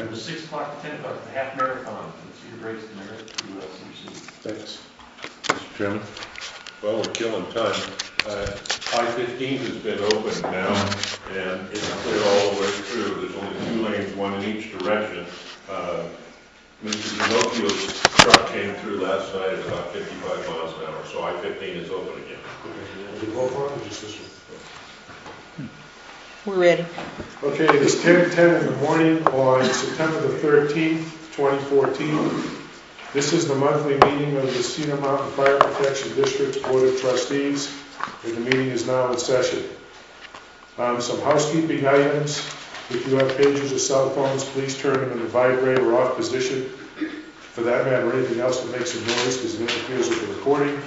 From 6 o'clock to 10 o'clock, the half marathon. Let's see your breaks in there to CMC. Thanks. Mr. Chairman? Well, we're killing time. I-15 has been opened now, and it's clear all the way through. There's only 2 lanes, one in each direction. Mr. Pinocchio's truck came through last night at about 55 miles an hour, so I-15 is open again. Okay. Did roll call or just this one? We're ready. Okay, it is 10:10 in the morning on September the 13th, 2014. This is the monthly meeting of the Cedar Mountain Fire Protection District Board of Trustees, and the meeting is now in session. Some housekeeping items. If you have pages or cell phones, please turn them in the vibrate or off position. For that matter, anything else that makes a noise because it interferes with the recording.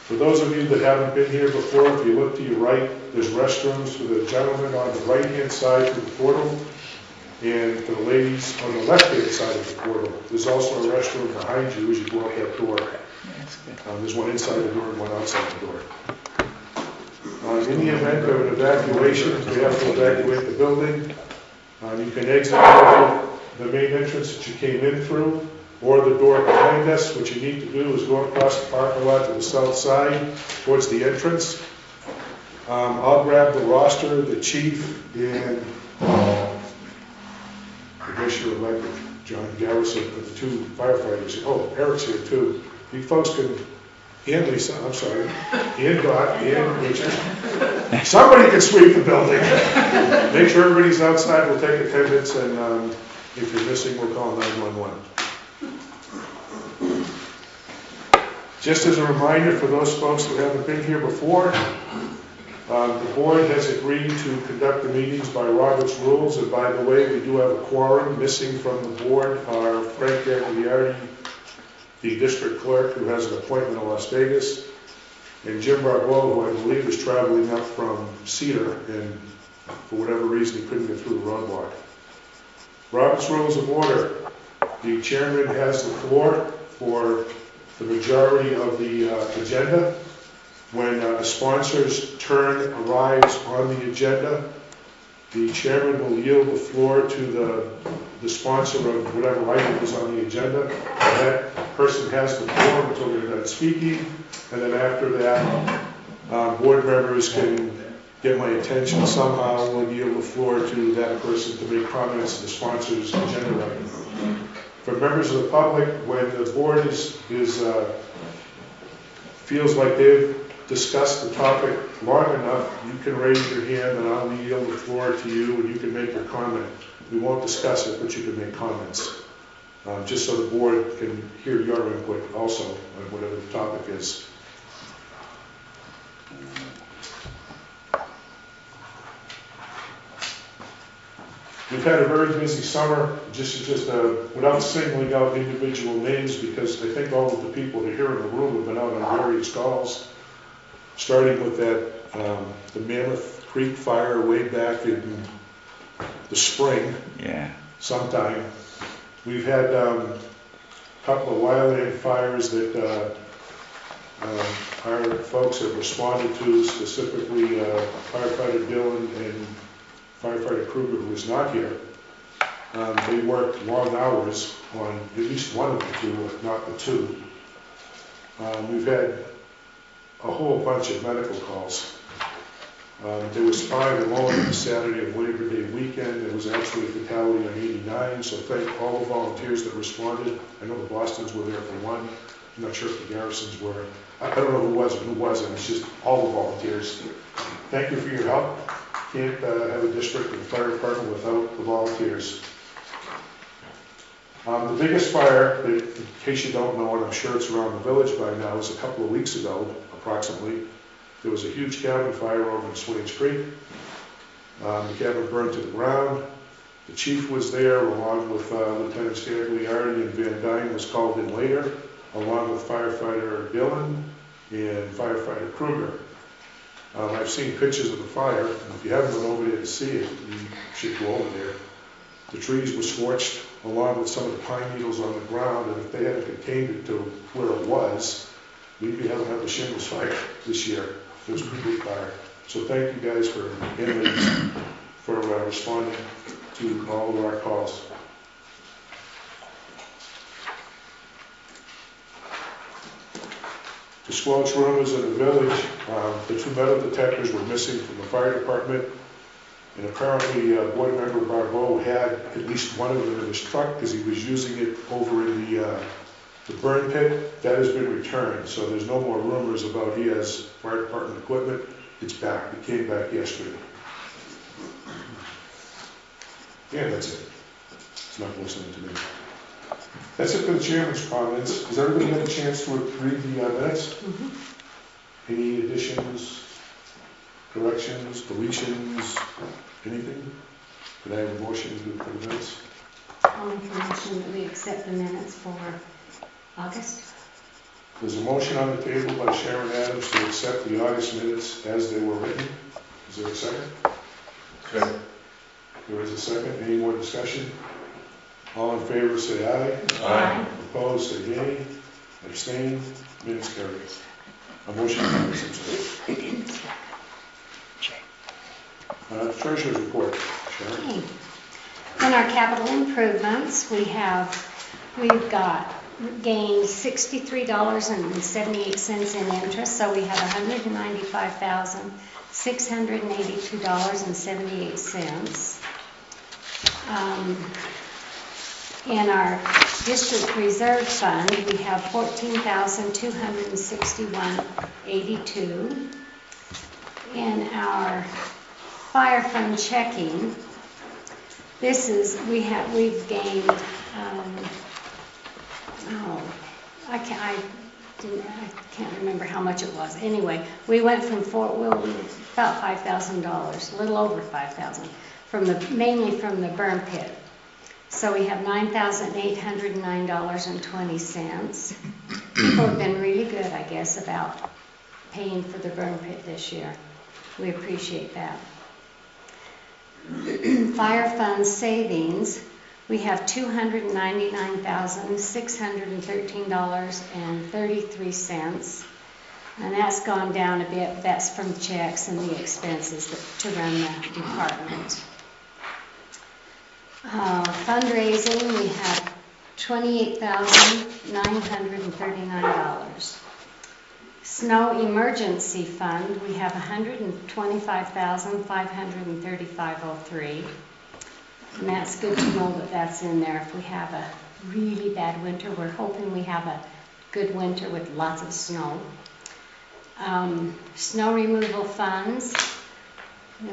For those of you that haven't been here before, if you look to your right, there's restrooms for the gentlemen on the right-hand side through the portal, and for the ladies on the left-hand side of the portal. There's also a restroom behind you as you go out that door. There's one inside the door and one outside the door. In the event of an evacuation, if we have to evacuate the building, you can exit the main entrance that you came in through, or the door behind us. What you need to do is go across the parking lot to the south side towards the entrance. I'll grab the roster, the chief, and I guess you're elected, John Garrison, and the 2 firefighters. Oh, Eric's here too. You folks can, and Lisa, I'm sorry, and Dot, and Richard. Somebody can sweep the building. Make sure everybody's outside. We'll take attendance, and if you're missing, we'll call 911. Just as a reminder for those folks who haven't been here before, the board has agreed to conduct the meetings by Robert's rules, and by the way, we do have a quorum. Missing from the board are Frank Gagliardi, the district clerk, who has an appointment in Las Vegas, and Jim Barbeau, who I believe is traveling up from Cedar, and for whatever reason he couldn't get through the roadblock. Robert's Rules of Order. The chairman has the floor for the majority of the agenda. When a sponsor's turn arrives on the agenda, the chairman will yield the floor to the sponsor of whatever item is on the agenda. That person has the floor until they're done speaking, and then after that, board members can get my attention somehow and yield the floor to that person to make comments to the sponsor's agenda item. For members of the public, when the board feels like they've discussed the topic long enough, you can raise your hand and I'll yield the floor to you and you can make your comment. We won't discuss it, but you can make comments. Just so the board can hear your input also on whatever the topic is. We've had a very busy summer, just without singling out individual names, because I think all of the people that are here in the room have been out on various calls, starting with that the Mammoth Creek fire way back in the spring, sometime. We've had a couple of wildland fires that our folks have responded to, specifically firefighter Dillon and firefighter Kruger, who is not here. They worked long hours on at least one of the 2, if not the 2. We've had a whole bunch of medical calls. There was 5 alone on the Saturday of Labor Day weekend. There was actually a fatality on 89, so thank all the volunteers that responded. I know the Bostons were there for 1. I'm not sure if the Garrisons were. I don't know who was and who wasn't. It's just all the volunteers. Thank you for your help. Can't have a district and fire department without the volunteers. The biggest fire, that, in case you don't know, and I'm sure it's around the village by now, was a couple of weeks ago, approximately. There was a huge cabin fire over in Swains Creek. The cabin burned to the ground. The chief was there, along with Lieutenant Gagliardi, and Van Dyne was called in later, along with firefighter Dillon and firefighter Kruger. I've seen pictures of the fire, and if you haven't been over there to see it, you should go over there. The trees were scorched, along with some of the pine needles on the ground, and if they hadn't contained it to where it was, we'd be having another shingles fire this year. It was a pretty big fire. So thank you guys for, and ladies, for responding. to all of our calls. To squelch rumors in the village, the 2 metal detectors were missing from the fire department, and apparently Board Member Barbeau had at least one of them in his truck because he was using it over in the burn pit. That has been returned, so there's no more rumors about he has fire department equipment. It's back. It came back yesterday. Yeah, that's it. It's not listening to me. That's it for the chairman's comments. Has everybody had a chance to read the minutes? Mm-hmm. Any additions, corrections, deletions, anything? Could I have a motion for the minutes? I'll make a motion that we accept the minutes for August. There's a motion on the table by Sharon Adams to accept the August minutes as they were written. Is there a second? Second. There is a second. Any more discussion? All in favor say aye. Aye. Opposed say nay. Abstain. Minutes carried. A motion carries. Treasurer's report. Sharon. Okay. In our capital improvements, we've got gained $63.78 in interest, so we have $195,682.78. In our district reserve fund, we have $14,261.82. In our fire fund checking, we've gained, I can't remember how much it was. Anyway, we went from about $5,000, a little over $5,000, mainly from the burn pit. So we have $9,809.20. People have been really good, I guess, about paying for the burn pit this year. We appreciate that. Fire fund savings, we have $299,613.33, and that's gone down a bit. That's from checks and the expenses to run the department. Fundraising, we have $28,939. Snow emergency fund, we have $125,535.03. And that's good to know that that's in there. If we have a really bad winter, we're hoping we have a good winter with lots of snow. Snow removal funds,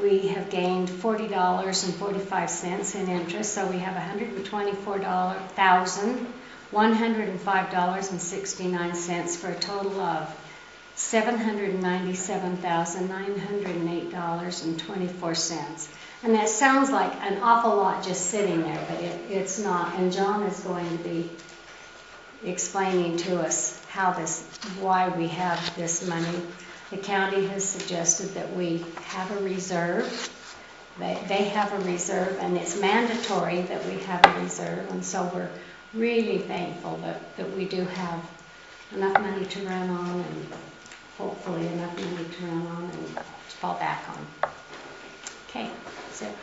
we have gained $40.45 in interest, so we have $124,105.69 for a total of $797,908.24. And that sounds like an awful lot just sitting there, but it's not. And John is going to be explaining to us why we have this money. The county has suggested that we have a reserve. They have a reserve, and it's mandatory that we have a reserve. And so we're really thankful that we do have enough money to run on, and hopefully enough money to run on and to fall back on. Okay, that's it.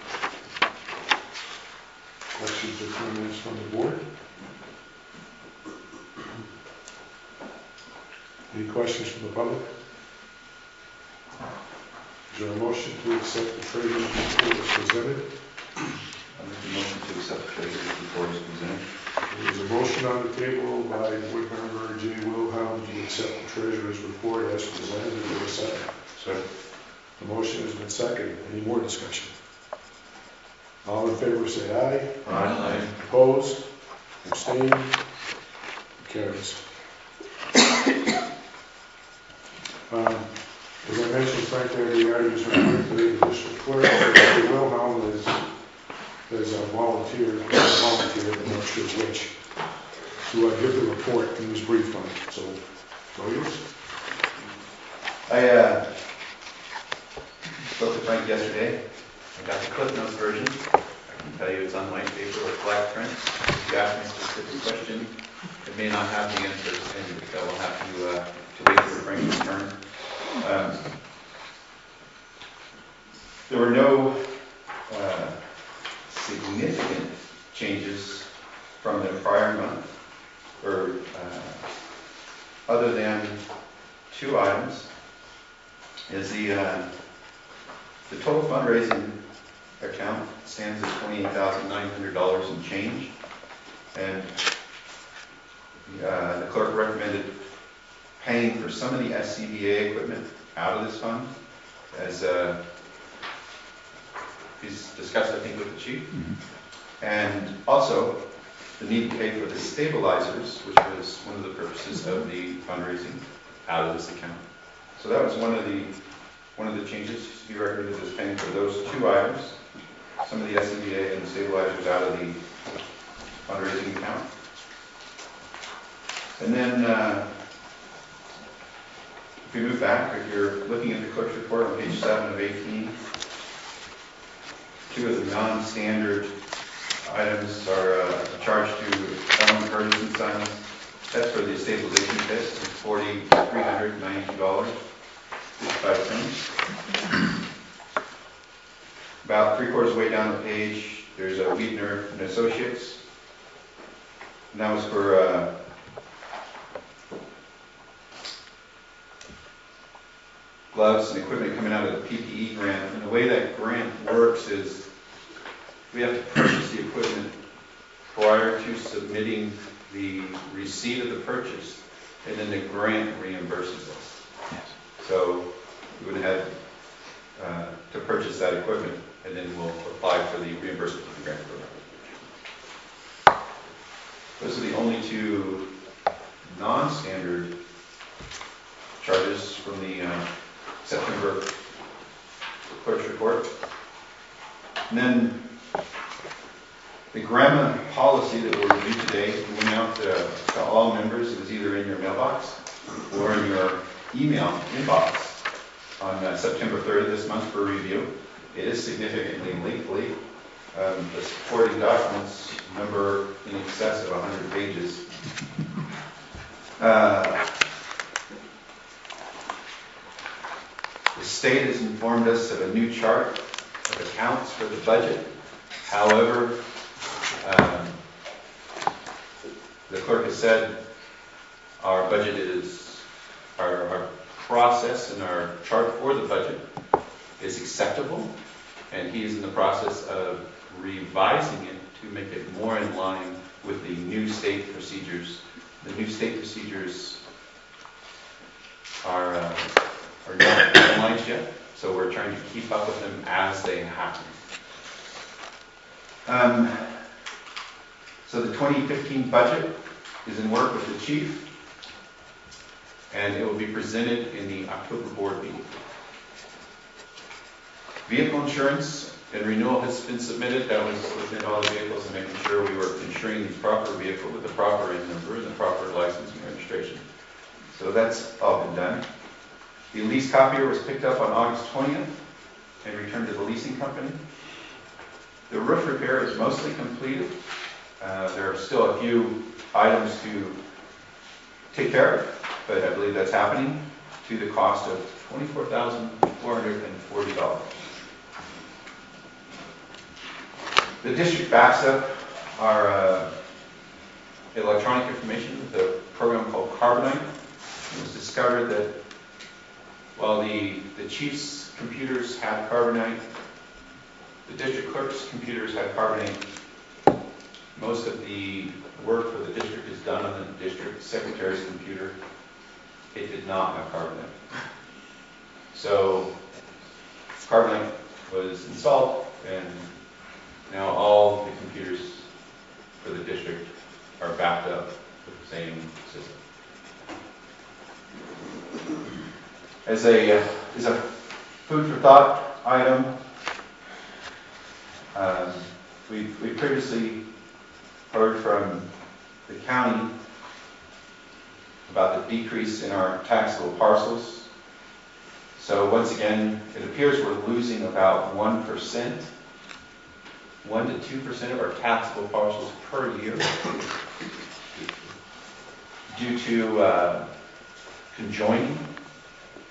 Questions or comments from the board? Any questions from the public? Is there a motion to accept the treasurer's report as presented? I make the motion to accept the treasurer's report as presented. There's a motion on the table by Board Member J. Wilhelm to accept the treasurer's report as presented. Is there a second? Second. The motion has been seconded. Any more discussion? All in favor say aye. Aye. Opposed? Abstained? Carries. As I mentioned, Frank Aguirre is referring to the district clerk. Mr. Wilhelm is a volunteer, I'm not sure which, to give the report he was briefed on. So, yours? I spoke to Frank yesterday. I got the Cliff Notes version. I can tell you it's on white paper with black print. If you ask me a specific question, it may not have the answers, and I will have to wait for Frank's return. There were no significant changes from the prior month, or other than two items, is the total fundraising account stands at $28,900 and change, and the clerk recommended paying for some of the SCBA equipment out of this fund, as he's discussed, I think, with the chief. And also the need to pay for the stabilizers, which was one of the purposes of the fundraising, out of this account. So that was one of the changes. He recommended us paying for those two items, some of the SCBA and the stabilizers, out of the fundraising account. And then if we move back, if you're looking at the clerk's report on page 7 of 18, two of the non-standard items are a charge to Ellen Curtis and Sons. That's for the stabilization kit. It's $4,392.55. About 3/4 way down the page, there's a Wiedner and Associates. And that was for gloves and equipment coming out of the PPE grant. And the way that grant works is we have to purchase the equipment prior to submitting the receipt of the purchase, and then the grant reimburses us. Yes. So we would have to purchase that equipment, and then we'll apply for the reimbursement of the grant program. Those are the only two non-standard charges from the September clerk's report. And then the GRAMA policy that we'll review today went out to all members. It was either in your mailbox or in your email inbox on September 3rd of this month for review. It is significantly lengthy. The supporting documents number in excess of 100 pages. The state has informed us of a new chart of accounts for the budget. However, the clerk has said our budget is, our process and our chart for the budget is acceptable, and he is in the process of revising it to make it more in line with the new state procedures. The new state procedures are not finalized yet, so we're trying to keep up with them as they happen. So the 2015 budget is in work with the chief, and it will be presented in the October board meeting. Vehicle insurance and renewal has been submitted. That was looking at all the vehicles and making sure we were insuring the proper vehicle with the proper VIN number and the proper license and registration. So that's all been done. The lease copier was picked up on August 20th and returned to the leasing company. The roof repair is mostly completed. There are still a few items to take care of, but I believe that's happening to the cost of $24,440. The district backs up our electronic information with a program called Carbonite. It was discovered that while the chief's computers had Carbonite, the district clerk's computers had Carbonite. Most of the work for the district is done on the district secretary's computer. It did not have Carbonite. So Carbonite was installed, and now all the computers for the district are backed up with the same system. As a food for thought item, we previously heard from the county about the decrease in our taxable parcels. So once again, it appears we're losing about 1%, 1 to 2% of our taxable parcels per year due to conjoining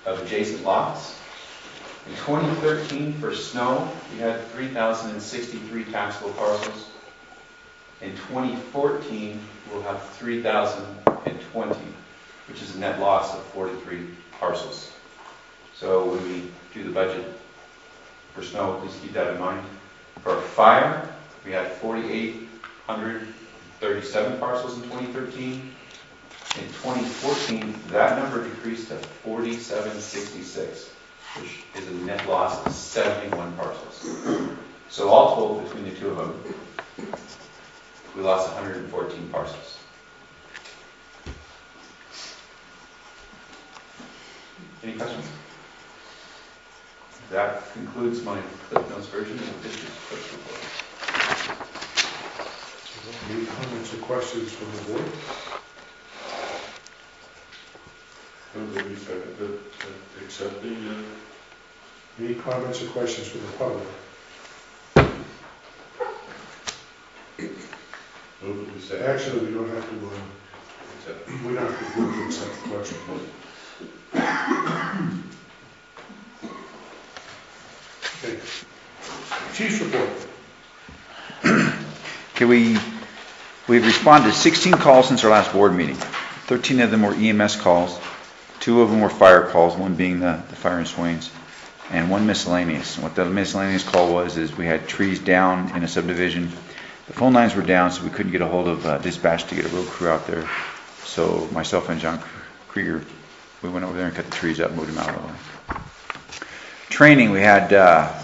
of adjacent lots. In 2013, for snow, we had 3,063 taxable parcels. In 2014, we'll have 3,020, which is a net loss of 43 parcels. So when we do the budget for snow, please keep that in mind. For fire, we had 4,837 parcels in 2013. In 2014, that number decreased to 4,766, which is a net loss of 71 parcels. So all told, between the two of them, we lost 114 parcels. Any questions? That concludes my Cliff Notes version of the district's clerk's report. Any comments or questions from the board? Nobody seconded, accept the, Any comments or questions from the public? nobody seconded. Actually, we don't have to, Accept. we don't have to move to accept the question. Okay. Chief's report. Okay, we've responded to 16 calls since our last board meeting. 13 of them were EMS calls, 2 of them were fire calls, one being the fire in Swains, and 1 miscellaneous. And what the miscellaneous call was is we had trees down in a subdivision. The phone lines were down, so we couldn't get a hold of dispatch to get a road crew out there. So myself and John Krieger, we went over there and cut the trees up, moved them out of the way. Training, we had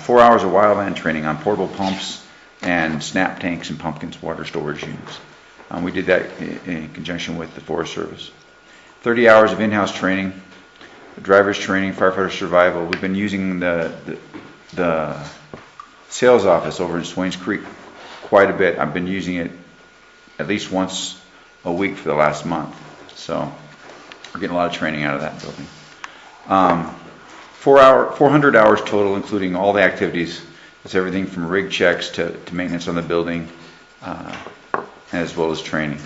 4 hours of wildland training on portable pumps and snap tanks and pumpkins, water storage units. We did that in conjunction with the Forest Service. 30 hours of in-house training, driver's training, firefighter survival. We've been using the sales office over in Swains Creek quite a bit. I've been using it at least once a week for the last month. So we're getting a lot of training out of that building. 400 hours total, including all the activities. It's everything from rig checks to maintenance on the building, as well as training.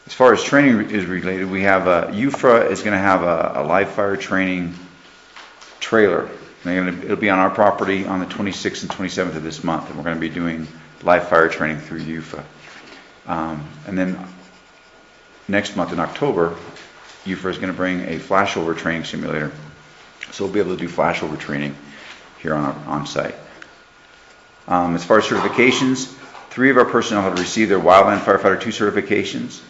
As far as training is related, we have UFRA is going to have a live fire training trailer. It'll be on our property on the 26th and 27th of this month, and we're going to be doing live fire training through UFRA. And then next month in October, UFRA is going to bring a flashover training simulator. So we'll be able to do flashover training here on site. As far as certifications, 3 of our personnel have received their Wildland Firefighter 2 certifications.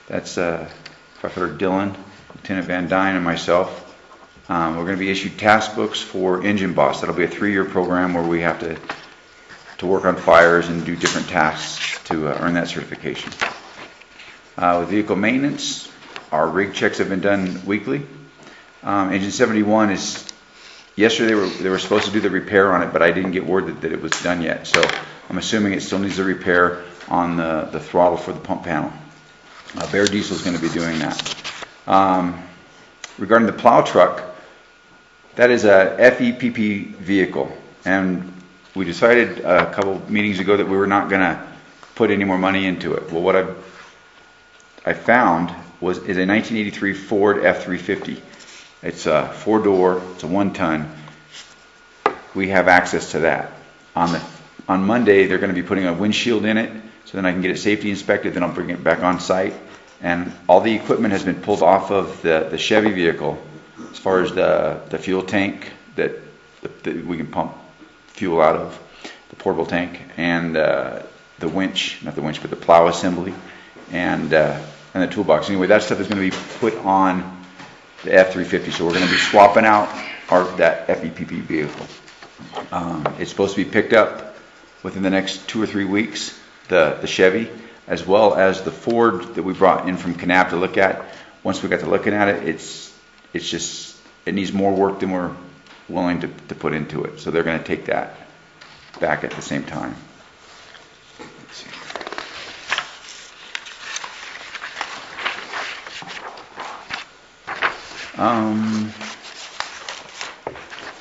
That's Firefighter Dillon, Lieutenant Van Dyne, and myself. We're going to be issued task books for Engine Boss. That'll be a 3-year program where we have to work on fires and do different tasks to earn that certification. With vehicle maintenance, our rig checks have been done weekly. Engine 71 is, yesterday they were supposed to do the repair on it, but I didn't get word that it was done yet. So I'm assuming it still needs a repair on the throttle for the pump panel. Bear Diesel is going to be doing that. Regarding the plow truck, that is a FEPP vehicle, and we decided a couple meetings ago that we were not going to put any more money into it. Well, what I found is a 1983 Ford F-350. It's a 4-door, it's a 1-ton. We have access to that. On Monday, they're going to be putting a windshield in it, so then I can get it safety inspected, then I'll bring it back on site. And all the equipment has been pulled off of the Chevy vehicle, as far as the fuel tank that we can pump fuel out of, the portable tank, and the winch, not the winch, but the plow assembly, and the toolbox. Anyway, that stuff is going to be put on the F-350, so we're going to be swapping out that FEPP vehicle. It's supposed to be picked up within the next 2 or 3 weeks, the Chevy, as well as the Ford that we brought in from Kanab to look at. Once we got to looking at it, it needs more work than we're willing to put into it. So they're going to take that back at the same time. Let's see.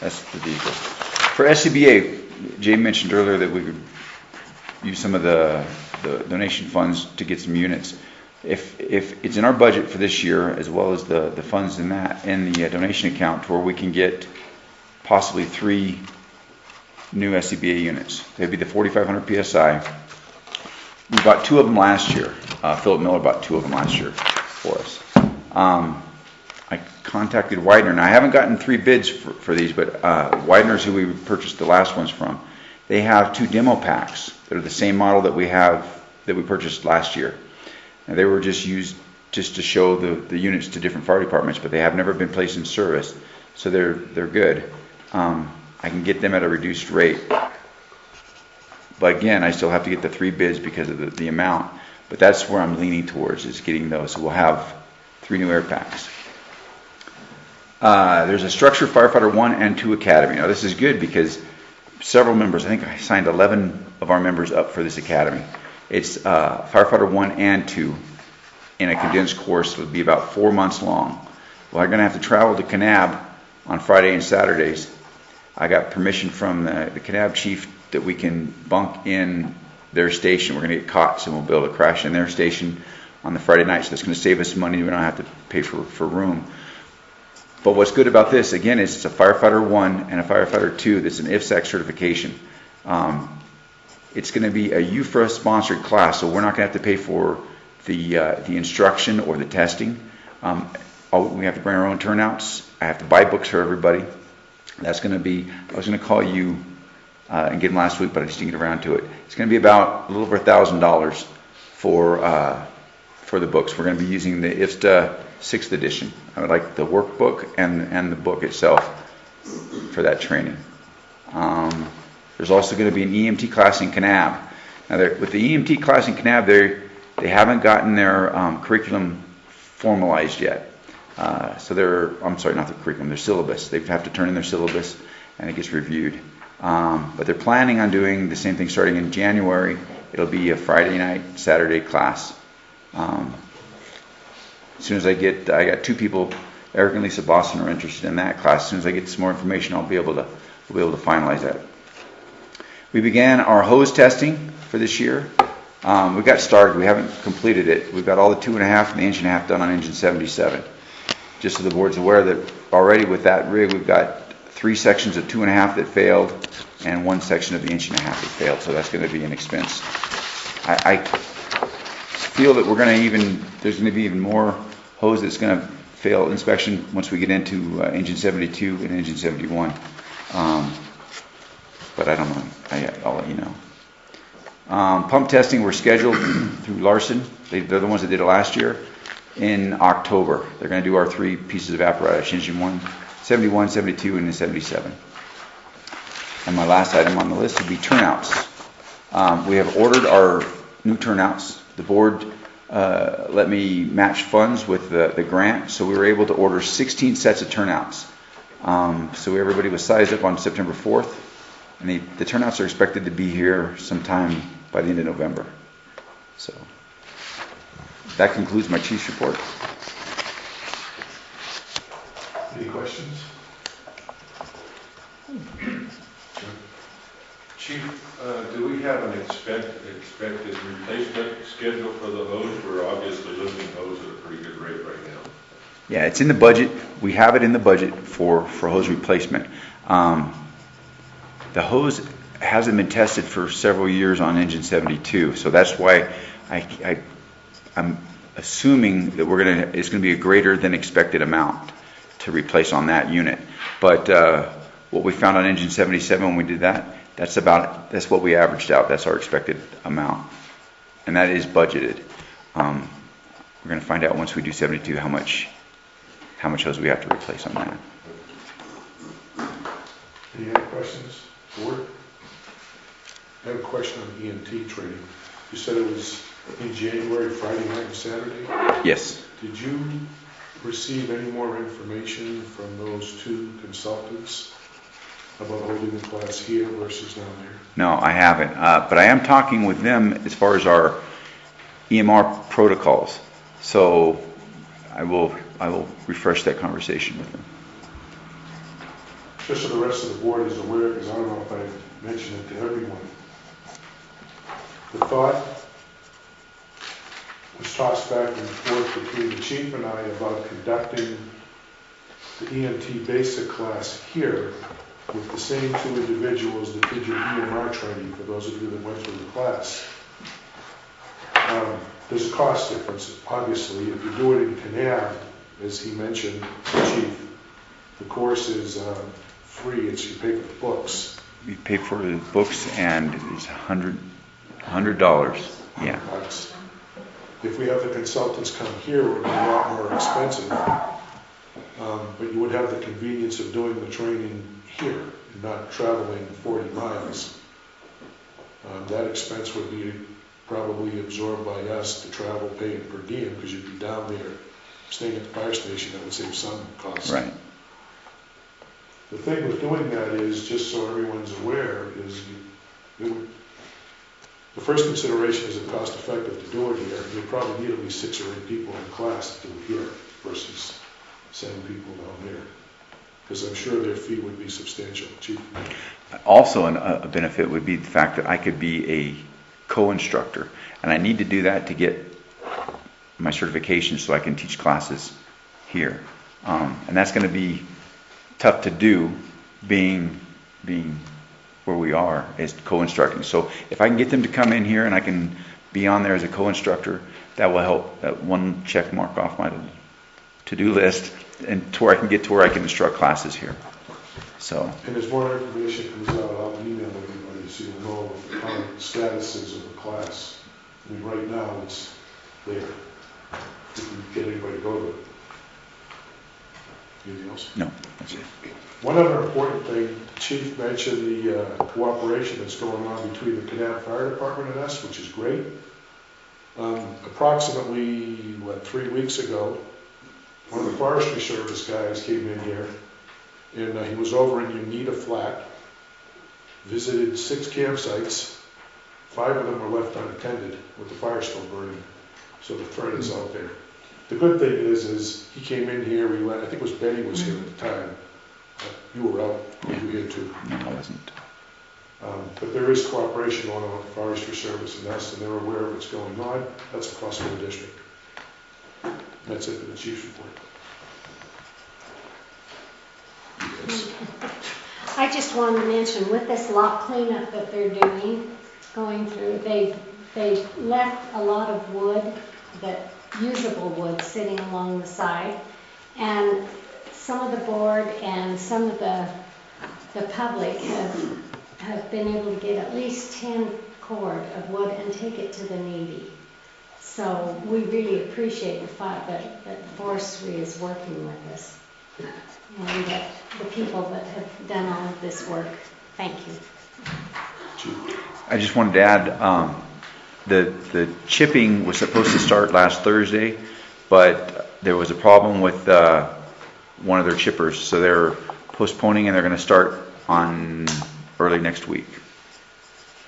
That's the vehicle. For SCBA, Jay mentioned earlier that we could use some of the donation funds to get some units. If it's in our budget for this year, as well as the funds in the donation account, where we can get possibly 3 new SCBA units. They'd be the 4,500 PSI. We bought 2 of them last year. Philip Miller bought 2 of them last year for us. I contacted Widener, and I haven't gotten 3 bids for these, but Widener's who we purchased the last ones from. They have 2 demo packs that are the same model that we purchased last year. And they were just used just to show the units to different fire departments, but they have never been placed in service, so they're good. I can get them at a reduced rate. But again, I still have to get the 3 bids because of the amount. But that's where I'm leaning towards, is getting those. So we'll have 3 new air packs. There's a Structure Firefighter 1 and 2 Academy. Now this is good because several members, I think I signed 11 of our members up for this academy. It's Firefighter 1 and 2 in a condensed course. It'll be about 4 months long. Well, I'm going to have to travel to Kanab on Friday and Saturdays. I got permission from the Kanab chief that we can bunk in their station. We're going to get cots and we'll be able to crash in their station on the Friday night. So that's going to save us money. We don't have to pay for room. But what's good about this, again, is it's a Firefighter 1 and a Firefighter 2 that's an IFSAC certification. It's going to be a UFRA-sponsored class, so we're not going to have to pay for the instruction or the testing. We have to bring our own turnouts. I have to buy books for everybody. That's going to be, I was going to call you and get them last week, but I just didn't get around to it. It's going to be about a little over $1,000 for the books. We're going to be using the IFSTA 6th edition. I would like the workbook and the book itself for that training. There's also going to be an EMT class in Kanab. Now, with the EMT class in Kanab, they haven't gotten their curriculum formalized yet. I'm sorry, not the curriculum, their syllabus. They have to turn in their syllabus and it gets reviewed. But they're planning on doing the same thing starting in January. It'll be a Friday night, Saturday class. As soon as I got 2 people, Eric and Lisa Boston, are interested in that class. As soon as I get some more information, we'll be able to finalize that. We began our hose testing for this year. We got started. We haven't completed it. We've got all the 2.5 and the 1.5 done on engine 77. Just so the board's aware that already with that rig, we've got 3 sections of 2.5 that failed and 1 section of the 1.5 that failed. So that's going to be an expense. I feel that there's going to be even more hose that's going to fail inspection once we get into engine 72 and engine 71. But I don't know. I'll let you know. Pump testing, we're scheduled through Larson. They're the ones that did it last year in October. They're going to do our 3 pieces of apparatus, engine 1, 71, 72, and 77. And my last item on the list would be turnouts. We have ordered our new turnouts. The board let me match funds with the grant, so we were able to order 16 sets of turnouts. So everybody was sized up on September 4th, and the turnouts are expected to be here sometime by the end of November. So that concludes my chief's report. Any questions? Chief, do we have an expected replacement schedule for the hose? We're obviously losing hose at a pretty good rate right now. Yeah, it's in the budget. We have it in the budget for hose replacement. The hose hasn't been tested for several years on engine 72, so that's why I'm assuming that it's going to be a greater than expected amount to replace on that unit. But what we found on engine 77 when we did that, that's what we averaged out. That's our expected amount, and that is budgeted. We're going to find out once we do 72 how much hose we have to replace on that. Any other questions? Board? I have a question on EMT training. You said it was in January, Friday night and Saturday? Yes. Did you receive any more information from those 2 consultants about holding the class here versus down there? No, I haven't. But I am talking with them as far as our EMR protocols. So I will refresh that conversation with them. Just so the rest of the board is aware, because I don't know if I mentioned it to everyone. The thought was tossed back and forth between the chief and I about conducting the EMT basic class here with the same two individuals that did your EMR training, for those of you that went through the class. There's a cost difference, obviously. If you do it in Canab, as he mentioned, the chief, the course is free. You pay for the books. We pay for the books and it's $100. Yeah. Bucks. If we have the consultants come here, it would be a lot more expensive. But you would have the convenience of doing the training here and not traveling 40 miles. That expense would be probably absorbed by us to travel, paying per diem, because you'd be down there staying at the fire station. That would save some cost. Right. The thing with doing that is, just so everyone's aware, is the first consideration is it cost effective to do it here. You probably need at least 6 or 8 people in class to do it here versus sending people down there. Because I'm sure their fee would be substantial. Chief? Also, a benefit would be the fact that I could be a co-instructor, and I need to do that to get my certification so I can teach classes here. And that's going to be tough to do, being where we are as co-instructing. So if I can get them to come in here and I can be on there as a co-instructor, that will help. That one check mark off my to-do list, and to where I can get to where I can instruct classes here. So. And as more information comes out, I'll email everybody so you'll know what the current status is of the class. I mean, right now it's there. You can get anybody to go to it. Anything else? No, that's it. One other important thing, the Chief mentioned the cooperation that's going on between the Canab Fire Department and us, which is great. Approximately, 3 weeks ago, one of the Forestry Service guys came in here, and he was over in Unita Flat, visited 6 campsites. 5 of them were left unattended with the fire still burning, so the threat is out there. The good thing is he came in here, I think it was Betty was here at the time. You were out, you were here too. No, I wasn't. But there is cooperation going on with the Forestry Service and us, and they're aware of what's going on. That's a plus for the district. That's it for the chief's report. Yes. I just wanted to mention, with this lot cleanup that they're doing, going through, they left a lot of wood, that usable wood, sitting along the side, and some of the board and some of the public have been able to get at least 10 cord of wood and take it to the Navy. So we really appreciate the fact that forestry is working with us, and that the people that have done all of this work. Thank you. I just wanted to add, the chipping was supposed to start last Thursday, but there was a problem with one of their chippers, so they're postponing, and they're going to start on early next week.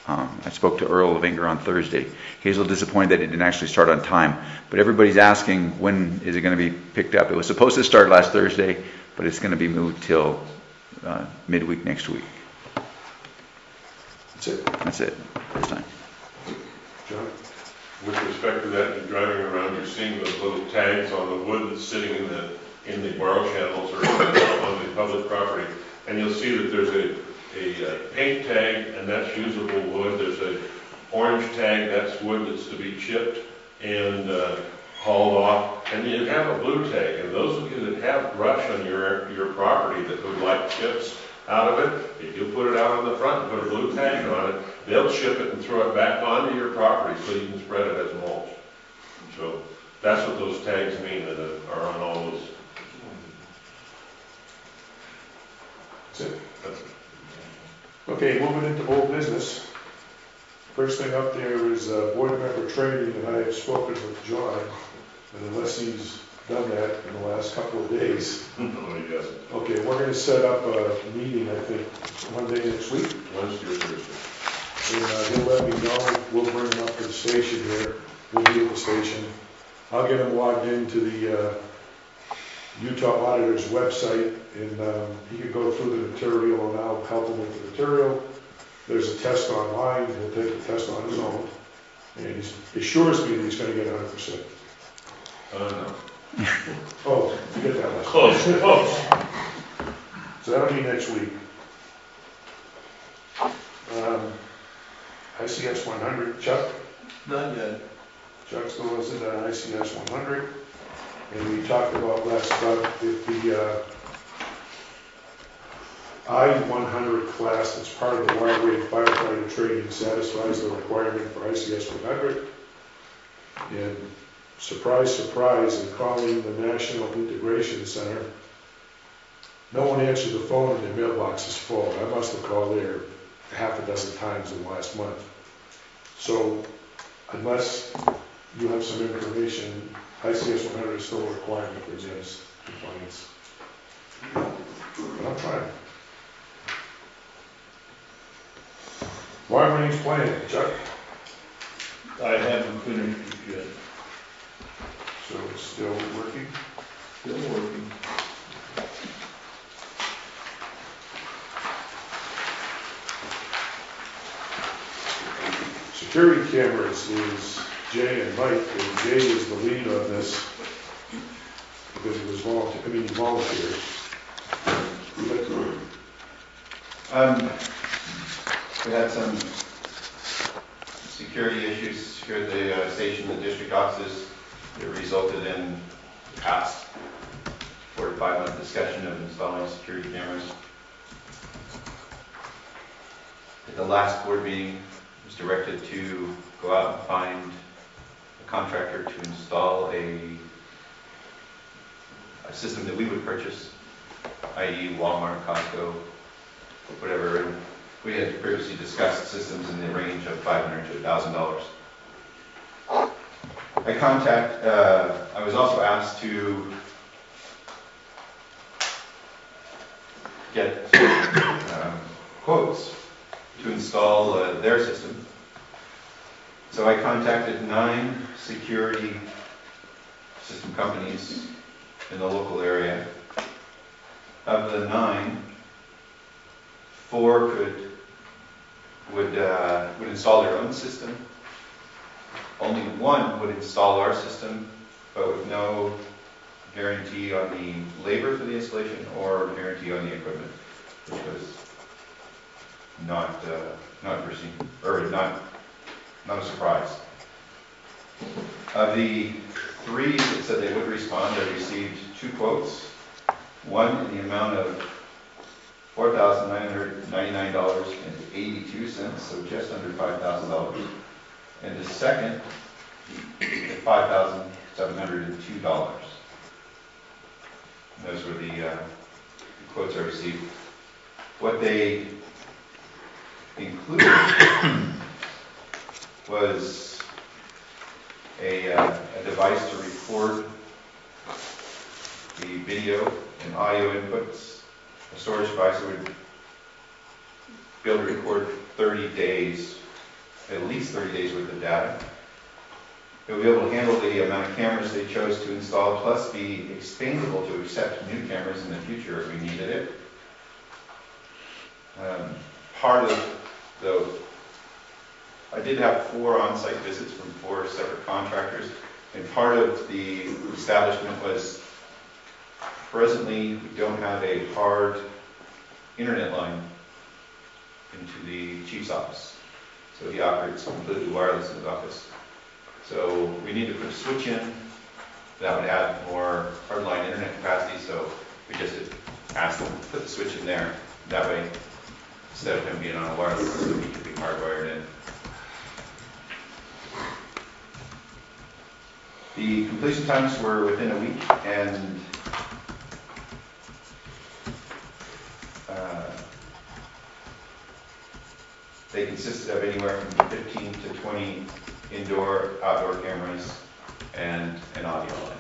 I spoke to Earl of Inger on Thursday. He was a little disappointed that it didn't actually start on time, but everybody's asking when is it going to be picked up. It was supposed to start last Thursday, but it's going to be moved till midweek next week. That's it. That's it this time. John? With respect to that, you're driving around, you're seeing those little tags on the wood that's sitting in the borrow channels or on the public property, and you'll see that there's a paint tag, and that's usable wood. There's a orange tag, that's wood that's to be chipped and hauled off, and you have a blue tag. And those of you that have brush on your property that would like chips out of it, if you put it out on the front and put a blue tag on it, they'll chip it and throw it back onto your property so you can spread it as mulch. So that's what those tags mean that are on all those. That's it. Okay, moving into old business. First thing up there is board member training, and I have spoken with John, and unless he's done that in the last couple of days. No, he doesn't. Okay, we're going to set up a meeting, I think, Monday next week. Wednesday or Thursday. And he'll let me know. We'll bring him up to the station here. We'll be at the station. I'll get him logged into the Utah Auditor's website, and he can go through the material, and I'll help him with the material. There's a test online. He'll take the test on his own, and he assures me that he's going to get 100%. No. Oh, you get that one. Close. So that'll be next week. ICS 100, Chuck? Not yet. Chuck still isn't on ICS 100. And we talked about last month if the I-100 class that's part of the wide-range firefighter training satisfies the requirement for ICS 100. And surprise, surprise, in calling the National Integration Center, no one answered the phone and their mailbox is full. I must have called there half a dozen times in the last month. So unless you have some information, ICS 100 is still a requirement for exams compliance. But I'm trying. Long range planning, Chuck. I haven't finished it yet. So it's still working. Still working. Security cameras is Jay and Mike, and Jay is the lead on this because he was he volunteered. We had some security issues here at the station, the district offices. It resulted in the past 4 to 5 month discussion of installing security cameras. At the last board meeting, I was directed to go out and find a contractor to install a system that we would purchase, i.e. Walmart, Costco, whatever. And we had previously discussed systems in the range of $500 to $1,000. I was also asked to get quotes to install their system. So I contacted 9 security system companies in the local area. Of the 9, 4 would install their own system. Only 1 would install our system, but with no guarantee on the labor for the installation or guarantee on the equipment, which was not foreseen, or not a surprise. Of the 3 that said they would respond, I received 2 quotes. One in the amount of $4,999.82, so just under $5,000. And the second at $5,702. Those were the quotes I received. What they included was a device to record the video and audio inputs, a storage device that would be able to record 30 days, at least 30 days worth of data. It would be able to handle the amount of cameras they chose to install, plus be expandable to accept new cameras in the future if we needed it. I did have 4 on-site visits from 4 separate contractors, and part of the establishment was presently we don't have a hard internet line into the chief's office. So he operates completely wireless in his office. So we need to put a switch in that would add more hardline internet capacity. So we just asked them to put the switch in there. That way, instead of him being on a wireless system, he could be hardwired in. The completion times were within a week, and they consisted of anywhere from 15 to 20 indoor, outdoor cameras, and an audio line.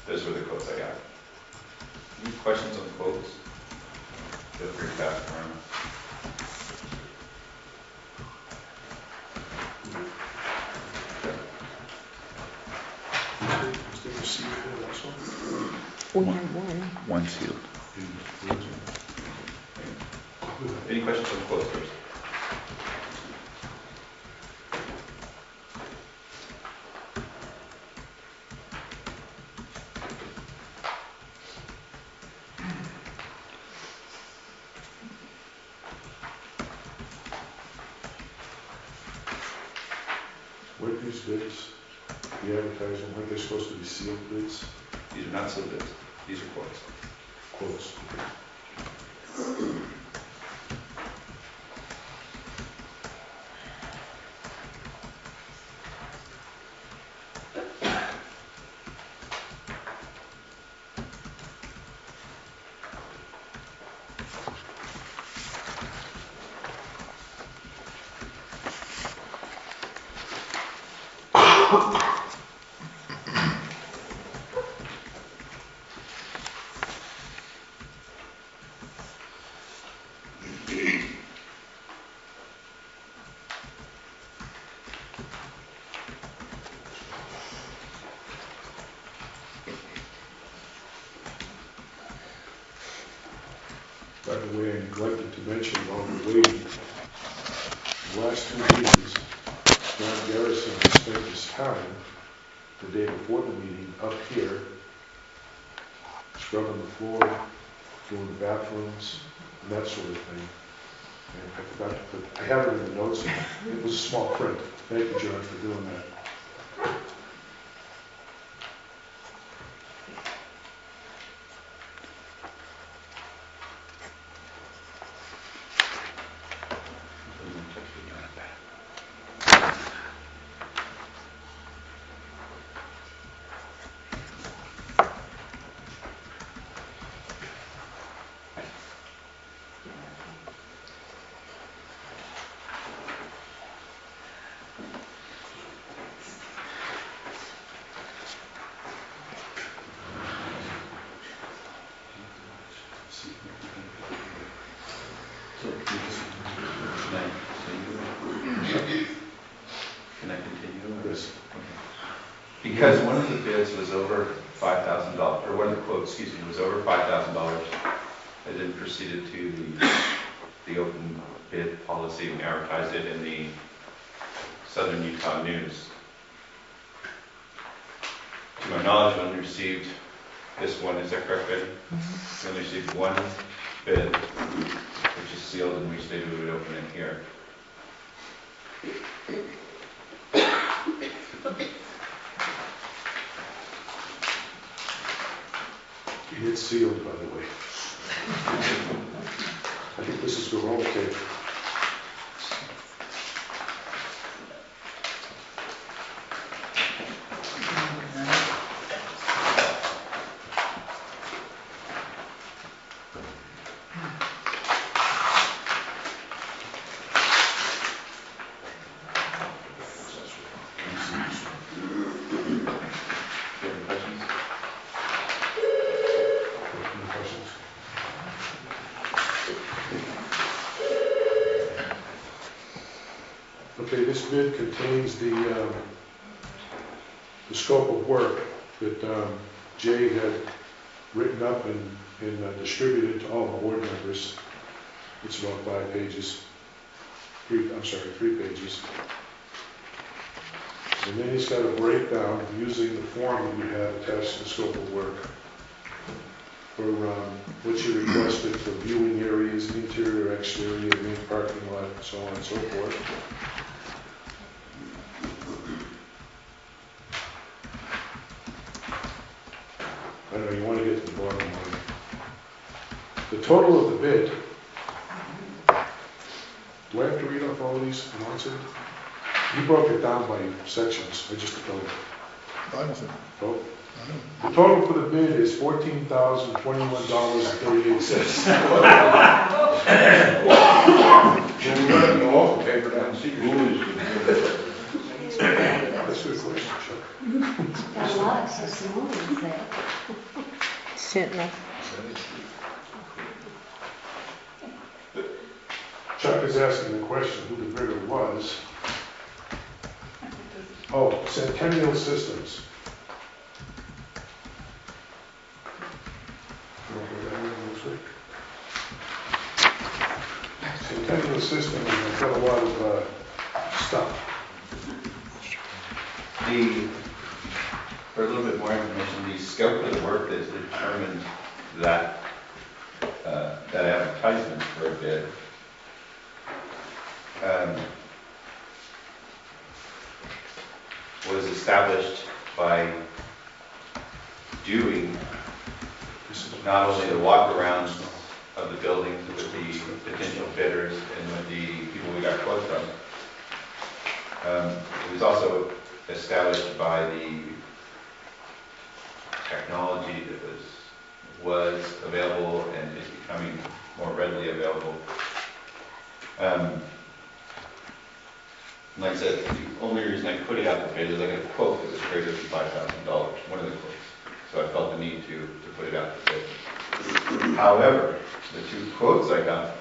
Those were the quotes I got. Any questions on the quotes? Feel free to pass them around. We have one. One sealed. Any questions on the quotes first? Weren't these bids, the advertising, weren't they supposed to be sealed bids? These are not sealed bids, these are quotes. Quotes. By the way, I neglected to mention while we're waiting, the last 2 meetings, John Garrison has spent his time, the day before the meeting, up here, scrubbing the floor, doing the bathrooms, and that sort of thing. And I forgot to put, I have it in the notes, it was a small print. Thank you, John, for doing that. Can I continue? Yes. Because one of the bids was over $5,000, or one of the quotes, excuse me, was over $5,000, I then proceeded to the open bid policy and advertised it in the Southern Utah News. To my knowledge, we only received this one, is that correct, Betty? We only received one bid, which is sealed, and we stated we would open it here. It's sealed, by the way. I think this is the roll tape. Okay, this bid contains the scope of work that Jay had written up and distributed to all the board members. It's about 5 pages. 3 pages. And then he's got a breakdown using the form that you have attached to the scope of work for what you requested for viewing areas, interior, exterior, main parking lot, and so on and so forth. I know you want to get to the bottom line. The total of the bid, do I have to read off all of these in once? You broke it down by sections, I just told you. I don't think. Oh. The total for the bid is $14,021.38. Then we got the local paper down the street. That's a good question, Chuck. Got a lot of testimonials there. Certainly. Chuck is asking the question who the bidder was. Oh, Centennial Systems. Centennial Systems has got a lot of stuff. For a little bit more information, the scope of the work that determined that that advertisement for a bid. was established by doing not only the walk-arounds of the buildings with the potential bidders and with the people we got quotes from. It was also established by the technology that was available and is becoming more readily available. Like I said, the only reason I put it out the bid is I got a quote that was greater than $5,000, one of the quotes. So I felt the need to put it out the bid. However, the two quotes I got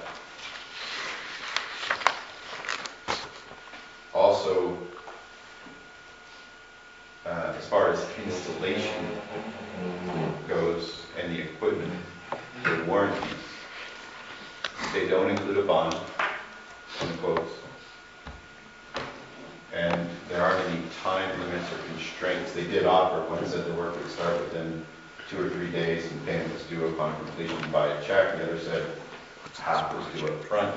also, as far as installation goes and the equipment, the warranties, they don't include a bond on the quotes. And there aren't any time limits or constraints. They did offer, one said the work would start within 2 or 3 days and payment was due upon completion by a check. The other said half was due up front.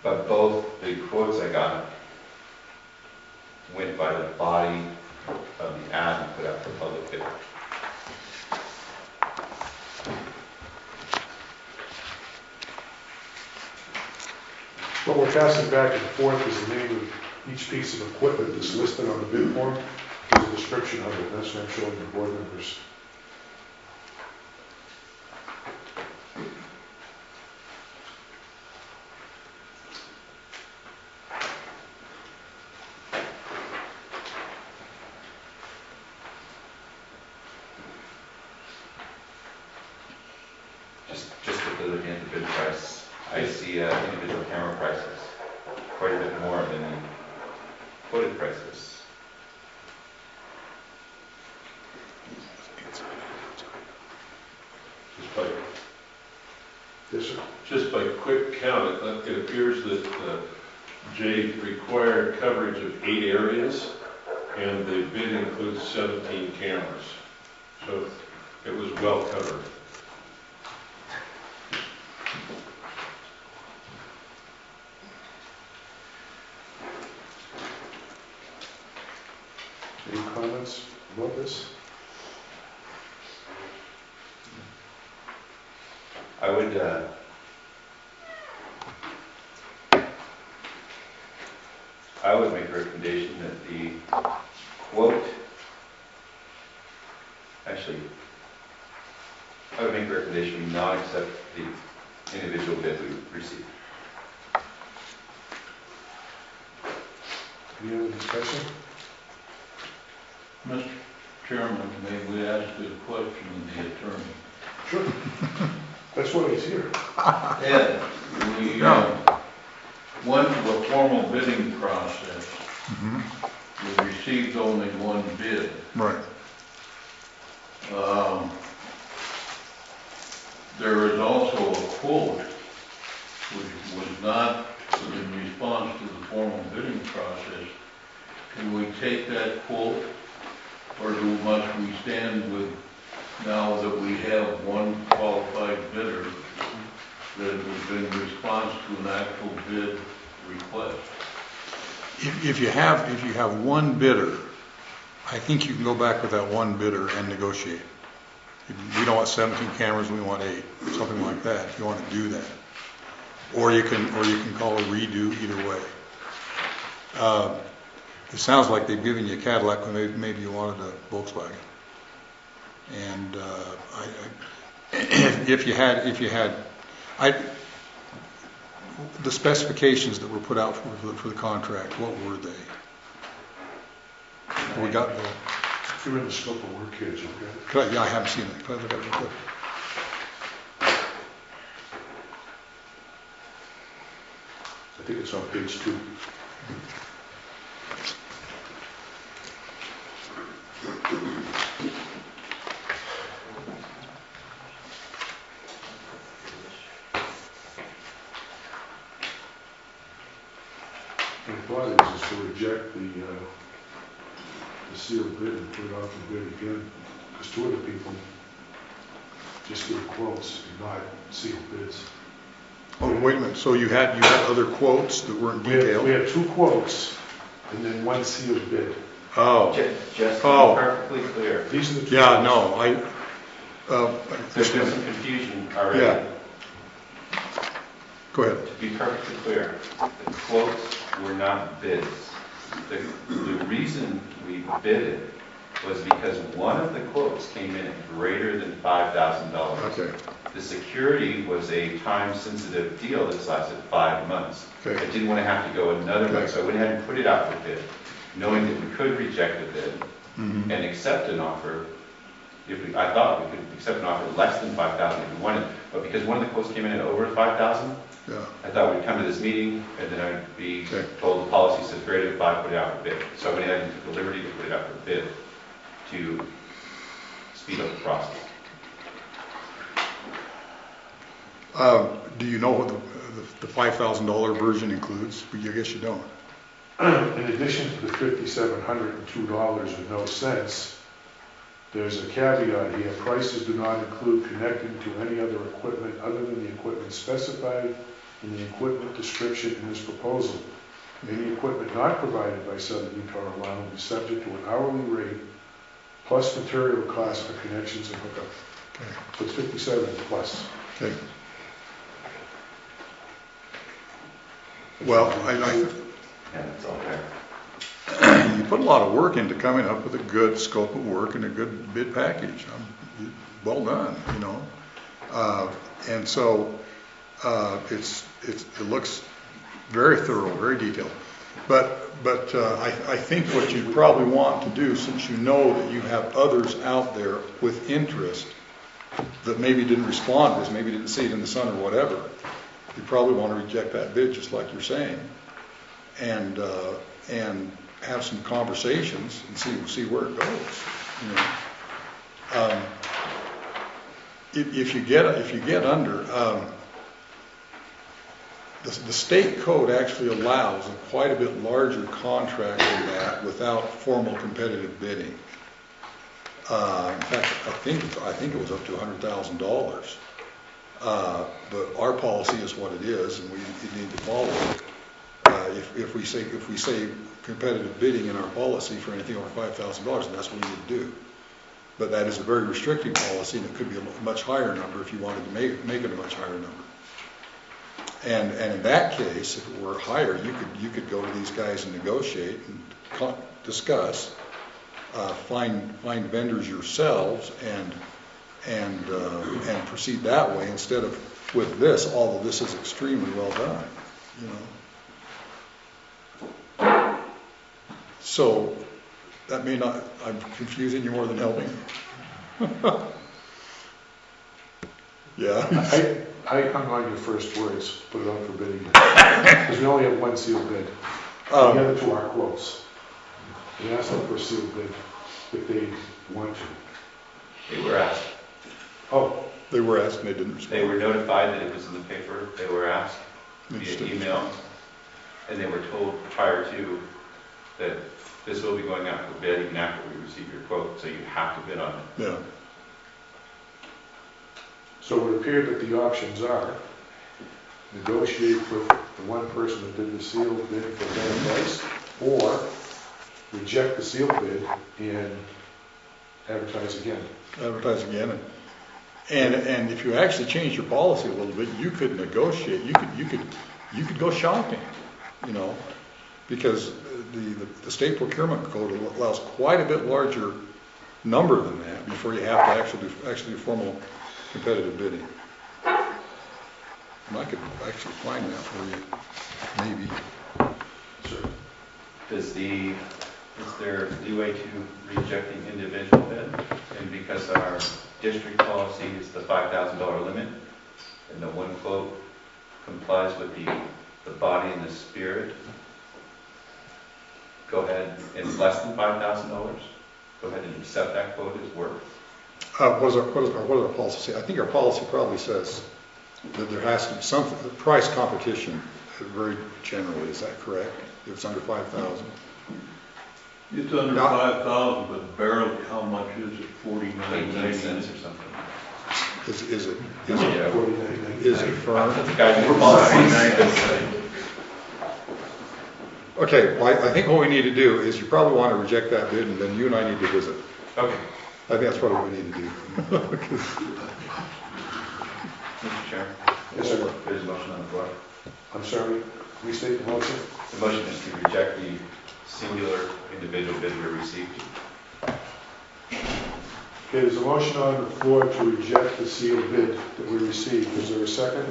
But both the quotes I got went by the body of the ad and put out for public bid. What we're passing back and forth is the name of each piece of equipment that's listed on the bid form. There's a description of it, that's what I'm showing the board members. Just quickly looking at the bid price, I see individual camera prices quite a bit more than the quoted prices. Yes, sir. Just by quick count, it appears that Jay required coverage of 8 areas, and the bid includes 17 cameras. So it was well covered. Any comments about this? I would make a recommendation that the quote, actually, I would make a recommendation we not accept the individual bid we received. Any other discussion? Mr. Chairman, may we ask a question of the attorney? Sure. That's why he's here. Ed, we went to a formal bidding process. We received only one bid. Right. There is also a quote which was not in response to the formal bidding process. Can we take that quote, or must we stand with, now that we have one qualified bidder, that it was in response to an actual bid request? If you have one bidder, I think you can go back with that one bidder and negotiate. We don't want 17 cameras, we want 8, something like that, if you want to do that. Or you can call a redo, either way. It sounds like they've given you a Cadillac when maybe you wanted a Volkswagen. And the specifications that were put out for the contract, what were they? We got the. If you're in the scope of work here, okay? Yeah, I haven't seen it. Could I look at it real quick? I think it's on page 2. My thought is to reject the sealed bid and put it out for bid again, because 2 of the people just give quotes and not sealed bids. Oh, wait a minute, so you had other quotes that weren't We detailed? have 2 quotes and then 1 sealed bid. Oh, Just to Oh. be perfectly clear, These are the 2. yeah, quotes. no, there's been some confusion already. Yeah. Go ahead. To be perfectly clear, the quotes were not bids. The reason we bid it was because one of the quotes came in at greater than $5,000. Okay, The security was a time-sensitive deal that's lasted 5 months. Okay. I didn't want to have to go another Okay. month, so I went ahead and put it out for bid, knowing that we could reject the bid Mhm. and accept an offer. I thought we could accept an offer less than 5,000 if we wanted, but because one of the quotes came in at over 5,000, yeah, I thought we'd come to this meeting and then I'd be Okay. told the policy says greater than 5, put it out for bid. So I went ahead and took the liberty to put it out for bid to speed up the process. Do you know what the $5,000 version includes? I guess you don't. In addition to the $5,702 and no cents, there's a caveat here. Prices do not include connecting to any other equipment other than the equipment specified in the equipment description in this proposal. Any equipment not provided by Southern Utah or Lyon will be subject to an hourly rate plus material costs for connections and hookup. Okay. So it's 57 plus. Okay. Well, Yeah, that's all there. you put a lot of work into coming up with a good scope of work and a good bid package. Well done, you know. And so it looks very thorough, very detailed. But I think what you probably want to do, since you know that you have others out there with interest that maybe didn't respond to this, maybe didn't see it in the sun or whatever, you probably want to reject that bid, just like you're saying, and have some conversations and see where it goes. You know, if you get under. The state code actually allows a quite a bit larger contract than that without formal competitive bidding. In fact, I think it was up to $100,000. But our policy is what it is, and we need to follow it. If we say competitive bidding in our policy for anything over $5,000, then that's what we need to do. But that is a very restrictive policy, and it could be a much higher number if you wanted to make it a much higher number. And in that case, if it were higher, you could go to these guys and negotiate and discuss, find vendors yourselves and proceed that way instead of with this. Although this is extremely well done, you know. So that may not. I'm confusing you more than helping. Yeah. I hung on your first words, put it out for bidding. Because we only have 1 sealed bid. The other 2 are quotes. We asked them for a sealed bid if they want to. They were asked. Oh, They were asked and they didn't respond. They were notified that it was in the paper. They were asked via Interesting. email. And they were told prior to that this will be going out for bid even after we receive your quote, so you have to bid on it. Yeah. so it would appear that the options are negotiate with the one person that did the sealed bid for a better price, or reject the sealed bid and advertise again. Advertise again, and if you actually change your policy a little bit, you could negotiate. You could go shopping, you know, because the state procurement code allows quite a bit larger number than that before you have to actually do formal competitive bidding. And I could actually find that for you, maybe. Sure. Is there leeway to rejecting individual bid? And because our district policy is the $5,000 limit, and the one quote complies with the body and the spirit, go ahead, and less than $5,000, go ahead and accept that quote as worth. What does our policy say? I think our policy probably says that there has to be some price competition, very generally. Is that correct? If it's under 5,000. It's under Now- 5,000, but barely, how much is it? 49.90 18 cents or something. Is it firm? Okay, well, I think what we need to do is you probably want to reject that bid, and then you and I need to visit. Okay. I think that's probably what we need to do. Mr. Chairman? Yes, sir. There's a motion on the floor. I'm sorry, restate the motion. The motion is to reject the singular individual bid we received. Okay, there's a motion on the floor to reject the sealed bid that we received. Is there a second?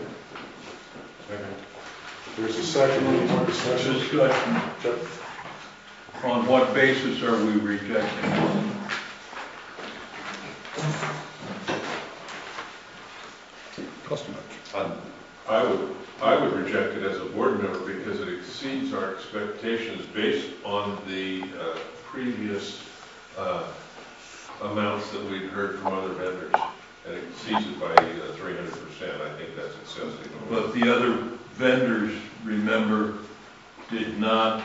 Second. There's a second. Any more discussion? Discussion, Chuck? on what basis are we rejecting? Customers. I would reject it as a board member because it exceeds our expectations based on the previous amounts that we'd heard from other vendors. And it exceeds it by 300%. I think that's excessive. But the other vendors, remember, did not,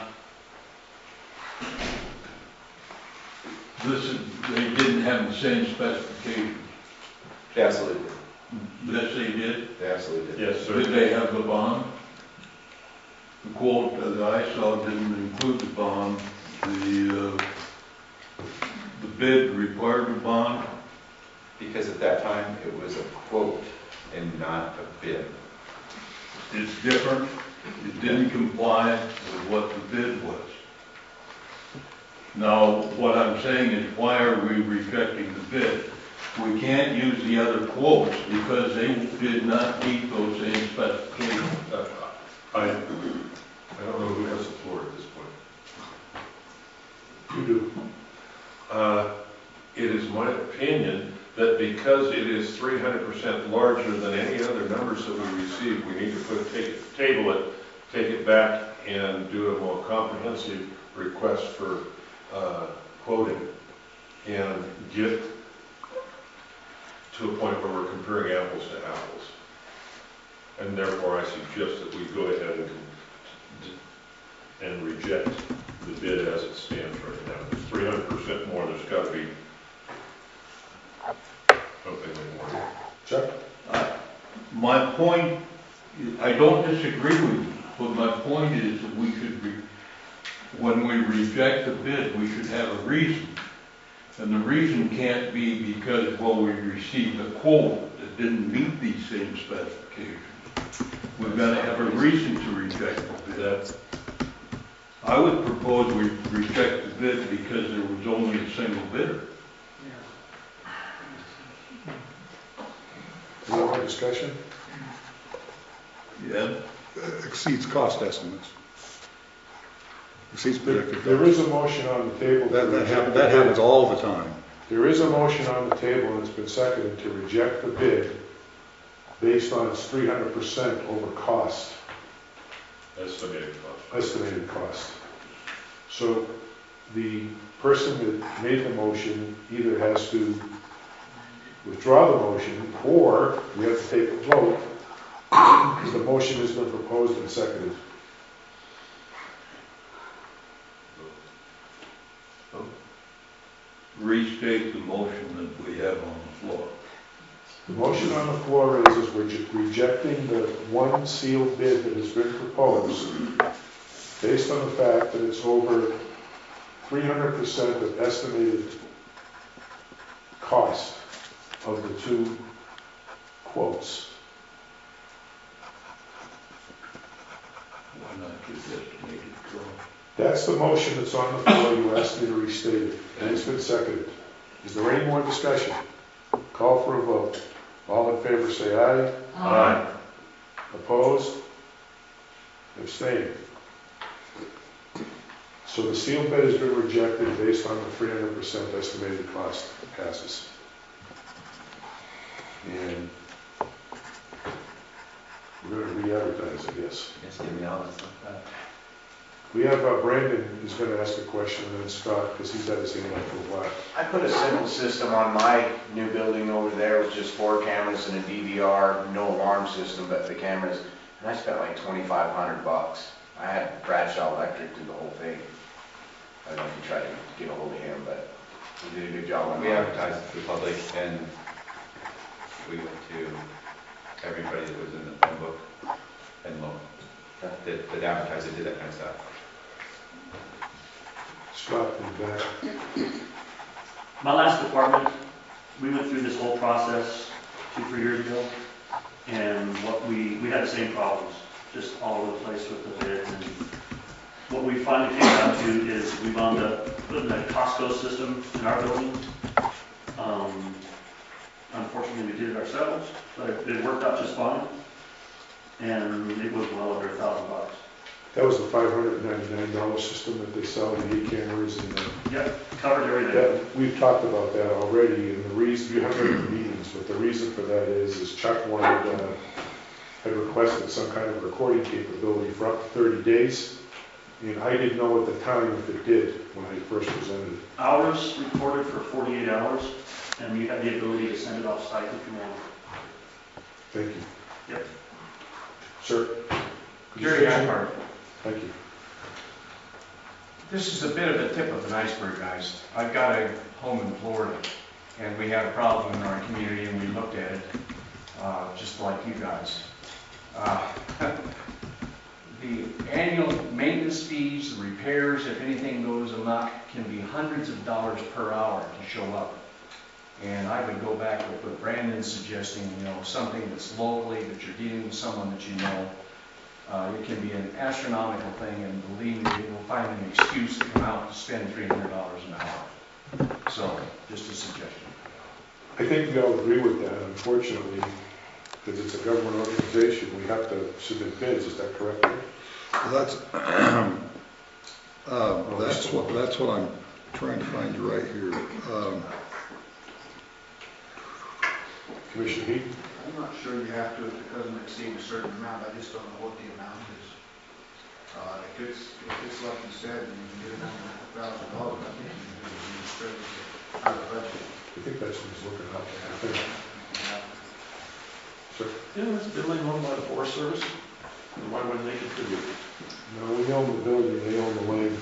they didn't have the same specifications. They absolutely did. Yes, they did. They absolutely did. Yes, sir. Did they have the bond? The quote that I saw didn't include the bond. The bid required a bond. Because at that time, it was a quote and not a bid. It's different. It didn't comply with what the bid was. Now, what I'm saying is, why are we rejecting the bid? We can't use the other quotes because they did not meet those same specifications. I don't know who has the floor at this point. You do. It is my opinion that because it is 300% larger than any other numbers that we received, we need to table it, take it back, and do a more comprehensive request for quoting, and get to a point where we're comparing apples to apples. And therefore, I suggest that we go ahead and reject the bid as it stands right now. If it's 300% more, there's got to be something more. Chuck? My point, I don't disagree with you, but my point is that we should, when we reject the bid, we should have a reason. And the reason can't be because, well, we received a quote that didn't meet these same specifications. We've got to have a reason to reject the bid. I would propose we reject the bid because there was only a single bidder. Any more discussion? Yeah. Exceeds cost estimates. Exceeds predicted cost. There is a motion on the table. That happens all the time. There is a motion on the table, and it's been seconded to reject the bid based on its 300% over cost, Estimated cost. estimated cost. So the person that made the motion either has to withdraw the motion, or we have to take a vote, because the motion has been proposed and seconded. Restate the motion that we have on the floor. The motion on the floor is we're rejecting the one sealed bid that has been proposed based on the fact that it's over 300% of estimated cost of the two quotes. Why not just estimate it wrong? That's the motion that's on the floor. You asked me to restate it, and it's been seconded. Is there any more discussion? Call for a vote. All in favor say aye. Aye. Opposed? Abstained. So the sealed bid has been rejected based on the 300% estimated cost passes. And we're going to re-advertise, I guess. Yes, give me all this stuff back. We have Brandon who's going to ask a question, and then Scott, because he's had his hand up for a while. I put a simple system on my new building over there with just 4 cameras and a DVR, no alarm system, but the cameras, and I spent like $2,500. I had Bradshaw Electric do the whole thing. I don't know if you tried to get a hold of him, but he did a good job on We it. advertised it to the public, and we went to everybody that was in the phone book and loan, that advertised, that did that kind of stuff. Scott in the back. My last department, we went through this whole process 2-3 years ago, and we had the same problems, just all over the place with the bids. And what we finally came down to is we wound up putting a Costco system in our building. Unfortunately, we did it ourselves, but it worked out just fine, and it was well under $1,000. That was the $599 system that they sell, the 8 cameras and the... Yep, covered everything. That, we've talked about that already, and the reason, you haven't heard the meetings, but the reason for that is Chuck wanted, had requested some kind of recording capability for up to 30 days, and I didn't know at the time if it did when I first presented it. Ours recorded for 48 hours, and you have the ability to send it off site if you want. Thank you. Yep. Sir? Jerry Eckhart. Thank you. This is a bit of a tip of an iceberg, guys. I've got a home in Florida, and we had a problem in our community, and we looked at it, just like you guys. The annual maintenance fees, the repairs, if anything goes amok, can be hundreds of dollars per hour to show up. And I would go back with what Brandon's suggesting, you know, something that's locally, that you're dealing with someone that you know. It can be an astronomical thing, and believe me, you'll find an excuse to come out to spend $300 an hour. So, just a suggestion. I think we all agree with that, unfortunately, because it's a government organization, we have to submit bids, is that correct? Well, that's what I'm trying to find you right here. Commissioner Heaton? I'm not sure you have to if it doesn't exceed a certain amount. I just don't know what the amount is. If it's like you said, and you can get it under $1,000, I think you can do it straight out of the budget. I think that's what he's looking up. I think. Sir? Yeah, this building owned by the Forest Service. Why wouldn't they contribute? No, we own the building, they own the land.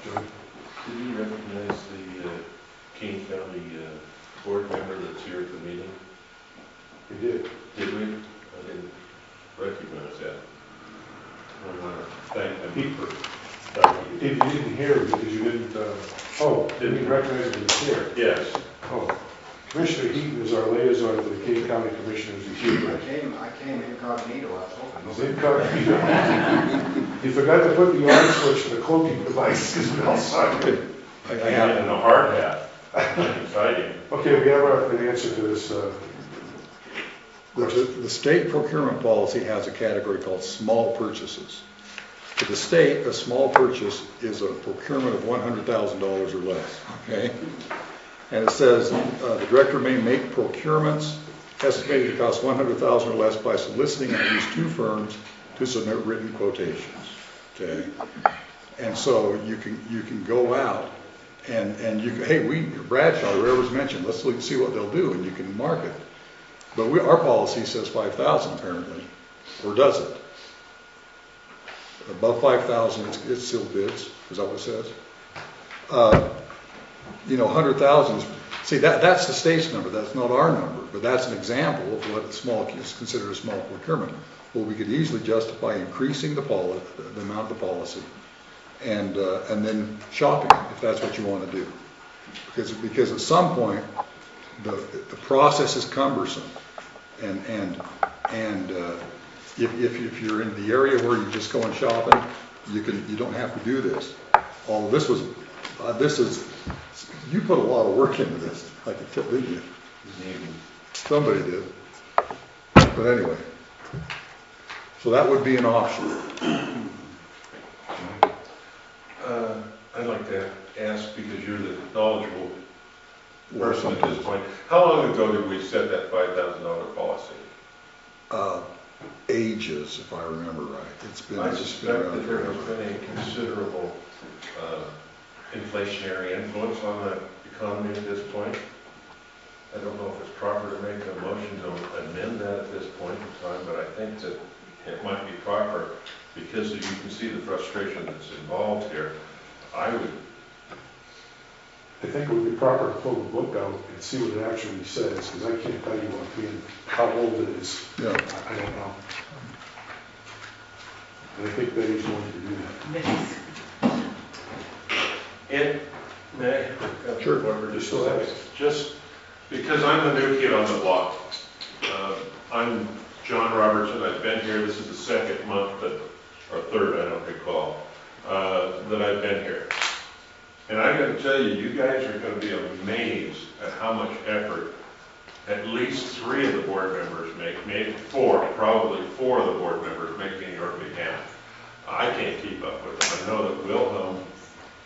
John? Did you recognize the King County board member that's here at the meeting? We did. Did we? I didn't recognize that. I want to thank him for talking. If you didn't hear it, because you didn't, didn't recognize it was here. Yes. Oh, Commissioner Heaton is our liaison to the King County Commissioners. He's here. I came incognito. I was hoping. He's incognito. You forgot to put the on switch for the cloaking devices, Bill, sorry. I have in a hard hat. Exciting. Okay, we have an answer to this. The state procurement policy has a category called small purchases. For the state, a small purchase is a procurement of $100,000 or less, okay? And it says the director may make procurements estimated to cost $100,000 or less by soliciting at least 2 firms to submit written quotations, okay? And so you can go out and you can, hey, Bradshaw, whoever's mentioned, let's look and see what they'll do, and you can mark it. But our policy says 5,000 apparently, or does it? Above 5,000, it's sealed bids. Is that what it says? 100,000 is, see, that's the state's number. That's not our number, but that's an example of what is considered a small procurement. Well, we could easily justify increasing the amount of the policy, and then shopping if that's what you want to do, because at some point the process is cumbersome, and if you're in the area where you're just going shopping, you don't have to do this. Although this is you put a lot of work into this. I can tell, didn't you? Somebody did. But anyway, so that would be an option. I'd like to ask, because you're the knowledgeable person at this point, how long ago did we set that $5,000 policy? Ages, if I remember right. I suspect that there has been a considerable inflationary influence on the economy at this point. I don't know if it's proper to make a motion to amend that at this point in time, but I think that it might be proper, because you can see the frustration that's involved here. I I think it would be proper to pull the book out and see what it actually says, because I can't tell you how old it is. Yeah. I don't know. And I think that he's going to do that. Sure. Just still have it. Just because I'm the new kid on the block. I'm John Robertson. I've been here. This is the second month, or third, I don't recall, that I've been here. And I'm going to tell you, you guys are going to be amazed at how much effort at least 3 of the board members make, maybe 4, probably 4 of the board members make in your behalf. I can't keep up with them. I know that Wilhelm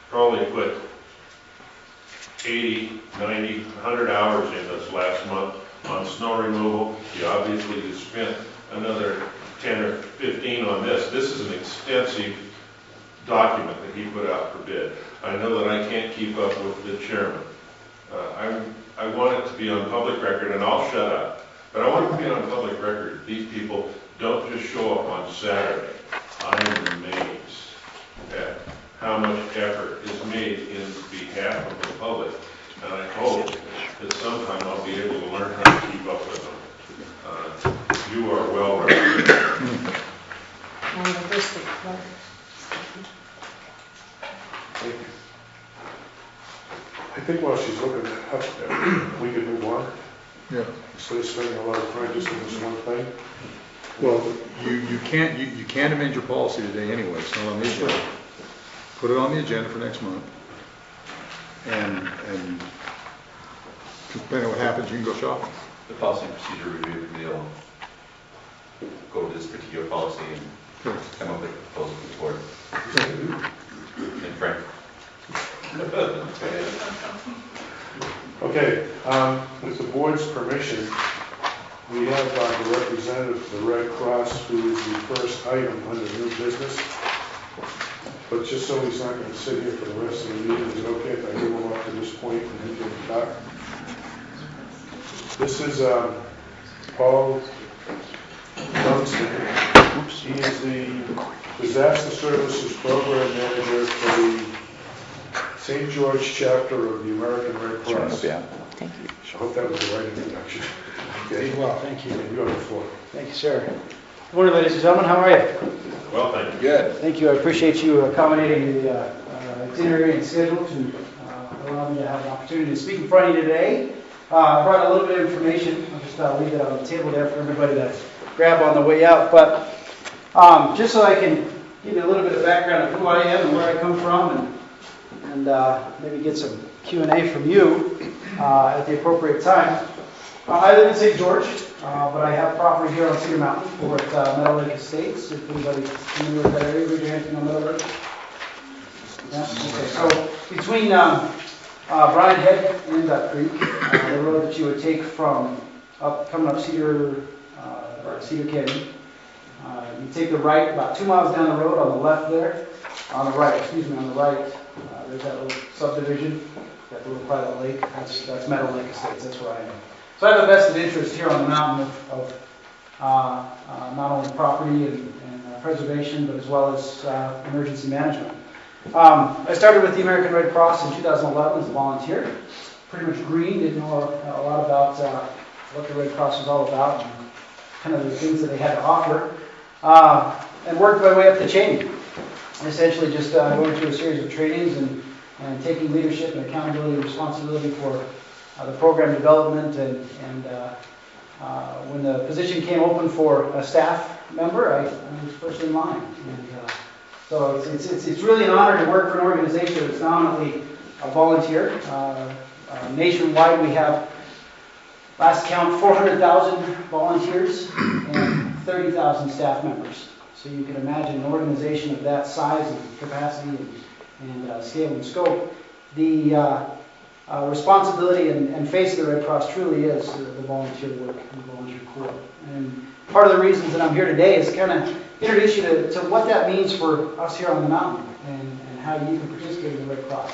probably put 80, 90, 100 hours in this last month on snow removal. He obviously has spent another 10 or 15 on this. This is an extensive document that he put out for bid. I know that I can't keep up with the chairman. I want it to be on public record, and I'll shut up, but I want it to be on public record. These people don't just show up on Saturday. I'm amazed at how much effort is made in behalf of the public, and I hope that sometime I'll be able to learn how to keep up with them. You are well represented. And the district clerk. Thank you. I think while she's looking that up, we can move on. Yeah. Instead of spending a lot of time just on this one thing. Well, you can't amend your policy today anyway, it's not on the agenda. Put it on the agenda for next month. And depending on what happens, you can go shopping. The policy and procedure review committee will go to this particular policy and come up with a proposal for the board. And Frank. Okay, with the board's permission, we have the representative of the Red Cross, who is the first item under new business. But just so he's not going to sit here for the rest of the meeting, is it okay if I give him up to this point and he can talk? This is Paul Dunstan. He is the Disaster Services Program Manager for the St. George chapter of the American Red Cross. Yeah. Thank you. I hope that was the right introduction. Okay. Well, thank you. You have the floor. Thank you, sir. Good morning, ladies and gentlemen. How are you? Well, thank you. Good. Thank you. I appreciate you accommodating the itinerary and schedule to allow me to have an opportunity to speak in front of you today. I brought a little bit of information. I'll just leave it on the table there for everybody to grab on the way out. But just so I can give you a little bit of background of who I am and where I come from, and maybe get some Q&A from you at the appropriate time. I live in St. George, but I have property here on Cedar Mountain for Meadow Lake Estates. If anybody's familiar with that area, raise your hand if you know Meadow Lake. Yeah? Okay. So between Bryan Head and Duck Creek, the road that you would take from coming up Cedar Canyon, you take the right about 2 miles down the road on the left there. On the right, there's that little subdivision, got the little private lake. That's Meadow Lake Estates. That's where I am. So I have a vested interest here on the mountain of not only property and preservation, but as well as emergency management. I started with the American Red Cross in 2011 as a volunteer. Pretty much green, didn't know a lot about what the Red Cross was all about and kind of the things that they had to offer. And worked my way up the chain. Essentially just going through a series of trainings and taking leadership and accountability and responsibility for the program development, and when the position came open for a staff member, I was first in line. And so it's really an honor to work for an organization that's nominally a volunteer. Nationwide, we have, last count, 400,000 volunteers and 30,000 staff members. So you can imagine an organization of that size and capacity and scale and scope. The responsibility and face of the Red Cross truly is the volunteer work and the volunteer corps. And part of the reasons that I'm here today is kind of introduce you to what that means for us here on the mountain and how you can participate in the Red Cross.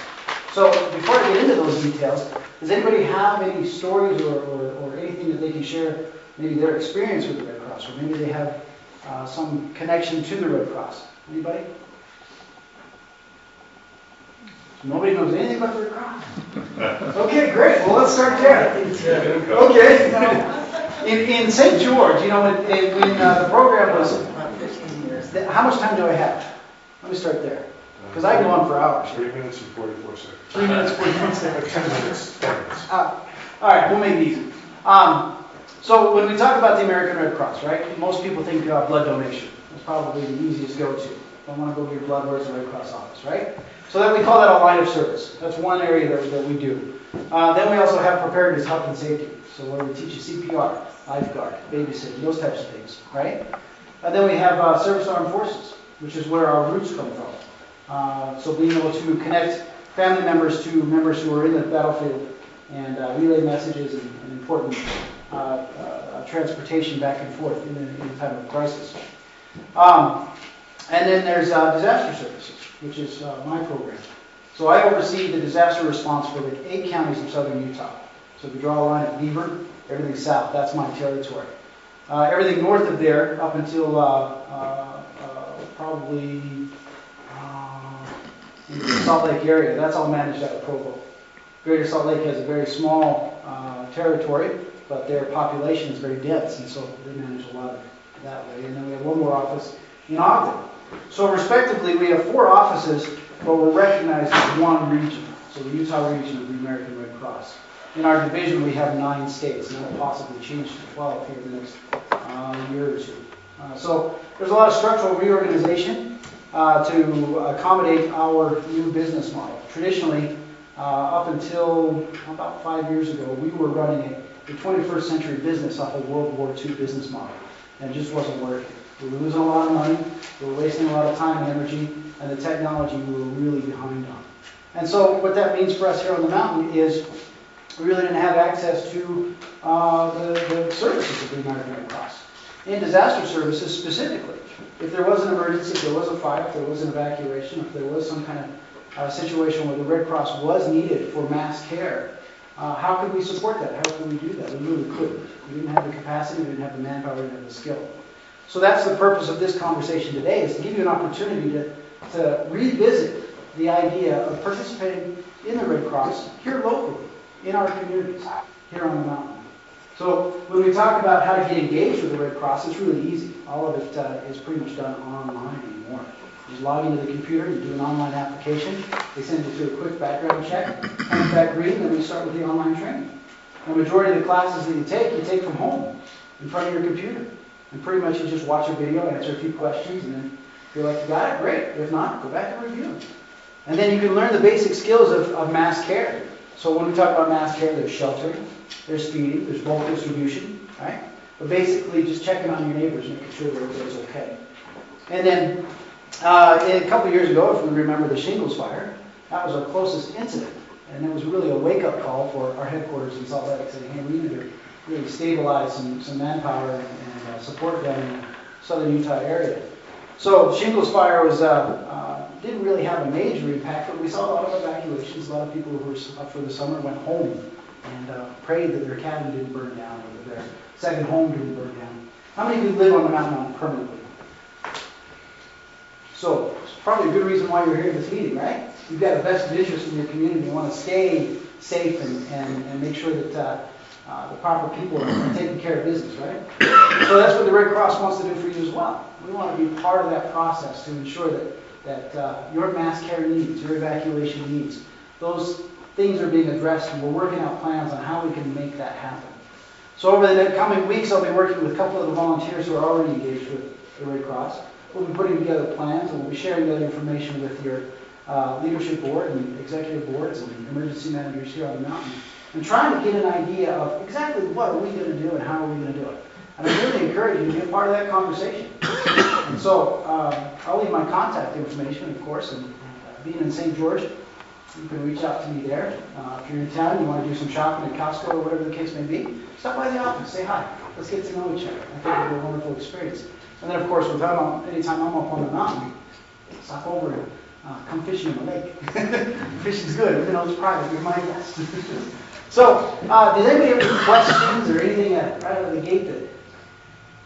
So before I get into those details, does anybody have any stories or anything that they can share, maybe their experience with the Red Cross, or maybe they have some connection to the Red Cross? Anybody? Nobody knows anything about the Red Cross. Okay, great. Well, let's start there. Okay. In St. George, you know, when the program was, how much time do I have? Let me start there. Because I go on for hours. 3 minutes and 44 seconds. 3 minutes, 44 seconds. 10 minutes, 10 minutes. All right, we'll make it easy. So when we talk about the American Red Cross, right, most people think blood donation. That's probably the easiest go-to. Don't want to go get your blood, where's the Red Cross office, right? So then we call that a line of service. That's one area that we do. Then we also have preparedness, health, and safety. So where we teach you CPR, lifeguard, babysitting, those types of things, right? And then we have service armed forces, which is where our roots come from. So being able to connect family members to members who are in the battlefield and relay messages and important transportation back and forth in a time of crisis. And then there's disaster services, which is my program. So I oversee the disaster response for the 8 counties of southern Utah. So if you draw a line at Beaver, everything south, that's my territory. Everything north of there, up until probably in the Salt Lake area, that's all managed out of Provo. Greater Salt Lake has a very small territory, but their population is very dense, and so they manage a lot of it that way. And then we have one more office in Ogden. So respectively, we have 4 offices, but we're recognized as one region. So the Utah region of the American Red Cross. In our division, we have 9 states, and that will possibly change to 12 here in the next year or two. So there's a lot of structural reorganization to accommodate our new business model. Traditionally, up until about 5 years ago, we were running a 21st century business off a World War II business model, and it just wasn't working. We were losing a lot of money, we were wasting a lot of time and energy, and the technology we were really behind on. And so what that means for us here on the mountain is we really didn't have access to the services of the American Red Cross. In disaster services specifically, if there was an emergency, if there was a fire, if there was an evacuation, if there was some kind of situation where the Red Cross was needed for mass care, how could we support that? How could we do that? We really couldn't. We didn't have the capacity, we didn't have the manpower, we didn't have the skill. So that's the purpose of this conversation today, is to give you an opportunity to revisit the idea of participating in the Red Cross here locally, in our communities, here on the mountain. So when we talk about how to get engaged with the Red Cross, it's really easy. All of it is pretty much done online anymore. You just log into the computer, you do an online application, they send you through a quick background check, comes back green, then we start with the online training. The majority of the classes that you take from home, in front of your computer. And pretty much you just watch a video, answer a few questions, and then if you're like, you got it, great. If not, go back and review. And then you can learn the basic skills of mass care. So when we talk about mass care, there's sheltering, there's feeding, there's bulk distribution, right? But basically just checking on your neighbors, making sure that everybody's okay. And then a couple years ago, if we remember the shingles fire, that was our closest incident. And it was really a wake-up call for our headquarters in Salt Lake, saying, hey, we need to really stabilize some manpower and support them in the southern Utah area. So shingles fire was didn't really have a major impact, but we saw a lot of evacuations. A lot of people who were up for the summer went home and prayed that their cabin didn't burn down or that their second home didn't burn down. How many of you live on the mountain permanently? So it's probably a good reason why you're here at this meeting, right? You've got a vested interest in your community. You want to stay safe and make sure that the proper people are taking care of business, right? So that's what the Red Cross wants to do for you as well. We want to be part of that process to ensure that your mass care needs, your evacuation needs, those things are being addressed, and we're working out plans on how we can make that happen. So over the coming weeks, I'll be working with a couple of the volunteers who are already engaged with the Red Cross. We'll be putting together plans, and we'll be sharing that information with your leadership board and executive boards and emergency managers here on the mountain, and trying to get an idea of exactly what are we going to do and how are we going to do it. And I really encourage you to be a part of that conversation. And so I'll leave my contact information, of course, and being in St. George, you can reach out to me there. If you're in town, you want to do some shopping at Costco or whatever the case may be, stop by the office, say hi. Let's get to know each other. I think it'll be a wonderful experience. And then, of course, anytime I'm up on the mountain, stop over and come fishing in the lake. Fishing's good, even though it's private. You're my guest. So, does anybody have any questions or anything right out of the gate that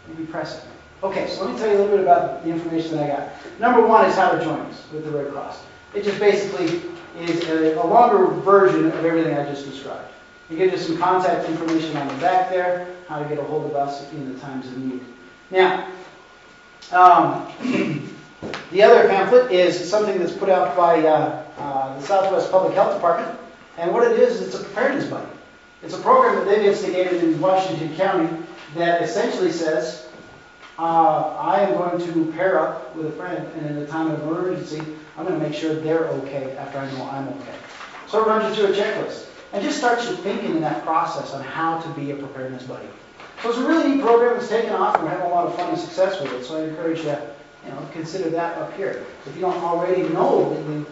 would be pressing? Okay, so let me tell you a little bit about the information that I got. Number one is how to join us with the Red Cross. It just basically is a longer version of everything I just described. It gives you some contact information on the back there, how to get a hold of us in the times of need. Now, the other pamphlet is something that's put out by the Southwest Public Health Department, and what it is, it's a preparedness buddy. It's a program that they've instigated in Washington County that essentially says, I am going to pair up with a friend, and in a time of emergency, I'm going to make sure they're okay after I know I'm okay. So it runs you through a checklist, and just starts you thinking in that process on how to be a preparedness buddy. So it's a really neat program that's taken off, and we're having a lot of fun and success with it, so I encourage you, consider that up here. If you don't already know that you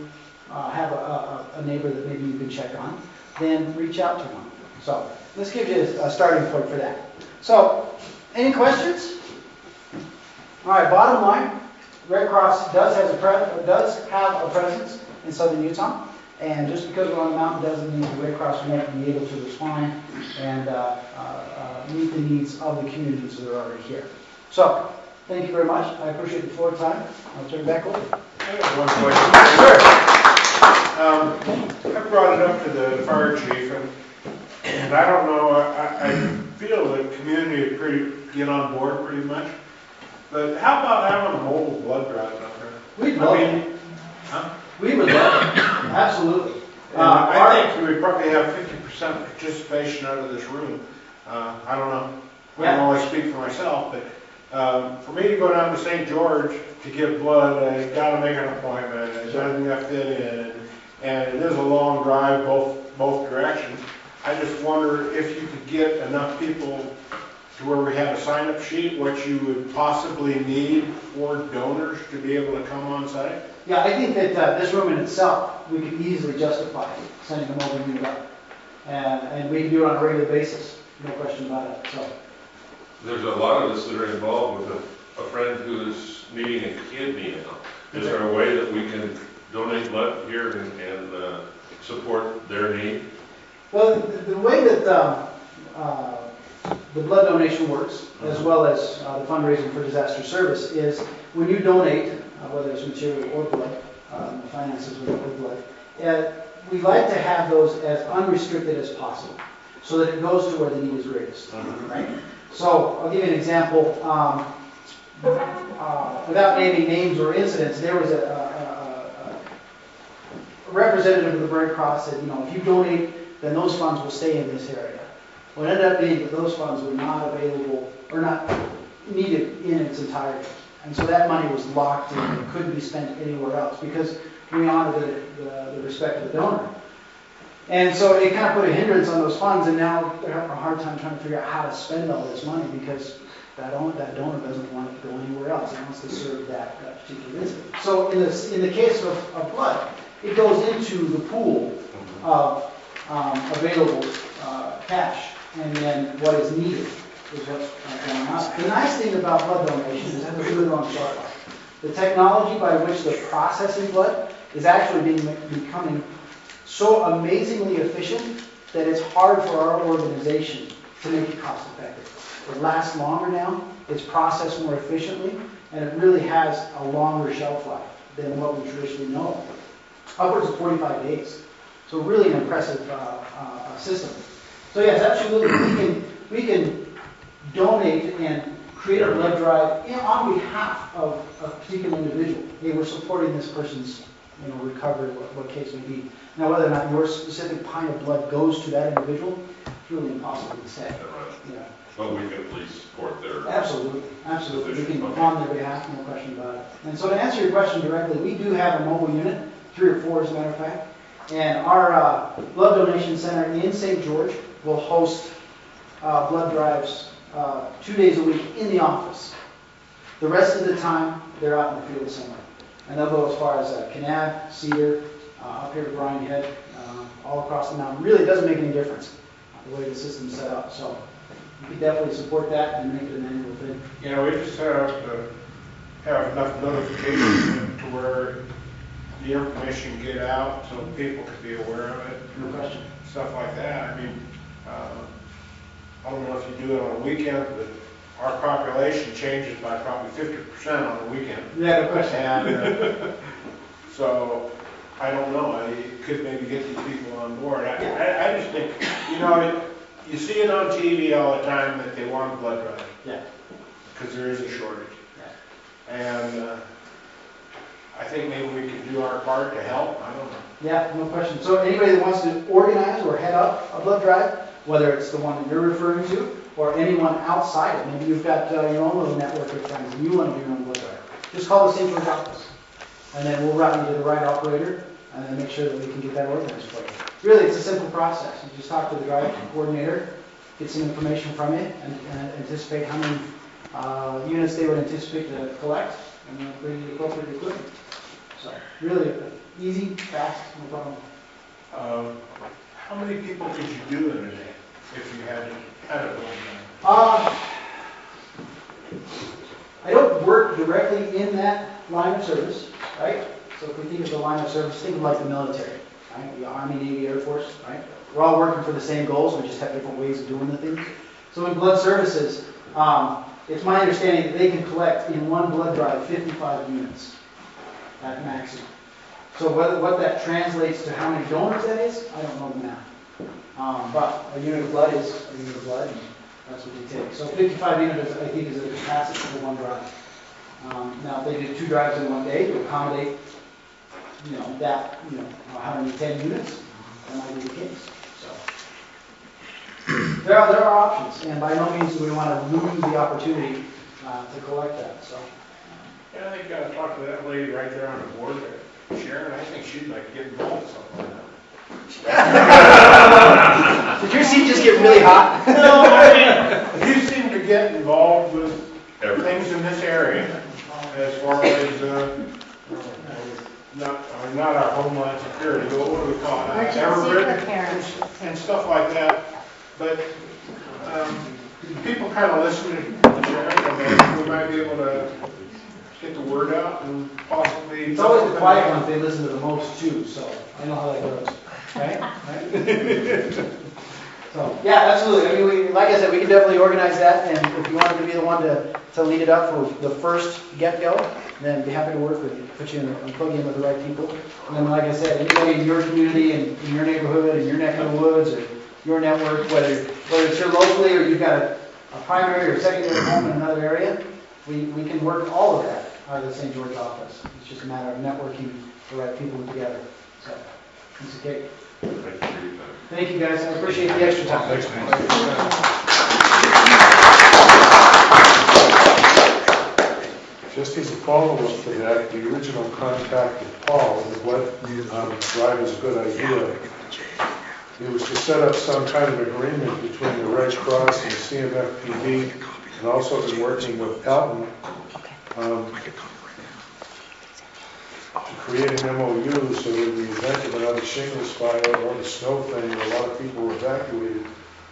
have a neighbor that maybe you can check on, then reach out to one. So this gives you a starting point for that. So, any questions? All right, bottom line, Red Cross does have a presence in southern Utah, and just because we're on the mountain doesn't mean the Red Cross won't be able to respond and meet the needs of the communities that are already here. So, thank you very much. I appreciate the floor time. I'll turn it back over. I have one question. Sure. I brought it up to the fire chief, and I don't know, I feel the community would get on board pretty much. But how about having a mobile blood drive out there? We'd love it. Huh? We would love it. Absolutely. I think we probably have 50% participation out of this room. I don't know. I don't always speak for myself, but for me to go down to St. George to give blood, I got to make an appointment. It doesn't get fit in, and it is a long drive both directions. I just wonder if you could get enough people to where we have a sign-up sheet, what you would possibly need for donors to be able to come on site. Yeah, I think that this room in itself, we could easily justify sending them over to up. And we can do it on a regular basis, no question about it. So There's a lot of us that are involved with a friend who's needing a kidney now. Is there a way that we can donate blood here and support their need? Well, the way that the blood donation works, as well as the fundraising for disaster service, is when you donate, whether it's material or blood, the finances or blood, we like to have those as unrestricted as possible, so that it goes to where the need is greatest. Right? So I'll give you an example. Without naming names or incidents, there was a representative of the Red Cross said, if you donate, then those funds will stay in this area. Well, it ended up being that those funds were not available or not needed in its entirety. And so that money was locked in and couldn't be spent anywhere else because we honored the respect of the donor. And so it kind of put a hindrance on those funds, and now they're having a hard time trying to figure out how to spend all this money because that donor doesn't want it to go anywhere else. He wants to serve that particular incident. So in the case of blood, it goes into the pool of available cash, and then what is needed is what's going on. The nice thing about blood donation is it has a really long shelf life. The technology by which they're processing blood is actually becoming so amazingly efficient that it's hard for our organization to make it cost effective. It lasts longer now, it's processed more efficiently, and it really has a longer shelf life than what we traditionally know. Upwards of 45 days. So really an impressive system. So yes, absolutely, we can donate and create a blood drive on behalf of a particular individual. Hey, we're supporting this person's recovery, what case may be. Now, whether or not your specific pint of blood goes to that individual, it's really impossible to say. Yeah. But we can at least support their... Absolutely. We can on their behalf, no question about it. And so to answer your question directly, we do have a mobile unit, 3 or 4 as a matter of fact. And our blood donation center in St. George will host blood drives 2 days a week in the office. The rest of the time, they're out in the field somewhere. And they'll go as far as Kanab, Cedar, up here to Bryan Head, all across the mountain. Really, it doesn't make any difference the way the system's set up. So we can definitely support that and make it an annual thing. We just have to have enough notification to where the information can get out so people can be aware of it. No question. Stuff like that. I mean, I don't know if you do it on a weekend, but our population changes by probably 50% on the weekend. Yeah, no question. And so I don't know, it could maybe get these people on board. I just think, you know, you see it on TV all the time that they want a blood drive. Yeah. Because there is a shortage. Yeah. And I think maybe we could do our part to help, I don't know. Yeah, no question. So anybody that wants to organize or head up a blood drive, whether it's the one that you're referring to, or anyone outside it, maybe you've got your own little network of friends and you want to do your own blood drive, just call the St. George office. And then we'll route you to the right operator, and then make sure that we can get that organized for you. Really, it's a simple process. You just talk to the drive coordinator, get some information from you, and anticipate how many units they would anticipate to collect, and then bring the appropriate equipment. So, really easy, fast, no problem. How many people could you do in a day if you had it I don't work directly in that line of service, right? So if we think of the line of service, think of like the military, right? The Army, Navy, Air Force, right? We're all working for the same goals, we just have different ways of doing the things. So in blood services, it's my understanding that they can collect in one blood drive 55 units at maximum. So what that translates to how many donors that is, I don't know the math. But a unit of blood is a unit of blood, and that's what they take. So 55 units, I think, is the capacity for one drive. Now, if they did 2 drives in one day to accommodate, how many 10 units, that might be the case. So there are options, and by no means do we want to lose the opportunity to collect that. So. Yeah, I think I talked to that lady right there on the board there, Sharon. I think she'd like to get involved in something like that. Did your seat just get really hot? No, I mean, you seem to get involved with things in this area as far as not our homeland security, but what do we call it? Emergency and stuff like that. But people kind of listen to Sharon, and we might be able to get the word out and possibly. It's always the quiet ones they listen to the most too, so I know how that goes. Right? So, yeah, absolutely. I mean, like I said, we can definitely organize that, and if you wanted to be the one to lead it up for the first get-go, then be happy to work with you, put you in and plug you in with the right people. And then, like I said, anybody in your community and in your neighborhood, in your neck of the woods, or your network, whether it's here locally or you've got a primary or secondary home in another area, we can work all of that out of the St. George office. It's just a matter of networking the right people together. So, it's okay. Thank you, guys. I appreciate the extra time. Thanks, man. Just as a follow-up to that, the original contact with Paul and what drive is a good idea. It was to set up some kind of agreement between the Red Cross and the CMFPD, and also been working with Elton to create an MOU so that in the event of another shingles fire or the snow thing where a lot of people were evacuated,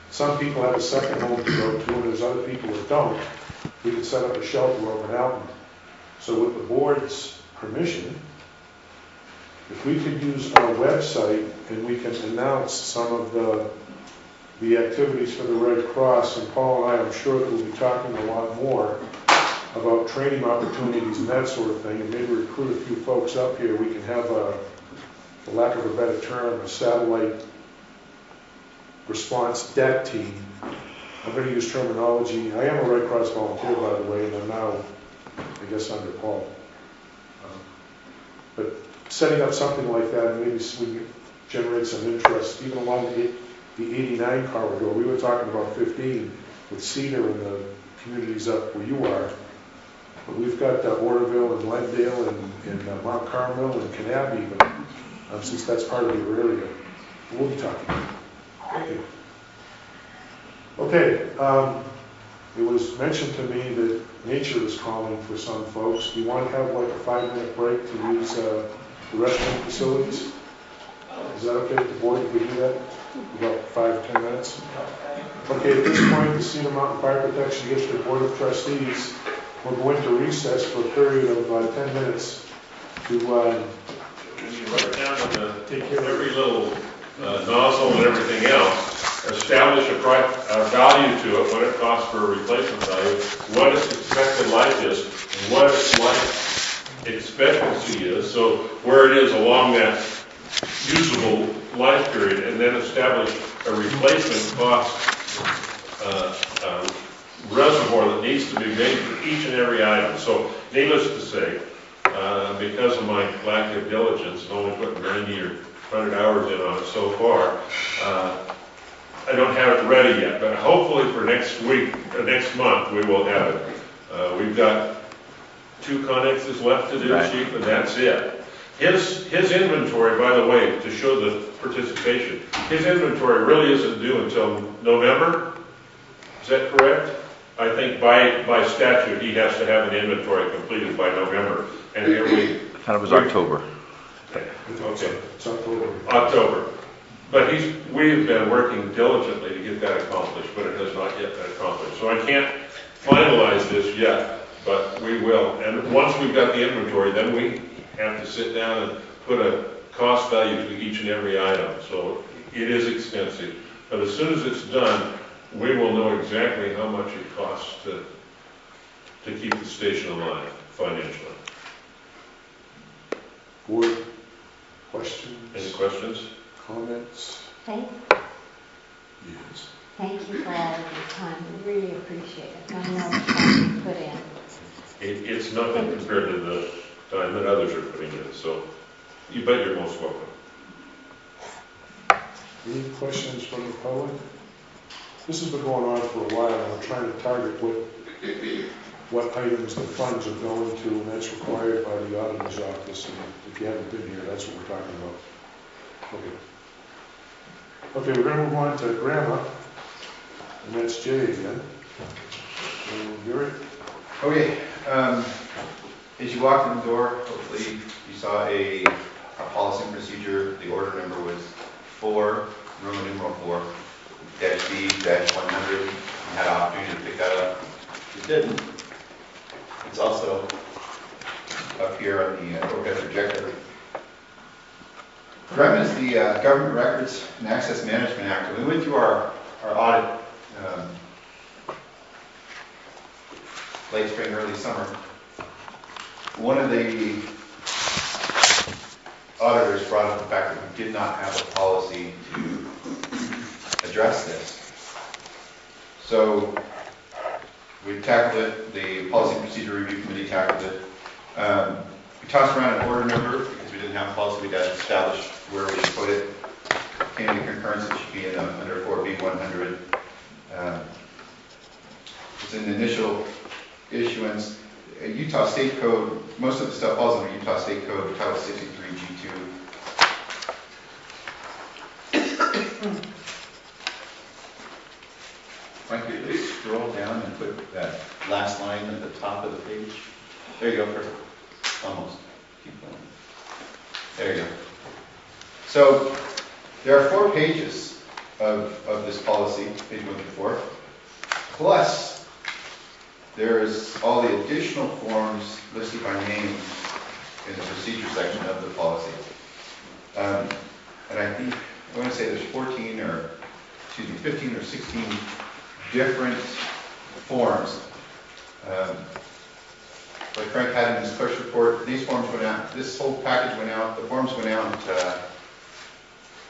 some people have a second home to go to and there's other people that don't. We could set up a shelter over in Alton. So with the board's permission, if we could use our website and we can announce some of the activities for the Red Cross, and Paul and I, I'm sure that we'll be talking a lot more about training opportunities and that sort of thing, and maybe recruit a few folks up here. We can have, for lack of a better term, a satellite response debt team. I'm going to use terminology. I am a Red Cross volunteer, by the way, and I'm now, I guess, under Paul. But setting up something like that, and maybe we can generate some interest, even along the 89 corridor. We were talking about 15 with Cedar and the communities up where you are. But we've got Orderville and Glendale and Mount Carmel and Kanab even, since that's part of your area. We'll be talking. Thank you. Okay, it was mentioned to me that nature is calling for some folks. Do you want to have like a 5-minute break to use the restroom facilities? Is that okay with the board if we do that? About 5 or 10 minutes? Okay, at this point, the Cedar Mountain Fire Protection District Board of Trustees will go into recess for a period of 10 minutes to take care of every little nozzle and everything else, establish a value to it, what it costs for a replacement value, what its expected life is, and what its life expectancy is. So where it is along that usable life period, and then establish a replacement cost reservoir that needs to be made for each and every item. So needless to say, because of my lack of diligence and only putting 90 or 100 hours in on it so far, I don't have it ready yet, but hopefully for next week, next month, we will have it. We've got 2 connexes left to do, Right. Chief, and that's it. His inventory, by the way, to show the participation, his inventory really isn't due until November. Is that correct? I think by statute, he has to have an inventory completed by November. And here I thought it was October. Okay. It's October. October. But we've been working diligently to get that accomplished, but it has not yet been accomplished. So I can't finalize this yet, but we will. And once we've got the inventory, then we have to sit down and put a cost value to each and every item. So it is expensive. But as soon as it's done, we will know exactly how much it costs to keep the station alive financially. Board, questions? Any questions? Comments? Thank Yes. you for all of your time. We really appreciate it. I know the time you put in. It's nothing compared to the time that others are putting in, so you bet you're most welcome. Any questions from the public? This has been going on for a while, and we're trying to target what items the funds are going to, and that's required by the auditor's office. And if you haven't been here, that's what we're talking about. Okay, we're going to move on to Grandma, and that's Jay again. And Gary? Okay, as you walked in the door, hopefully you saw a policy and procedure. The order number was 4, Roman numeral 4, -B-100. You had an opportunity to pick that up. If you didn't, it's also up here on the overhead projector. GREM is the Government Records and Access Management Act. And we went through our audit late spring, early summer. One of the auditors brought up the fact that we did not have a policy to address this. So we tackled it, the Policy and Procedure Review Committee tackled it. We tossed around an order number because we didn't have a policy. We got to establish where we should put it. Came to concurrence it should be in under 4B100. It's an initial issuance. Utah State Code, most of the stuff falls under Utah State Code, Title 63G2. Frankly, at least scroll down and put that last line at the top of the page. There you go, perfect. Almost. Keep going. There you go. So there are 4 pages of this policy, page 1 through 4, plus there's all the additional forms listed by name in the procedure section of the policy. And I think, I want to say there's 15 or 16 different forms. Like Frank had in his clerk's report, these forms went out, this whole package went out, the forms went out,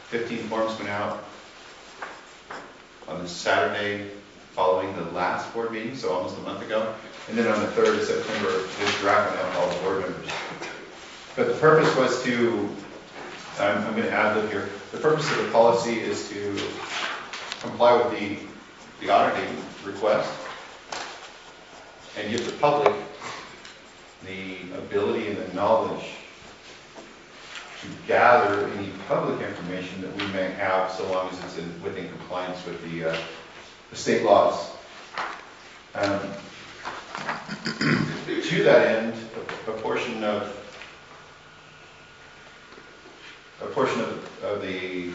15 forms went out on the Saturday following the last board meeting, so almost a month ago. And then on the 3rd of September, this draft went out to all the board members. But the purpose was to, I'm going to add lib here, the purpose of the policy is to comply with the auditing request and give the public the ability and the knowledge to gather any public information that we may have, so long as it's within compliance with the state laws. To that end, a portion of the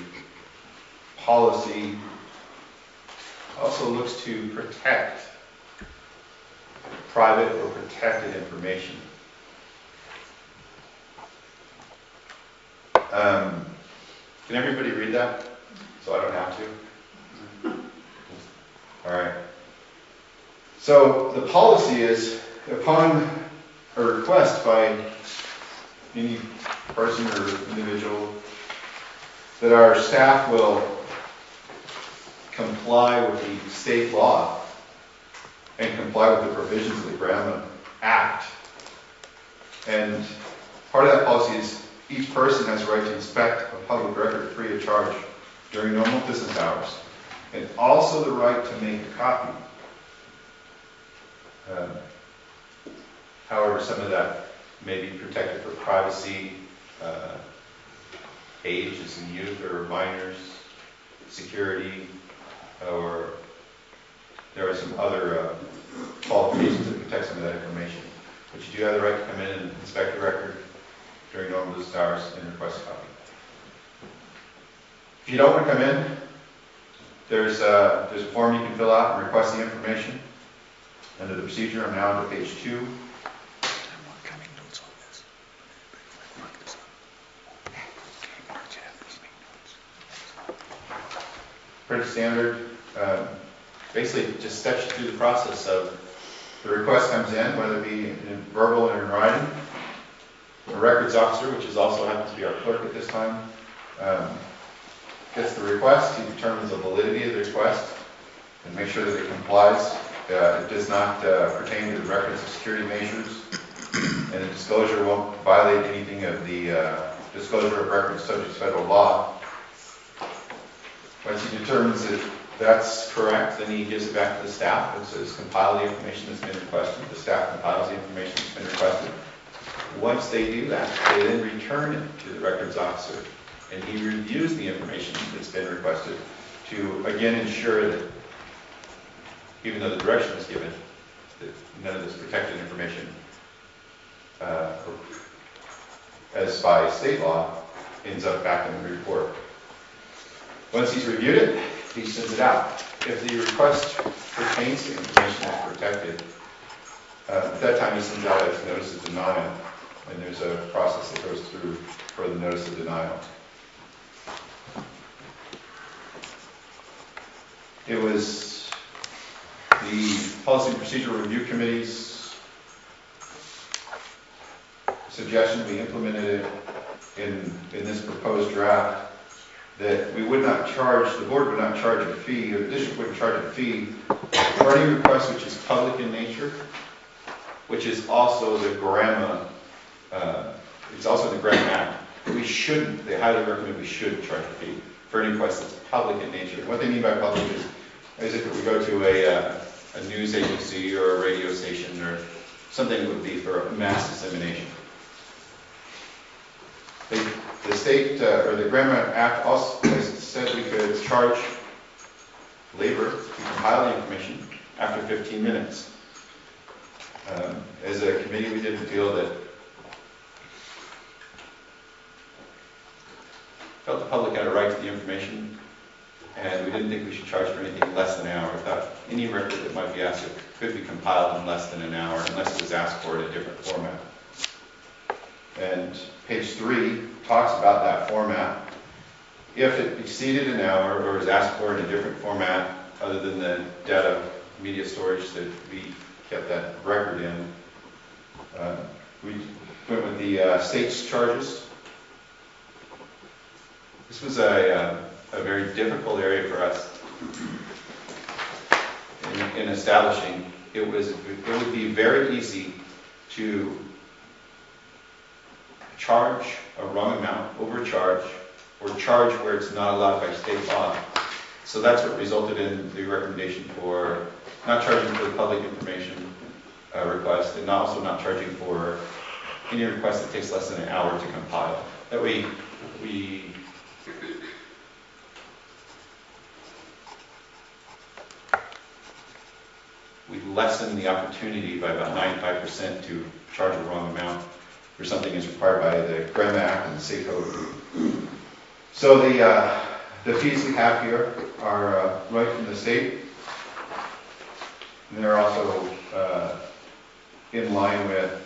policy also looks to protect private or protected information. Can everybody read that? So I don't have to? All right. So the policy is, upon a request by any person or individual that our staff will comply with the state law and comply with the provisions of the Graham Act. And part of that policy is each person has the right to inspect a public record free of charge during normal business hours, and also the right to make a copy. However, some of that may be protected for privacy, age as in youth or minors, security, or there are some other qualifications that protect some of that information. But you do have the right to come in and inspect the record during normal business hours and request a copy. If you don't want to come in, there's a form you can fill out and request the information. Under the procedure, I'm now on to page 2. Pretty standard. Basically, just steps you through the process of the request comes in, whether it be in verbal or in writing. A records officer, which is also happens to be our clerk at this time, gets the request. He determines the validity of the request and makes sure that it complies. It does not pertain to the records of security measures, and the disclosure won't violate anything of the disclosure of records subject to federal law. Once he determines that that's correct, then he gives it back to the staff and says, compile the information that's been requested. The staff compiles the information that's been requested. Once they do that, they then return it to the records officer, and he reviews the information that's been requested to, again, ensure that even though the direction was given, that none of this protected information, as by state law, ends up back in the report. Once he's reviewed it, he sends it out. If the request pertains to information that's protected, at that time he sends out a notice of denial, and there's a process that goes through for the notice of denial. It was the Policy and Procedural Review Committee's suggestion, we implemented it in this proposed draft, that we would not charge, the board would not charge a fee, or the district wouldn't charge a fee for any request which is public in nature, which is also the GRAMA, it's also the GRAMA Act. We shouldn't, they highly recommend we should charge a fee for any request that's public in nature. What they mean by public is if we go to a news agency or a radio station or something that would be for mass dissemination. The state, or the GRAMA Act also said we could charge labor to compile the information after 15 minutes. As a committee, we didn't feel that, felt the public had a right to the information, and we didn't think we should charge for anything less than an hour. We thought any record that might be asked could be compiled in less than an hour, unless it was asked for in a different format. And page 3 talks about that format. If it exceeded an hour or was asked for in a different format, other than the data media storage that we kept that record in, we went with the state's charges. This was a very difficult area for us in establishing. It would be very easy to charge a wrong amount, overcharge, or charge where it's not allowed by state law. So that's what resulted in the recommendation for not charging for the public information request, and also not charging for any request that takes less than an hour to compile. That way, we lessen the opportunity by about 95% to charge a wrong amount for something that's required by the GRAMA Act and the State Code. So the fees we have here are right from the state, and they're also in line with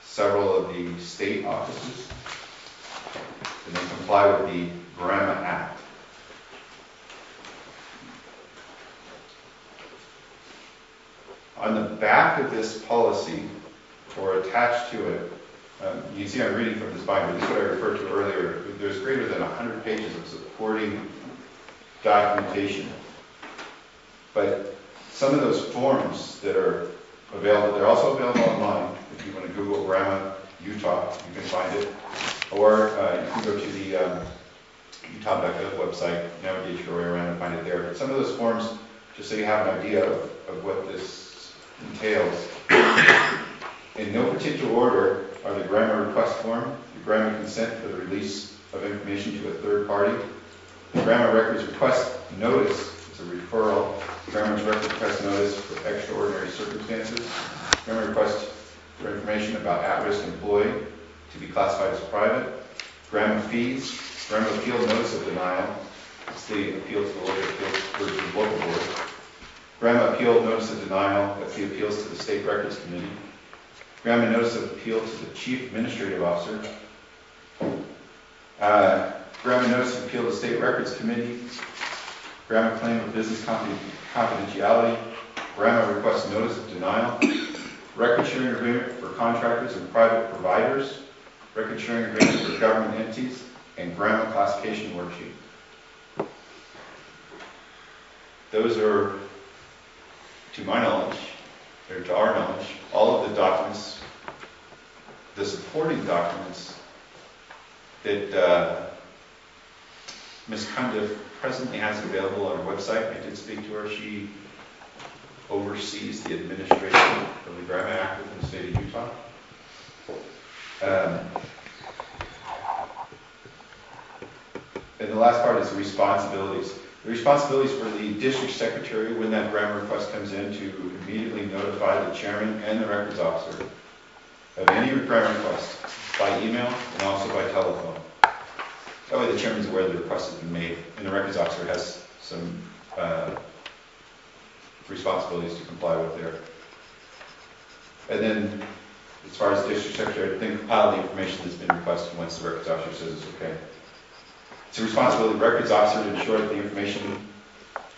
several of the state offices, and they comply with the GRAMA Act. On the back of this policy, or attached to it, You can see I'm reading from this binder. This is what I referred to earlier. There's greater than 100 pages of supporting documentation. But some of those forms that are available, they're also available online. If you want to Google Grandma, Utah, you can find it. Or you can go to the utah.gov website, navigate your way around and find it there. But some of those forms, just so you have an idea of what this entails. In no particular order are the grandma request form, the grandma consent for the release of information to a third party, the grandma records request notice is a referral, grandma's records request notice for extraordinary circumstances, grandma request for information about at-risk employee to be classified as private, grandma fees, grandma appeal notice of denial, it's the appeal to the local appeals versus the local board, grandma appeal notice of denial, that's the appeals to the state records committee, grandma notice of appeal to the chief administrative officer, grandma notice of appeal to the state records committee, grandma claim of business confidentiality, grandma request notice of denial, record sharing agreement for contractors and private providers, record sharing agreement for government entities, and grandma classification worksheet. Those are, to my knowledge, or to our knowledge, all of the documents, the supporting documents that Ms. Cundiff presently has available on her website. I did speak to her. She oversees the administration of the Grandma Act within the state of Utah. And the last part is the responsibilities. The responsibilities for the district secretary when that grandma request comes in to immediately notify the chairman and the records officer of any grandma request by email and also by telephone. That way the chairman's aware the request has been made and the records officer has some responsibilities to comply with there. And then as far as the district secretary, they compile the information that's been requested once the records officer says it's okay. It's a responsibility of the records officer to ensure that the information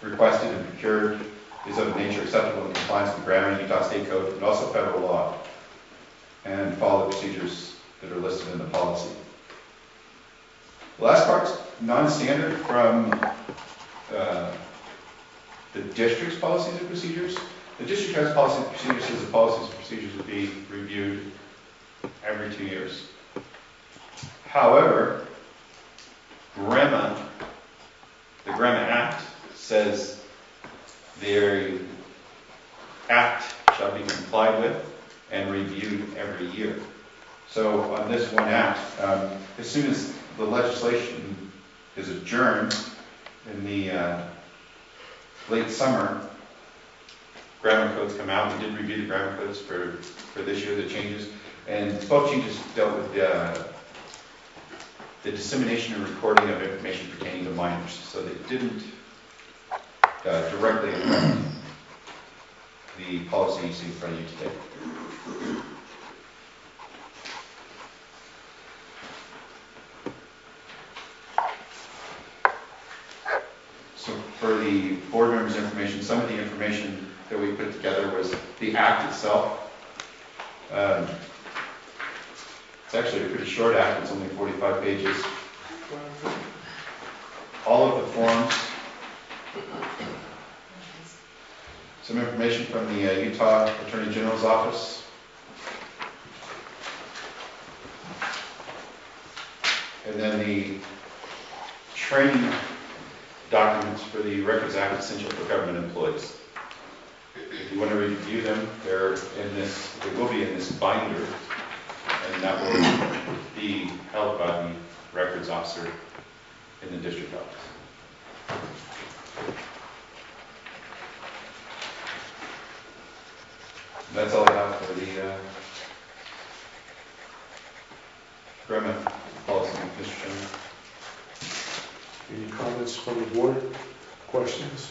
requested and procured is of a nature acceptable in compliance with Grandma, Utah State Code, and also federal law, and follow the procedures that are listed in the policy. The last part's non-standard from the district's policies and procedures. The district has policies and procedures, says the policies and procedures will be reviewed every 2 years. However, the Grandma Act says the act shall be complied with and reviewed every year. So on this one act, as soon as the legislation is adjourned in the late summer, grammar codes come out. We did review the grammar codes for this year, the changes, and both changes dealt with the dissemination and recording of information pertaining to minors. So they didn't directly affect the policy you see in front of you today. So for the board members' information, some of the information that we put together was the act itself. It's actually a pretty short act. It's only 45 pages. All of the forms. Some information from the Utah Attorney General's office. And then the training documents for the Records Act essential for government employees. If you want to review them, they're in this, they will be in this binder, and that will be held by the records officer in the district office. That's all I have for the grandma policy, Mr. Chairman. Any comments from the board? Questions?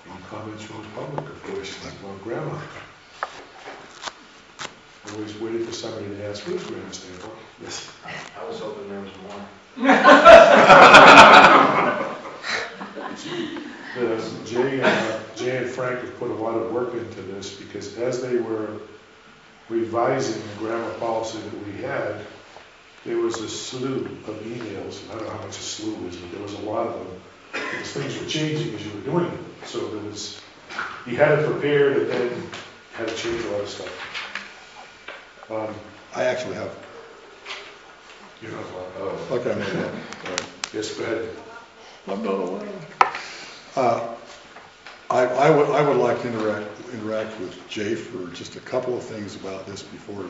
Any comments from the public or questions about grandma? I always waited for somebody to ask, who's grandma stand for? Yes. I was hoping there was more. Jay and Frank have put a lot because as they were revising the grammar policy that we had, there was a slew of emails, and I don't know how much a slew is, but there was a lot of them, because things were changing as you were doing them. So there was, you had it prepared and then had to change a lot of stuff. I actually have. You know, Okay, I'm ready. yes, go ahead. I'm not aware. I would like to interact with Jay for just a couple of things about this before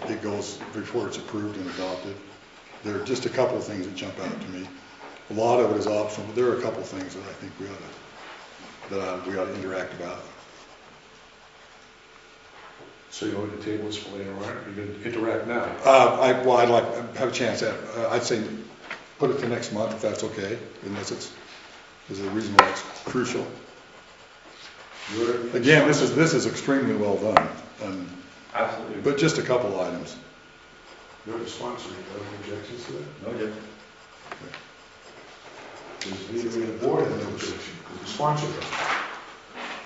it's approved and adopted. There are just a couple of things that jump out to me. A lot of it is optional, but there are a couple of things that I think we ought to interact about. So you want the tables for later on, or you're going to interact now? I'd like to have a chance at, I'd say put it to next month if that's okay, unless there's a reason why it's crucial. Again, this is extremely well done, Absolutely. but just a couple of items. You're the sponsor, you have any objections to that? No objection. Does neither the board have no objection, because the sponsor does.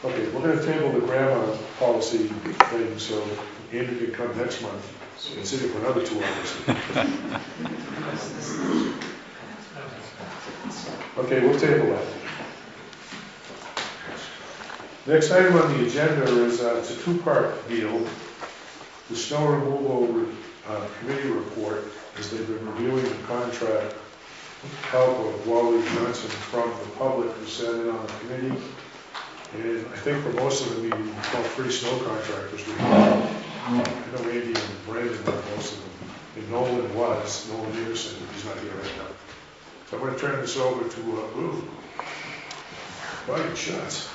Okay, we're going to table the grammar policy thing, so Andrew can come next month and sit here for another 2 hours. Okay, we'll table that. Next item on the agenda is, it's a two-part deal. The snow removal committee report, as they've been reviewing the contract, help of Wally Johnson from the public who sat in on the committee. And I think for most of the meeting, we called 3 snow contractors. I know Andy and Brandon were most of them. And Nolan Anderson, he's not here right now. So I'm going to turn this over to, volume shots.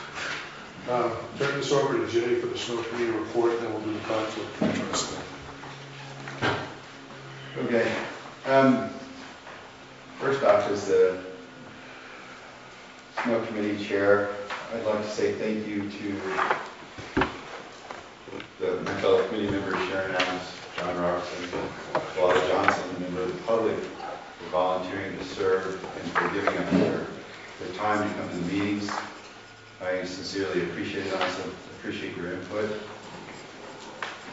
Turn this over to Jay for the snow committee report, and then we'll do the conflict of interest thing. Okay. First off, as the snow committee chair, I'd like to say thank you to my fellow committee members, Sharon Adams, John Robertson, Wally Johnson, and member of the public for volunteering to serve and for giving up their time to come to the meetings. I sincerely appreciate it. I also appreciate your input.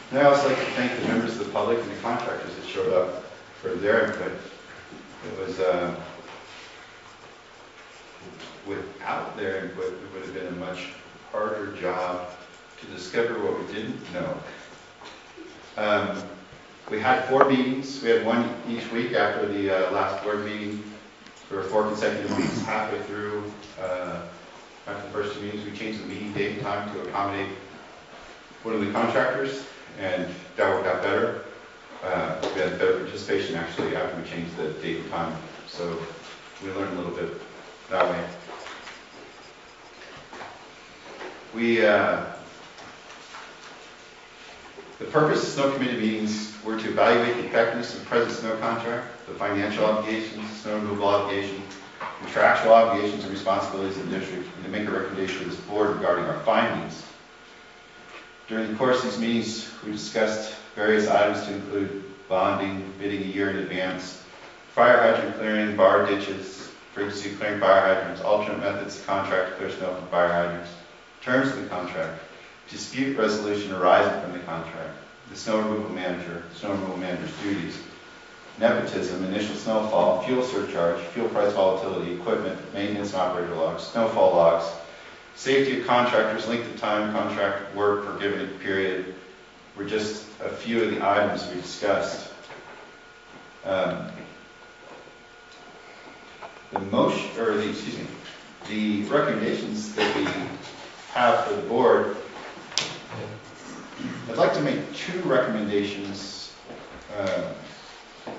And I also like to thank the members of the public and the contractors that showed up for their input. It was, without their input, it would have been a much harder job to discover what we didn't know. We had 4 meetings. We had one each week after the last board meeting for 4 consecutive weeks. Halfway through, after the first 2 meetings, we changed the meeting date and time to accommodate one of the contractors, and that worked out better. We had better participation actually after we changed the date and time, so we learned a little bit that way. The purpose of snow committee meetings were to evaluate the effectiveness of the present snow contract, the financial obligations, snow removal obligation, contractual obligations and responsibilities of the district, and to make a recommendation to this board regarding our findings. During the course of these meetings, we discussed various items to include bonding, bidding a year in advance, fire hydrant clearing, bar ditches, frequency of clearing fire hydrants, alternate methods of contract to clear snow from fire hydrants, terms of the contract, dispute resolution arising from the contract, the snow removal manager's duties, nepotism, initial snowfall, fuel surcharge, fuel price volatility, equipment, maintenance and operator logs, snowfall logs, safety of contractors, length of time contract work for a given period were just a few of the items we discussed. The recommendations that we have for the board, I'd like to make 2 recommendations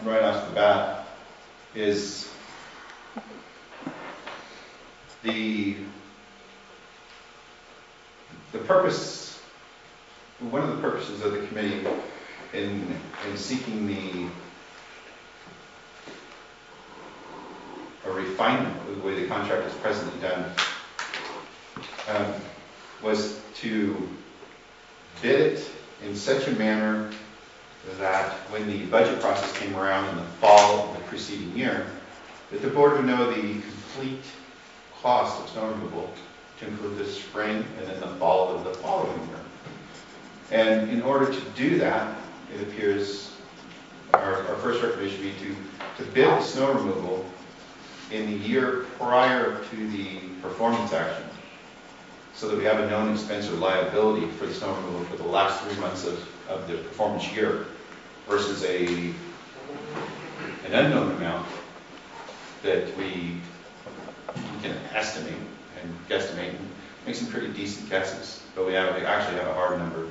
right off the bat. Is the purpose, one of the purposes of the committee in seeking a refinement of the way the contract is presently done was to bid it in such a manner that when the budget process came around in the fall of the preceding year, that the board would know the complete cost of snow removal to include the spring and then the fall of the following year. And in order to do that, it appears our first recommendation would be to bid the snow removal in the year prior to the performance action, so that we have a known expense or liability for the snow removal for the last 3 months of the performance year, versus an unknown amount that we can estimate and guesstimate and make some pretty decent guesses, but we actually have a hard number.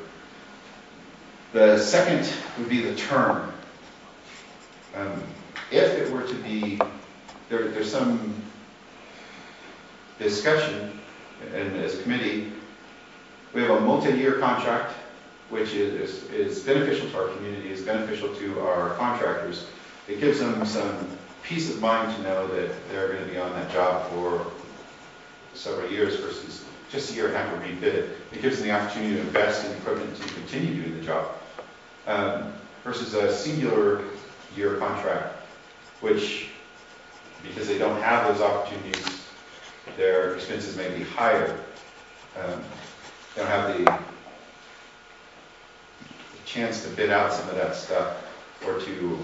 The second would be the term. If it were to be, there's some discussion, and as a committee, we have a multi-year contract, which is beneficial to our community, is beneficial to our contractors. It gives them some peace of mind to know that they're going to be on that job for several years versus just a year and have to rebid it. It gives them the opportunity to invest in equipment to continue doing the job. Versus a singular year contract, which, because they don't have those opportunities, their expenses may be higher. They don't have the chance to bid out some of that stuff, or to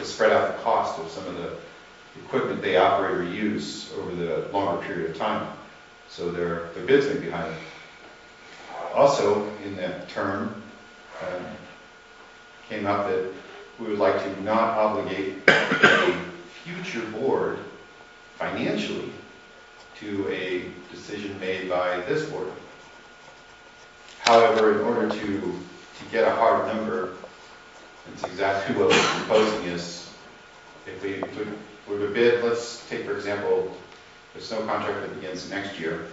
spread out the cost of some of the equipment they operate or use over the longer period of time. So their bids may be higher. Also, in that term, came up that we would like to not obligate a future board financially to a decision made by this board. However, in order to get a hard number, it's exactly what we're proposing is, if we were to bid, let's take for example, the snow contract that begins next year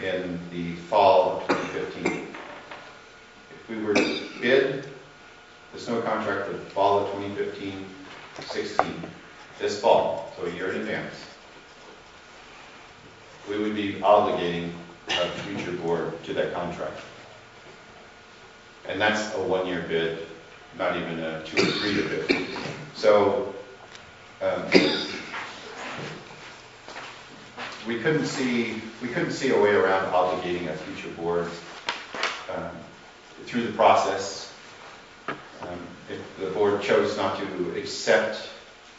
in the fall of 2015. If we were to bid the snow contract for the fall of 2015-16, this fall, so a year in advance, we would be obligating a future board to that contract. And that's a 1-year bid, not even a 2 or 3 year bid. So we couldn't see a way around obligating a future board through the process. If the board chose not to accept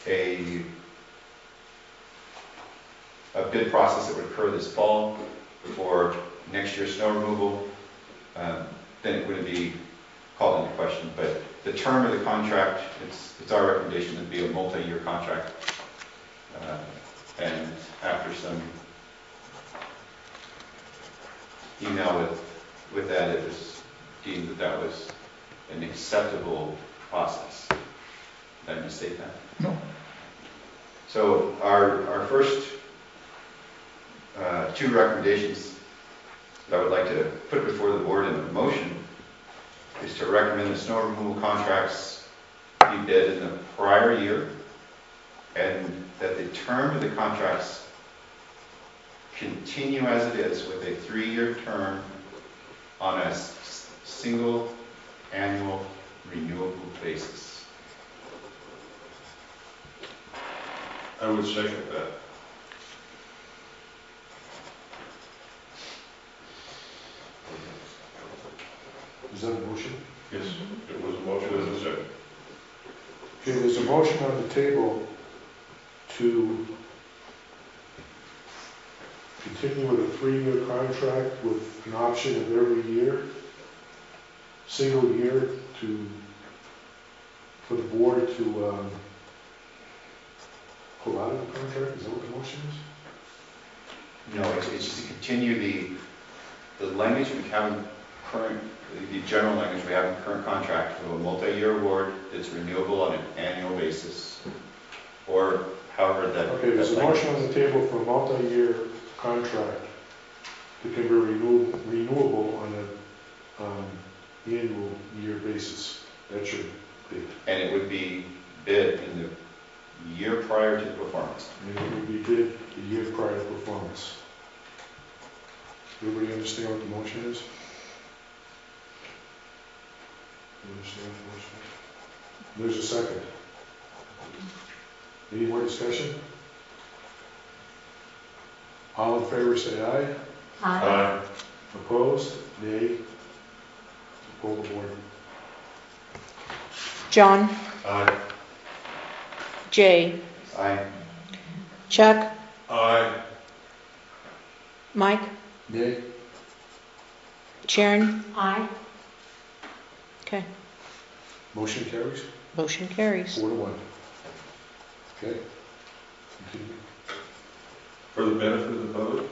a bid process that would occur this fall for next year's snow removal, then it wouldn't be called into question. But the term of the contract, it's our recommendation that it be a multi-year contract. And after some email with that, it was deemed that was an acceptable process. Did I mistake that? No. So our first 2 recommendations that I would like to put before the board in a motion is to recommend the snow removal contracts be bid in the prior year, and that the term of the contracts continue as it is with a 3-year term on a single annual renewable basis. I would second that. Is that a motion? Yes, it was a motion as a second. Okay, there's a motion on the table to continue with a 3-year contract with an option of every year, single year, for the board to pull out of the contract. Is that what the motion is? No, it's just to continue the language we have in current, the general language we have in current contract of a multi-year award that's renewable on an annual basis, or however that. Okay, there's a motion on the table for a multi-year contract that can be renewable on an annual year basis. That's your bid. And it would be bid in the year prior to the performance. And it would be bid the year prior to performance. Everybody understand what the motion is? You understand the motion? There's a second. Any more discussion? All in favor say aye. Aye. Opposed? Nay. Poll the board. John, Aye. Jay, Aye. Chuck, Aye. Mike, Yay? Sharon. Aye. Okay, Motion carries motion carries. 4-1. Okay. Continue. For the benefit of the public,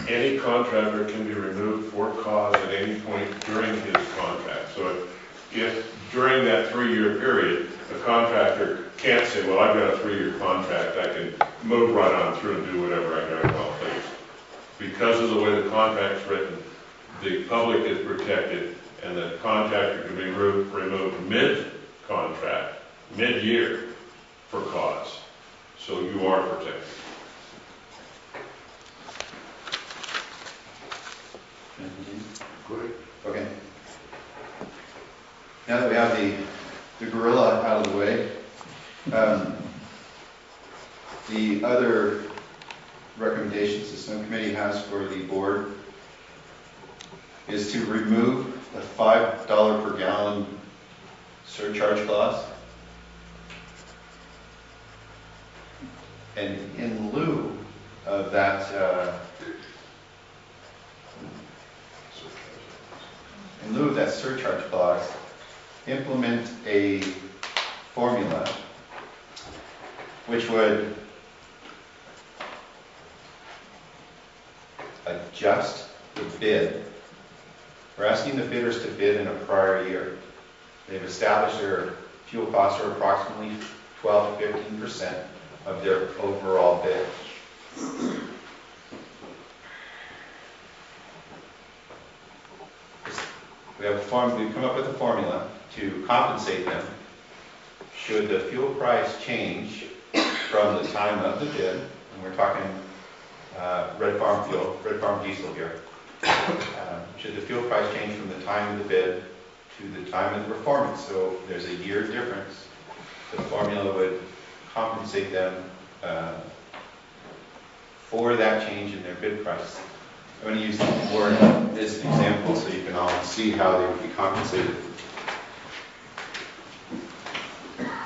any contractor can be removed for cause at any point during his contract. So if during that 3-year period, the contractor can't say, well, I've got a 3-year contract, I can move right on through and do whatever I got to accomplish. Because of the way the contract's written, the public is protected, and the contractor can be removed mid-contract, mid-year for cause. So you are protected. Go ahead. Okay. Now that we have the gorilla out of the way, the other recommendations the subcommittee has for the board is to remove the $5 per gallon surcharge clause. And in lieu of that, surcharge clause, implement a formula which would adjust the bid. We're asking the bidders to bid in a prior year. They've established their fuel costs are approximately 12 to 15% of their overall bid. We've come up with a formula to compensate them should the fuel price change from the time of the bid, and we're talking Red Farm fuel, Red Farm diesel here. Should the fuel price change from the time of the bid to the time of the performance, so there's a year difference, the formula would compensate them for that change in their bid price. I'm going to use the board as an example so you can all see how they would be compensated.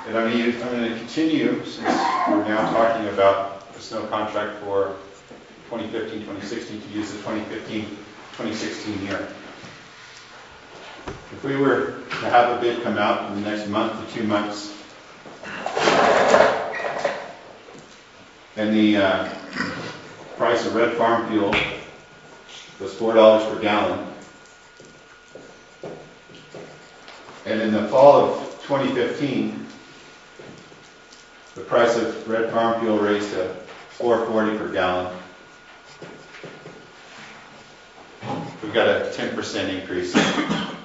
And I'm going to continue, since we're now talking about a snow contract for 2015-2016, to use the 2015-2016 year. If we were to have a bid come out in the next month to 2 months, and the price of Red Farm fuel was $4 per gallon, and in the fall of 2015, the price of Red Farm fuel raised to $4.40 per gallon. We've got a 10% increase in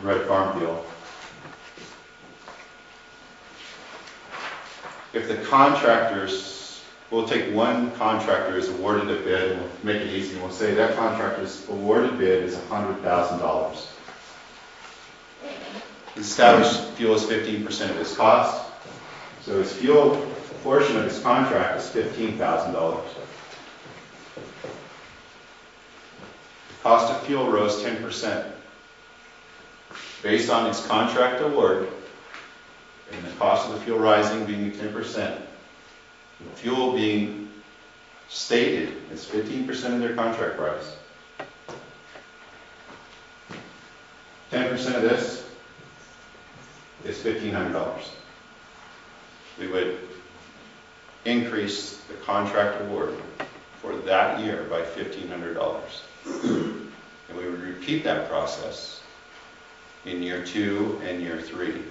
Red Farm fuel. If the contractors, we'll take one contractor is awarded a bid, and we'll make it easy, and we'll say that contractor's awarded bid is $100,000. The established fuel is 15% of his cost, so his fuel portion of his contract is $15,000. The cost of fuel rose 10%. Based on its contract award, and the cost of the fuel rising being 10%, the fuel being stated as 15% of their contract price. 10% of this is $1,500. We would increase the contract award for that year by $1,500. And we would repeat that process in year 2 and year 3,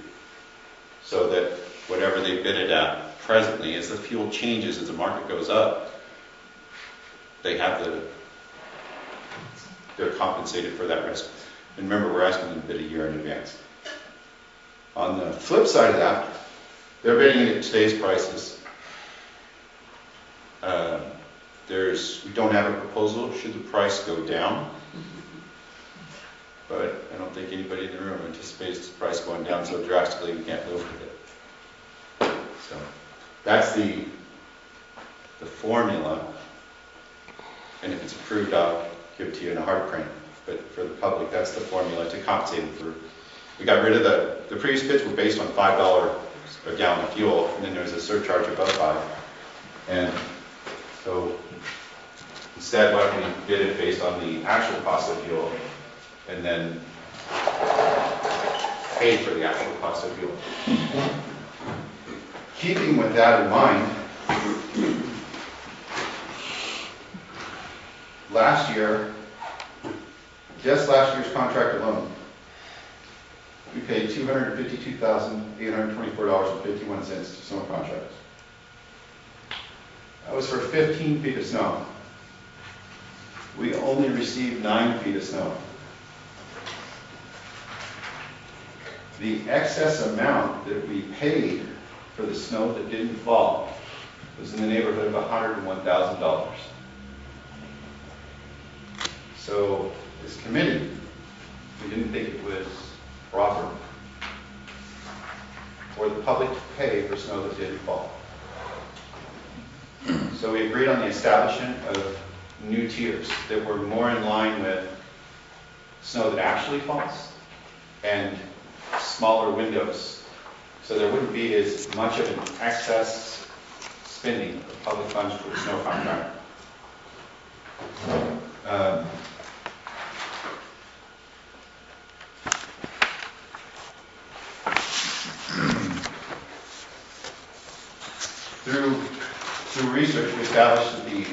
so that whatever they bid it at presently, as the fuel changes, as the market goes up, they have they're compensated for that risk. And remember, we're asking them to bid a year in advance. On the flip side of that, they're bidding it at today's prices. We don't have a proposal should the price go down, but I don't think anybody in the room anticipates the price going down so drastically we can't live with it. So that's the formula, and if it's approved, I'll give it to you in a hard print. but for the public, that's the formula to compensate them for. We got rid of the previous bids were based on $5 a gallon of fuel, and then there was a surcharge above 5. And so instead, why don't we bid it based on the actual cost of fuel, and then pay for the actual cost of fuel. Keeping with that in mind, last year, just last year's contract alone, we paid $252,824.51 to snow contracts. That was for 15 feet of snow. We only received 9 feet of snow. The excess amount that we paid for the snow that didn't fall was in the neighborhood of $101,000. So this committee, we didn't think it was proper for the public to pay for snow that didn't fall. So we agreed on the establishment of new tiers that were more in line with snow that actually falls and smaller windows, so there wouldn't be as much of an excess spending of public funds for the snow contract. Through research, we established that the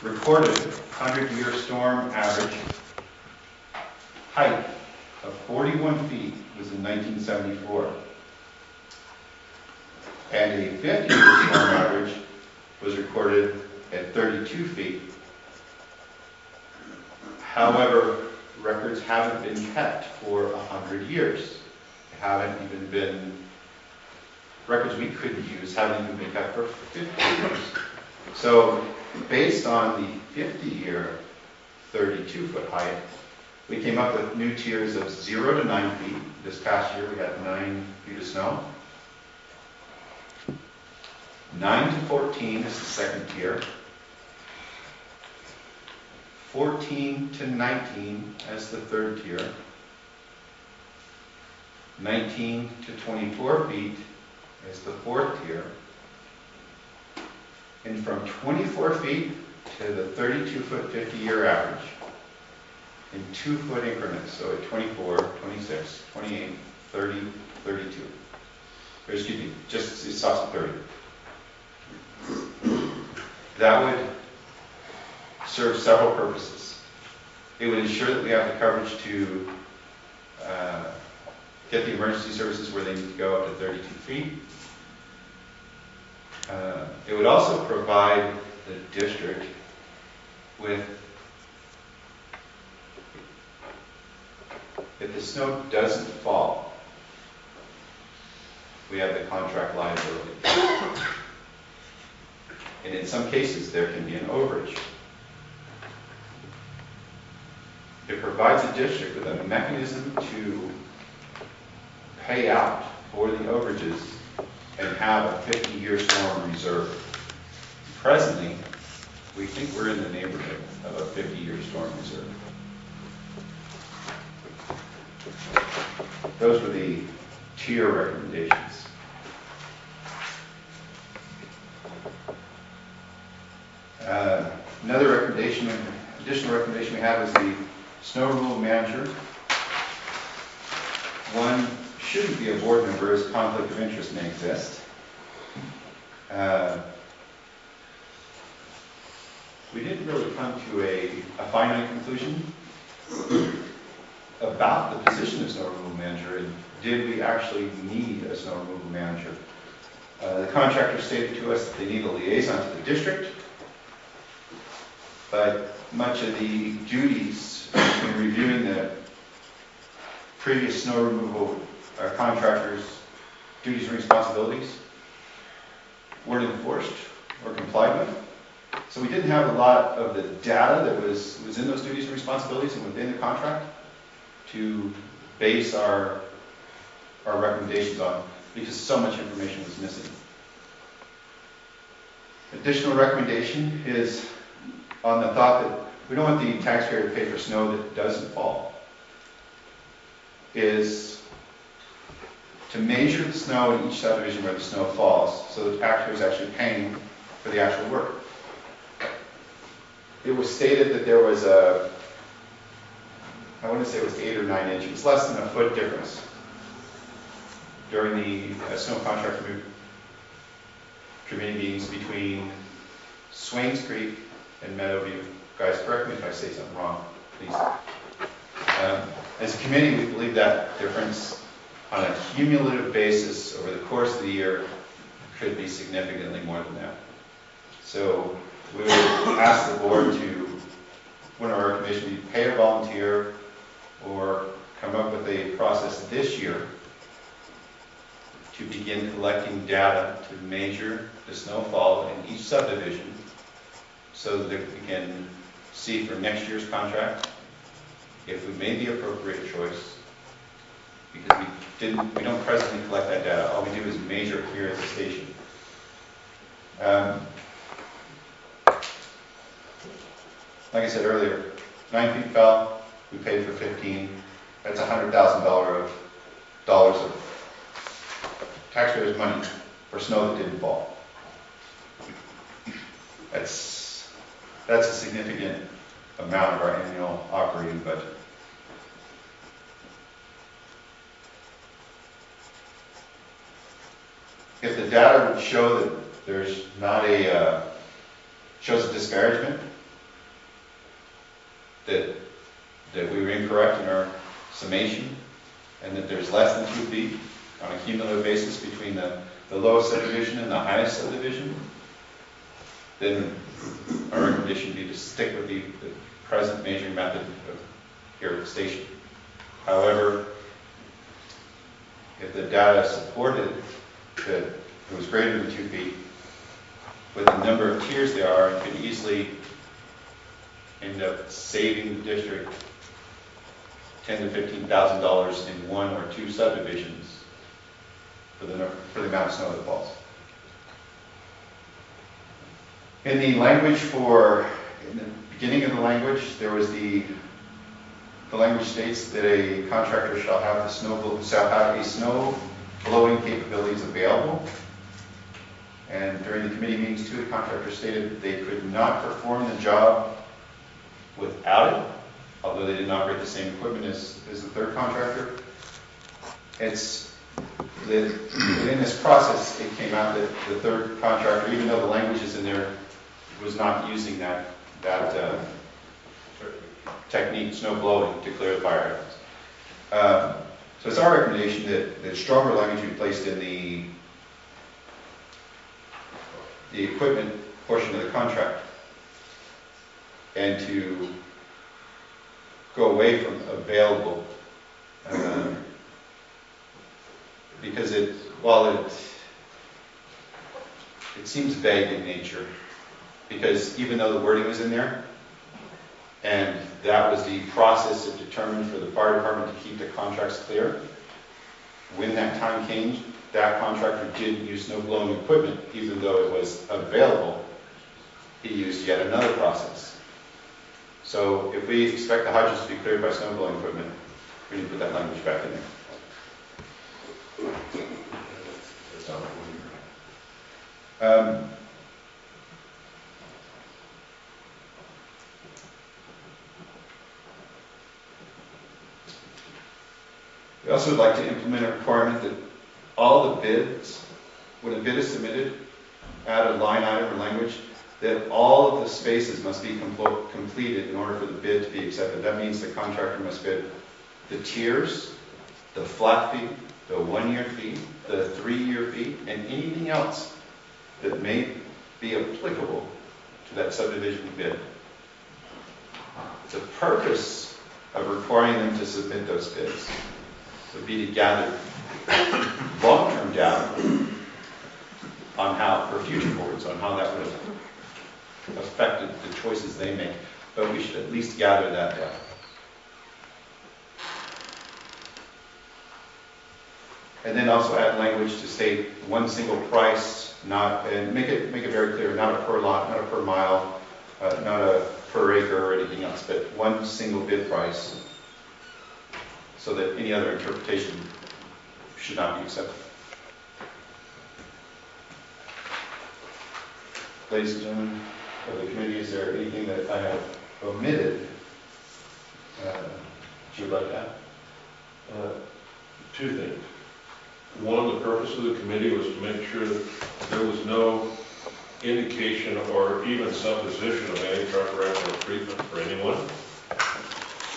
recorded 100-year storm average height of 41 feet was in 1974. And a 50-year storm average was recorded at 32 feet. However, records haven't been kept for 100 years. They haven't even been, records we could use haven't even been kept for 50 years. So based on the 50-year 32-foot height, we came up with new tiers of 0 to 9 feet. This past year we had 9 feet of snow. 9 to 14 is the second tier. 14 to 19 as the third tier. 19 to 24 feet as the fourth tier. And from 24 feet to the 32-foot 50-year average in 2-foot increments, so at 24, 26, 28, 30, 32. Or excuse me, just it stops at 30. That would serve several purposes. It would ensure that we have the coverage to get the emergency services where they need to go up to 32 feet. It would also provide the district with, if the snow doesn't fall, we have the contract liability. And in some cases, there can be an overage. It provides the district with a mechanism to pay out for the overages and have a 50-year storm reserve. Presently, we think we're in the neighborhood of a 50-year storm reserve. Those were the tier recommendations. Another recommendation, additional recommendation we had was the snow removal manager. One shouldn't be a board member as conflict of interest may exist. We didn't really come to a finite conclusion about the position of snow removal manager and did we actually need a snow removal manager. The contractor stated to us that they need a liaison to the district, but much of the duties in reviewing the previous snow removal contractors' duties and responsibilities weren't enforced or complied with. So we didn't have a lot of the data that was in those duties and responsibilities and within the contract to base our recommendations on, because so much information was missing. Additional recommendation is on the thought that we don't want the taxpayer to pay for snow that doesn't fall, is to measure the snow in each subdivision where the snow falls, so the taxpayer is actually paying for the actual work. It was stated that there was I want to say it was 8 or 9 inches, less than a foot difference during the snow contract committee meetings between Swains Creek and Meadowview. Guys, correct me if I say something wrong, please. As a committee, we believe that difference on a cumulative basis over the course of the year could be significantly more than that. So we would ask the board to, one of our commission, pay a volunteer or come up with a process this year to begin collecting data to measure the snowfall in each subdivision so that we can see for next year's contract if we made the appropriate choice, because we don't presently collect that data. All we do is measure it here at the station. Like I said earlier, 9 feet fell, we paid for 15. That's $100,000 of taxpayers' money for snow that didn't fall. That's a significant amount of our annual operating budget. If the data would show that there's not shows a disparagement, that we were incorrect in our summation, and that there's less than 2 feet on a cumulative basis between the lowest subdivision and the highest subdivision, then our recommendation would be to stick with the present measuring method here at the station. However, if the data supported that it was greater than 2 feet, with the number of tiers there are, it could easily end up saving the district $10,000 to $15,000 in 1 or 2 subdivisions for the amount of snow that falls. In the language in the beginning of the language, there was the language states that a contractor shall have snow blowing capabilities available. And during the committee meetings too, the contractor stated that they could not perform the job without it, although they didn't operate the same equipment as the third contractor. In this process, it came out that the third contractor, even though the language is in there, was not using that technique, snow blowing, to clear the fire hydrants. So it's our recommendation that stronger language be placed in the equipment portion of the contract, and to go away from available, because while it seems vague in nature, because even though the wording was in there, and that was the process that determined for the fire department to keep the contracts clear, when that time came, that contractor didn't use snow blowing equipment, even though it was available. He used yet another process. So if we expect the hydrants to be cleared by snow blowing equipment, we need to put that language back in there. We also would like to implement a requirement that all the bids, when a bid is submitted, add a line item or language that all of the spaces must be completed in order for the bid to be accepted. That means the contractor must bid the tiers, the flat fee, the 1-year fee, the 3-year fee, and anything else that may be applicable to that subdivision bid. The purpose of requiring them to submit those bids would be to gather long-term data on how, for future boards, on how that would have affected the choices they make. But we should at least gather that data. And then also add language to state one single price, and make it very clear, not a per lot, not a per mile, not a per acre or anything else, but one single bid price, so that any other interpretation should not be accepted. Ladies and gentlemen of the committee, is there anything that I have omitted that you would like to add? Two things. One, the purpose of the committee was to make sure that there was no indication or even supposition of any preferential treatment for anyone.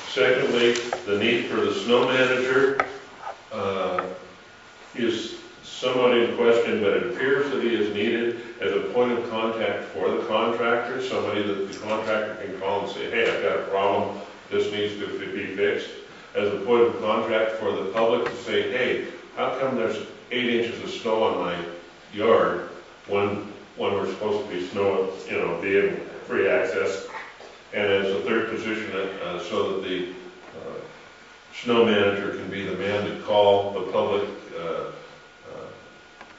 Secondly, the need for the snow manager is somewhat in question, but it appears that he is needed as a point of contact for the contractor, somebody that the contractor can call and say, hey, I've got a problem, this needs to be fixed, as a point of contact for the public to say, hey, how come there's 8 inches of snow on my yard when we're supposed to be snow, being free access? And as a third position, so that the snow manager can be the man to call the public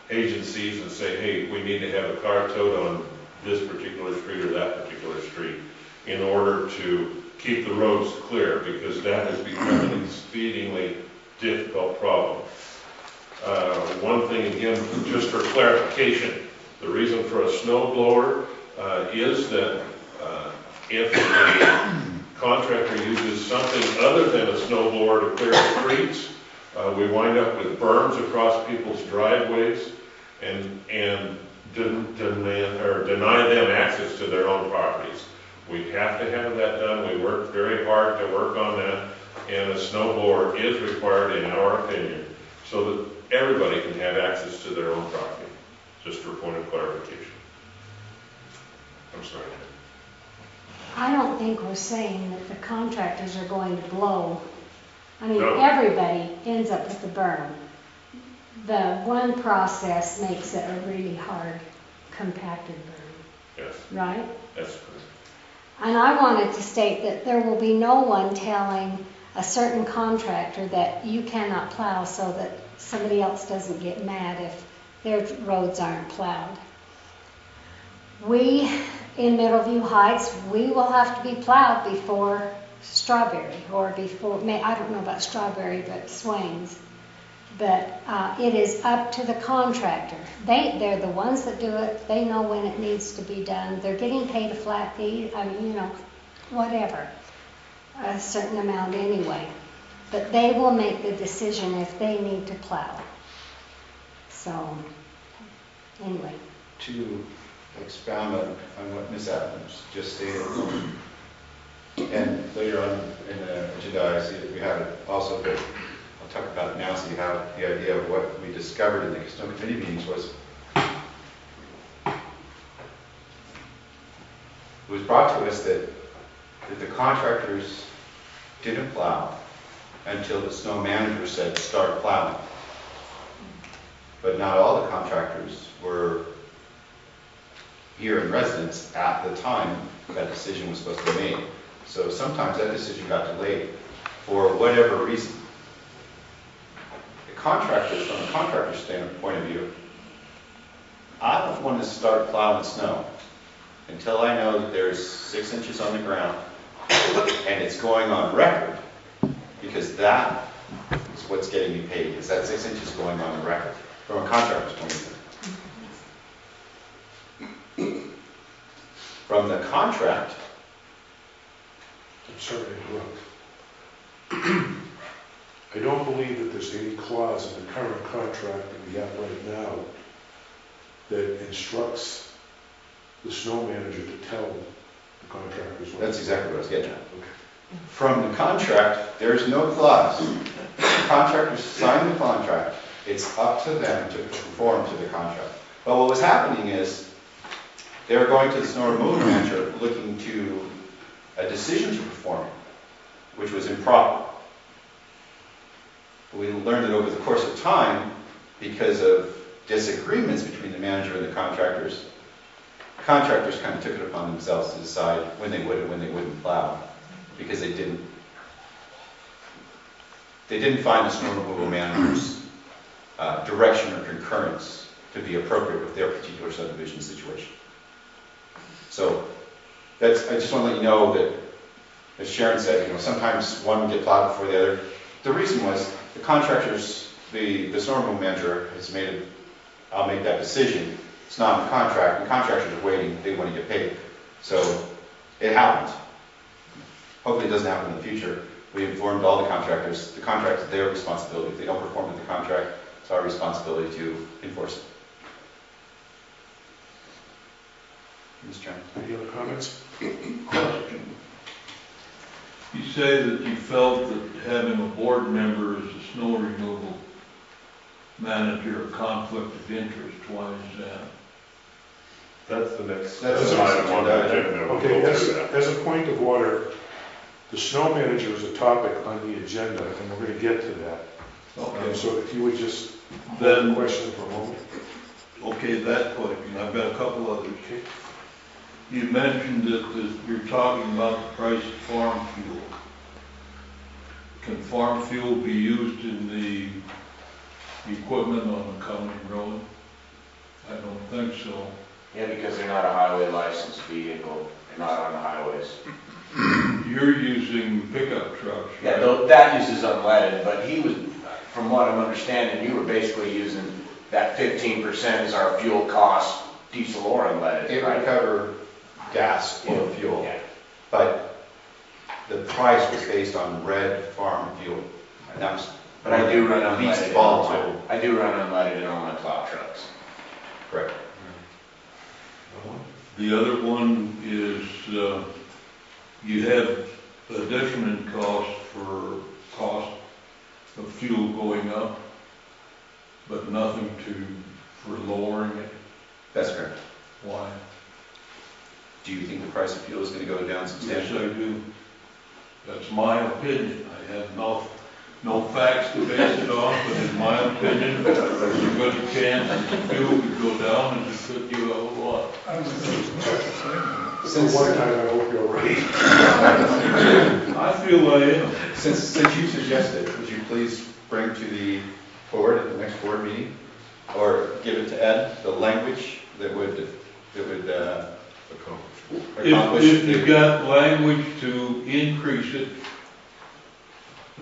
agencies and say, hey, we need to have a car towed on this particular street or that particular street in order to keep the roads clear, because that has become an exceedingly difficult problem. One thing again, just for clarification, the reason for a snow blower is that if the contractor uses something other than a snow blower to clear the streets, we wind up with berms across people's driveways and deny them access to their own properties. We have to have that done. We work very hard to work on that, and a snow blower is required, in our opinion, so that everybody can have access to their own property. Just for point of clarification. I'm sorry. I don't think we're saying that the contractors are going to blow. I mean, No. everybody ends up with the berm. The one process makes it a really hard compacted berm, Yes, right? that's correct. And I wanted to state that there will be no one telling a certain contractor that you cannot plow so that somebody else doesn't get mad if their roads aren't plowed. We, in Middleview Heights, we will have to be plowed before Strawberry, or before, I don't know about Strawberry, but Swains. But it is up to the contractor. They're the ones that do it. They know when it needs to be done. They're getting paid a flat fee, whatever, a certain amount anyway. But they will make the decision if they need to plow. So, anyway. To expound on what Ms. Adams just stated, and later on in the agenda, I see that we have it also, but I'll talk about it now so you have the idea of what we discovered in the snow committee meetings was, it was brought to us that the contractors didn't plow until the snow manager said start plowing. But not all the contractors were here in residence at the time that decision was supposed to be made. So sometimes that decision got delayed for whatever reason. The contractors, from a contractor's standpoint of view, I don't want to start plowing snow until I know that there's 6 inches on the ground and it's going on record, because that is what's getting me paid, is that 6 inches going on the record from a contractor's point of view. From the contract, I'm sorry to interrupt. I don't believe that there's any clause in the current contract that we have right now that instructs the snow manager to tell the contractors what. that's exactly what I was getting at. From the contract, there's no clause. The contractors sign the contract. It's up to them to perform to the contract. But what was happening is they were going to the snow removal manager looking to a decision to perform, which was improper. We learned that over the course of time, because of disagreements between the manager and the contractors kind of took it upon themselves to decide when they would and when they wouldn't plow, because they didn't find the snow removal manager's direction or concurrence to be appropriate with their particular subdivision situation. So I just want to let you know that, as Sharon said, sometimes one would get plowed before the other. The reason was the contractors, the snow removal manager has I'll make that decision. It's not in the contract. The contractors are waiting. They want to get paid. So it happens. Hopefully it doesn't happen in the future. We informed all the contractors. The contract is their responsibility. If they don't perform to the contract, it's our responsibility to enforce it. Mr. Chairman. Any other comments? Question. You say that you felt that having a board member as a snow removal manager a conflict of interest. Why is that? That's the next. That's the item on the agenda. We'll Okay, go through that. as a point of order, the snow manager is a topic on the agenda, and we're going to get to that. Okay. So if you would just Then- question for a moment. Okay, that question. I've got a couple others. You mentioned that you're talking about the price of farm fuel. Can farm fuel be used in the equipment on the county road? I don't think so. Yeah, because they're not a highway licensed vehicle, they're not on the highways. You're using pickup trucks, Yeah, right? though, that uses unleaded, but he was, from what I'm understanding, you were basically using that 15% is our fuel cost, diesel or unleaded, It right? would cover gas or fuel, Yeah. but the price was based on red farm fuel. And that was, But I do run least unleaded in volatile. I do run unleaded in all my plow trucks. Correct. The other one is, you have a detriment cost of fuel going up, but nothing for lowering it. That's correct. Why? Do you think the price of fuel is going to go down Yes, substantially? I do. That's my opinion. I have no facts to base it on, but in my opinion, there's a good chance that the fuel could go down and it could give a whole lot. For one time, I hope you're right. I feel I am. Since you suggested, would you please bring to the board at the next board meeting, or give it to Ed, the language that would accomplish If you've the... got language to increase it,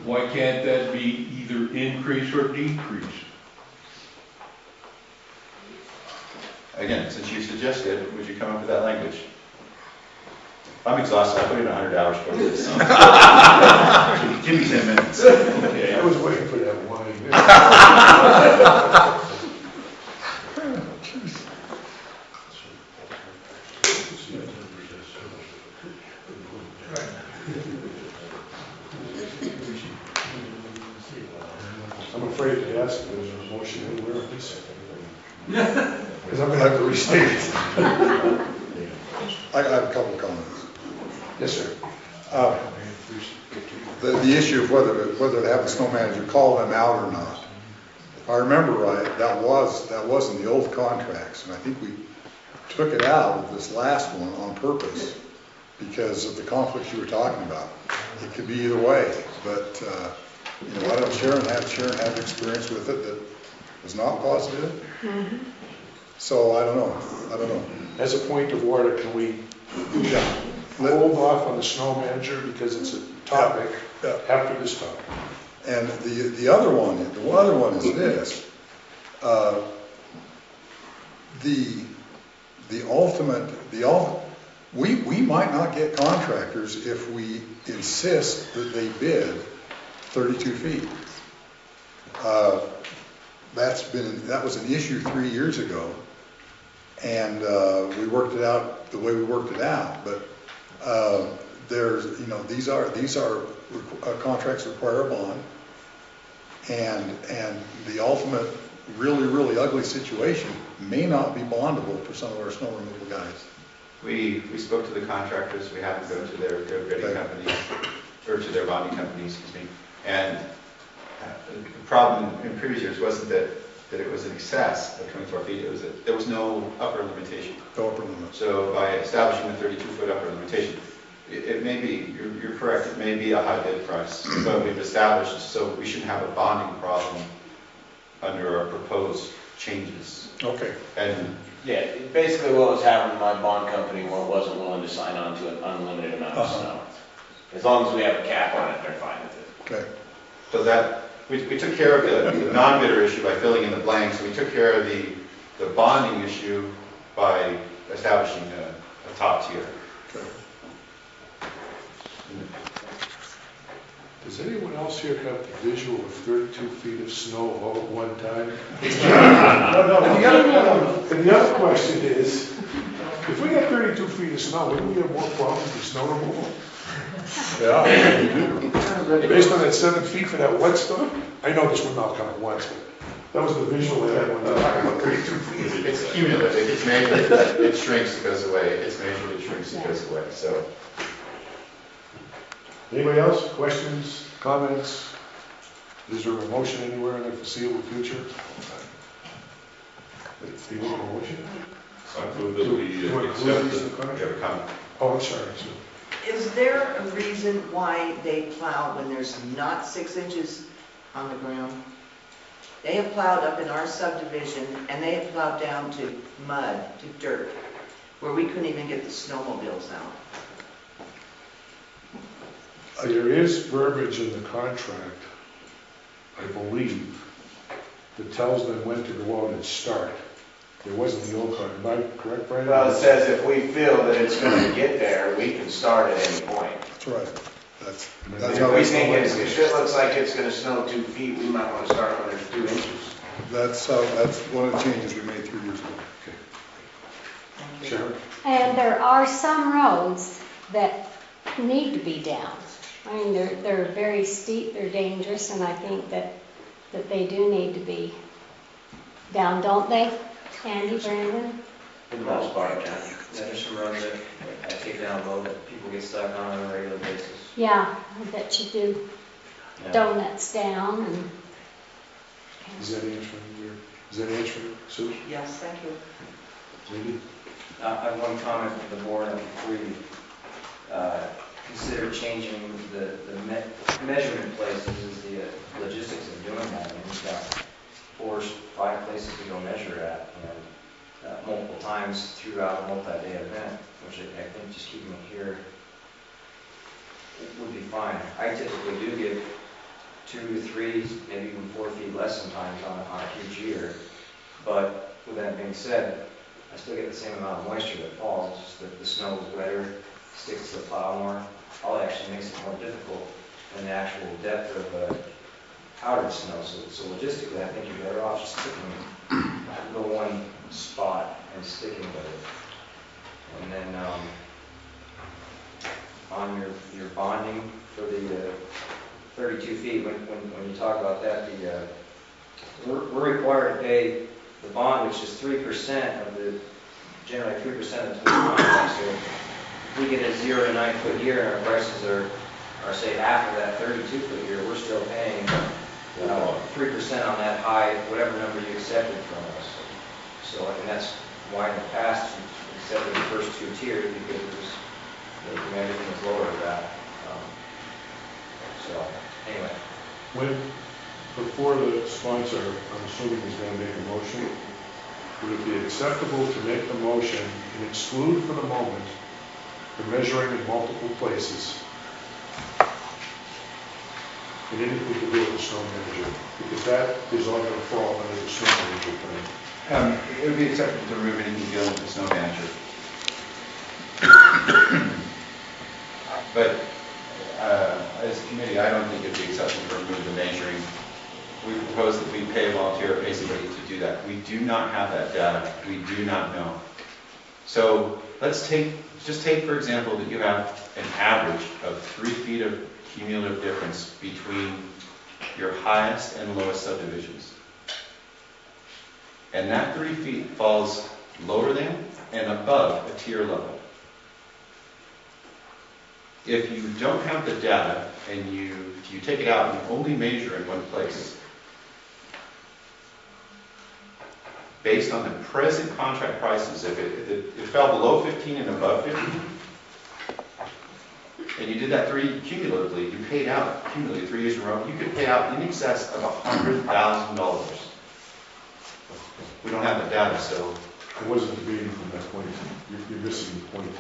why can't that be either increase or decrease? Again, since you suggested, would you come up with that language? I'm exhausted. I put in 100 hours for this. Give me 10 minutes. I was waiting for that wine. I'm afraid to ask if there's a motion anywhere in this. Because I'm going to have to restate it. I have a couple of comments. Yes, sir. The issue of whether to have the snow manager call them out or not. If I remember right, that was in the old contracts, and I think we took it out of this last one on purpose because of the conflicts you were talking about. It could be either way, but I don't. Sharon had experience with it that was not positive. Mm-hmm. So I don't know. As a point of order, can we hold off on the snow manager because it's a topic after this topic? And the other one is this. We might not get contractors if we insist that they bid 32 feet. That was an issue 3 years ago, and we worked it out the way we worked it out. But these are contracts require a bond, and the ultimate really ugly situation may not be bondable for some of our snow removal guys. We spoke to the contractors. We had them go to their bidding companies, or to their bonding companies, and the problem in previous years wasn't that it was in excess of 24 feet. It was that there was no upper limitation. No upper limit. So by establishing the 32-foot upper limitation, it may be, you're correct, it may be a high bid price, but we've established, so we shouldn't have a bonding problem under our proposed changes. Okay. And Yeah, basically what was happening, my bond company wasn't willing to to sign on to an unlimited amount of snow. As long as we have a cap on it, they're fine with it. Okay. So that, we took care of the non-bidder issue by filling in the blanks. We took care of the bonding issue by establishing a top tier. Okay. Does anyone else here have the visual of 32 feet of snow all at one time? And the other question is, if we got 32 feet of snow, wouldn't we have more problems with snow removal? Yeah, we do. Based on that 7 feet for that wet storm? I know this wouldn't all come at once, but that was the visual I had when you were talking about 32 feet. It's cumulative. It gets measured, it shrinks, it goes away. It gets measured, it shrinks, it goes away. So. Anybody else? Questions, comments? Is there a motion anywhere in the foreseeable future? Do you want a motion? I move that we accept the, Oh, I'm sorry. Is there a reason why they plow when there's not 6 inches on the ground? They have plowed up in our subdivision, and they have plowed down to mud, to dirt, where we couldn't even get the snowmobiles out. There is verbiage in the contract, I believe, that tells them when to go out and start. There wasn't the old contract. Am I correct, Brandon? Well, it says if we feel that it's going to get there, we can start at any point. That's right. That's If how we it's think if it looks like it's going to snow 2 feet, we might want to start when there's 2 inches. that's one of the changes we made 3 years ago. Sharon? And there are some roads that need to be down. I mean, they're very steep, they're dangerous, and I think that they do need to be down, don't they? Andy, Brandon? For the most part, yeah. Yeah, there's some roads that I take down low that people get stuck on a regular basis. Yeah, I bet you do. Yeah. Donuts down and. Is that answering, Sue? Yes, thank you. Maybe? I have one comment from the board before you consider changing the measurement places is the logistics of doing that. I mean, we've got 4 or 5 places to go measure at, and multiple times throughout a multi-day event, which I think just keeping it here would be fine. I typically do get 2 to 3, maybe even 4 feet less sometimes on a huge year. But with that being said, I still get the same amount of moisture that falls. It's just that the snow is wetter, sticks to the plow more. All that actually makes it more difficult than the actual depth of powdered snow. So logistically, I think you're better off just sticking go one spot and sticking with it. And then on your bonding for the 32 feet, when you talk about that, we're required to pay the bond, which is 3% of the, generally 3% of the total contract. So if we get a 0 to 9 foot year and our prices are say half of that 32 foot year, we're still paying 3% on that high, whatever number you accepted from us. So, and that's why in the past we accepted the first 2 tiers because it was making everything was lower than that. So anyway. Before the sponsor, I'm assuming is going to make a motion, would it be acceptable to make the motion and exclude for the moment the measuring in multiple places and anything to do with the snow manager? Because that is all going to fall under the snow manager thing. It would be acceptable to remove anything dealing with the snow manager. But as a committee, I don't think it would be acceptable to remove the measuring. We propose that we pay a volunteer basically to do that. We do not have that data. We do not know. So let's just take for example that you have an average of 3 feet of cumulative difference between your highest and lowest subdivisions. And that 3 feet falls lower than and above a tier level. If you don't have the data and you take it out and only measure in one place, based on the present contract prices, if it fell below 15 and above 15, and you did that cumulatively, you paid out cumulatively 3 years in a row, you could pay out in excess of $100,000. We don't have the data, so. I wasn't debating from that point. You're missing the point.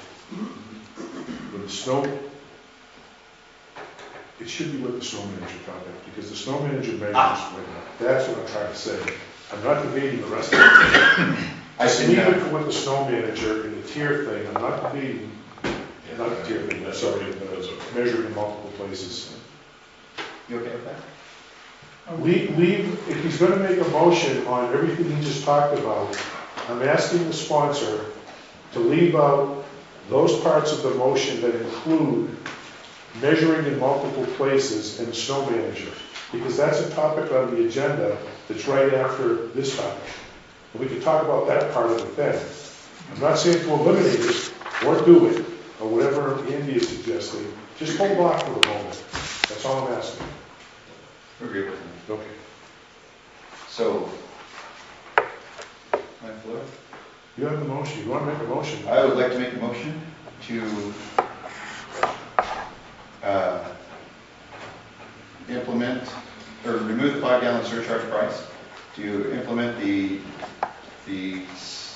snow, it should be with the snow manager comment, because the snow manager measures, that's what I'm trying to say. I'm not debating the rest of it. I Just can, leave it with the snow manager and the tier thing, I'm not debating, not the tier thing, That's sorry, okay, that's okay. measured in multiple places. You okay with that? Leave, if he's gonna make a motion on everything he just talked about, I'm asking the sponsor to leave out those parts of the motion that include measuring in multiple places and the snow manager, because that's a topic on the agenda that's right after this topic. And we can talk about that part of it then. I'm not saying to eliminate it or do it, or whatever Andy is suggesting, just hold off for the moment. That's all I'm asking. Agree with me. Okay. So, my floor? You have the motion, you want to make a motion? I would like to make a motion to implement, or remove the 5-gallon surcharge price, to implement the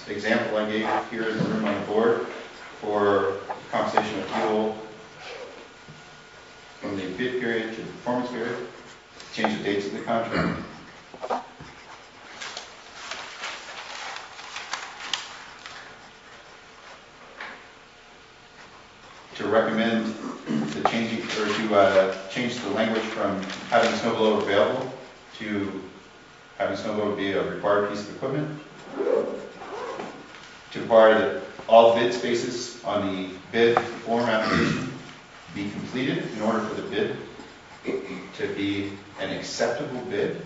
example I gave here in the room on the board for compensation of fuel from the bid period to the performance period, change the dates of the contract. To recommend the changing, or to change the language from having snow blower available to having snow blower be a required piece of equipment. To require that all bid spaces on the bid form application be completed in order for the bid to be an acceptable bid.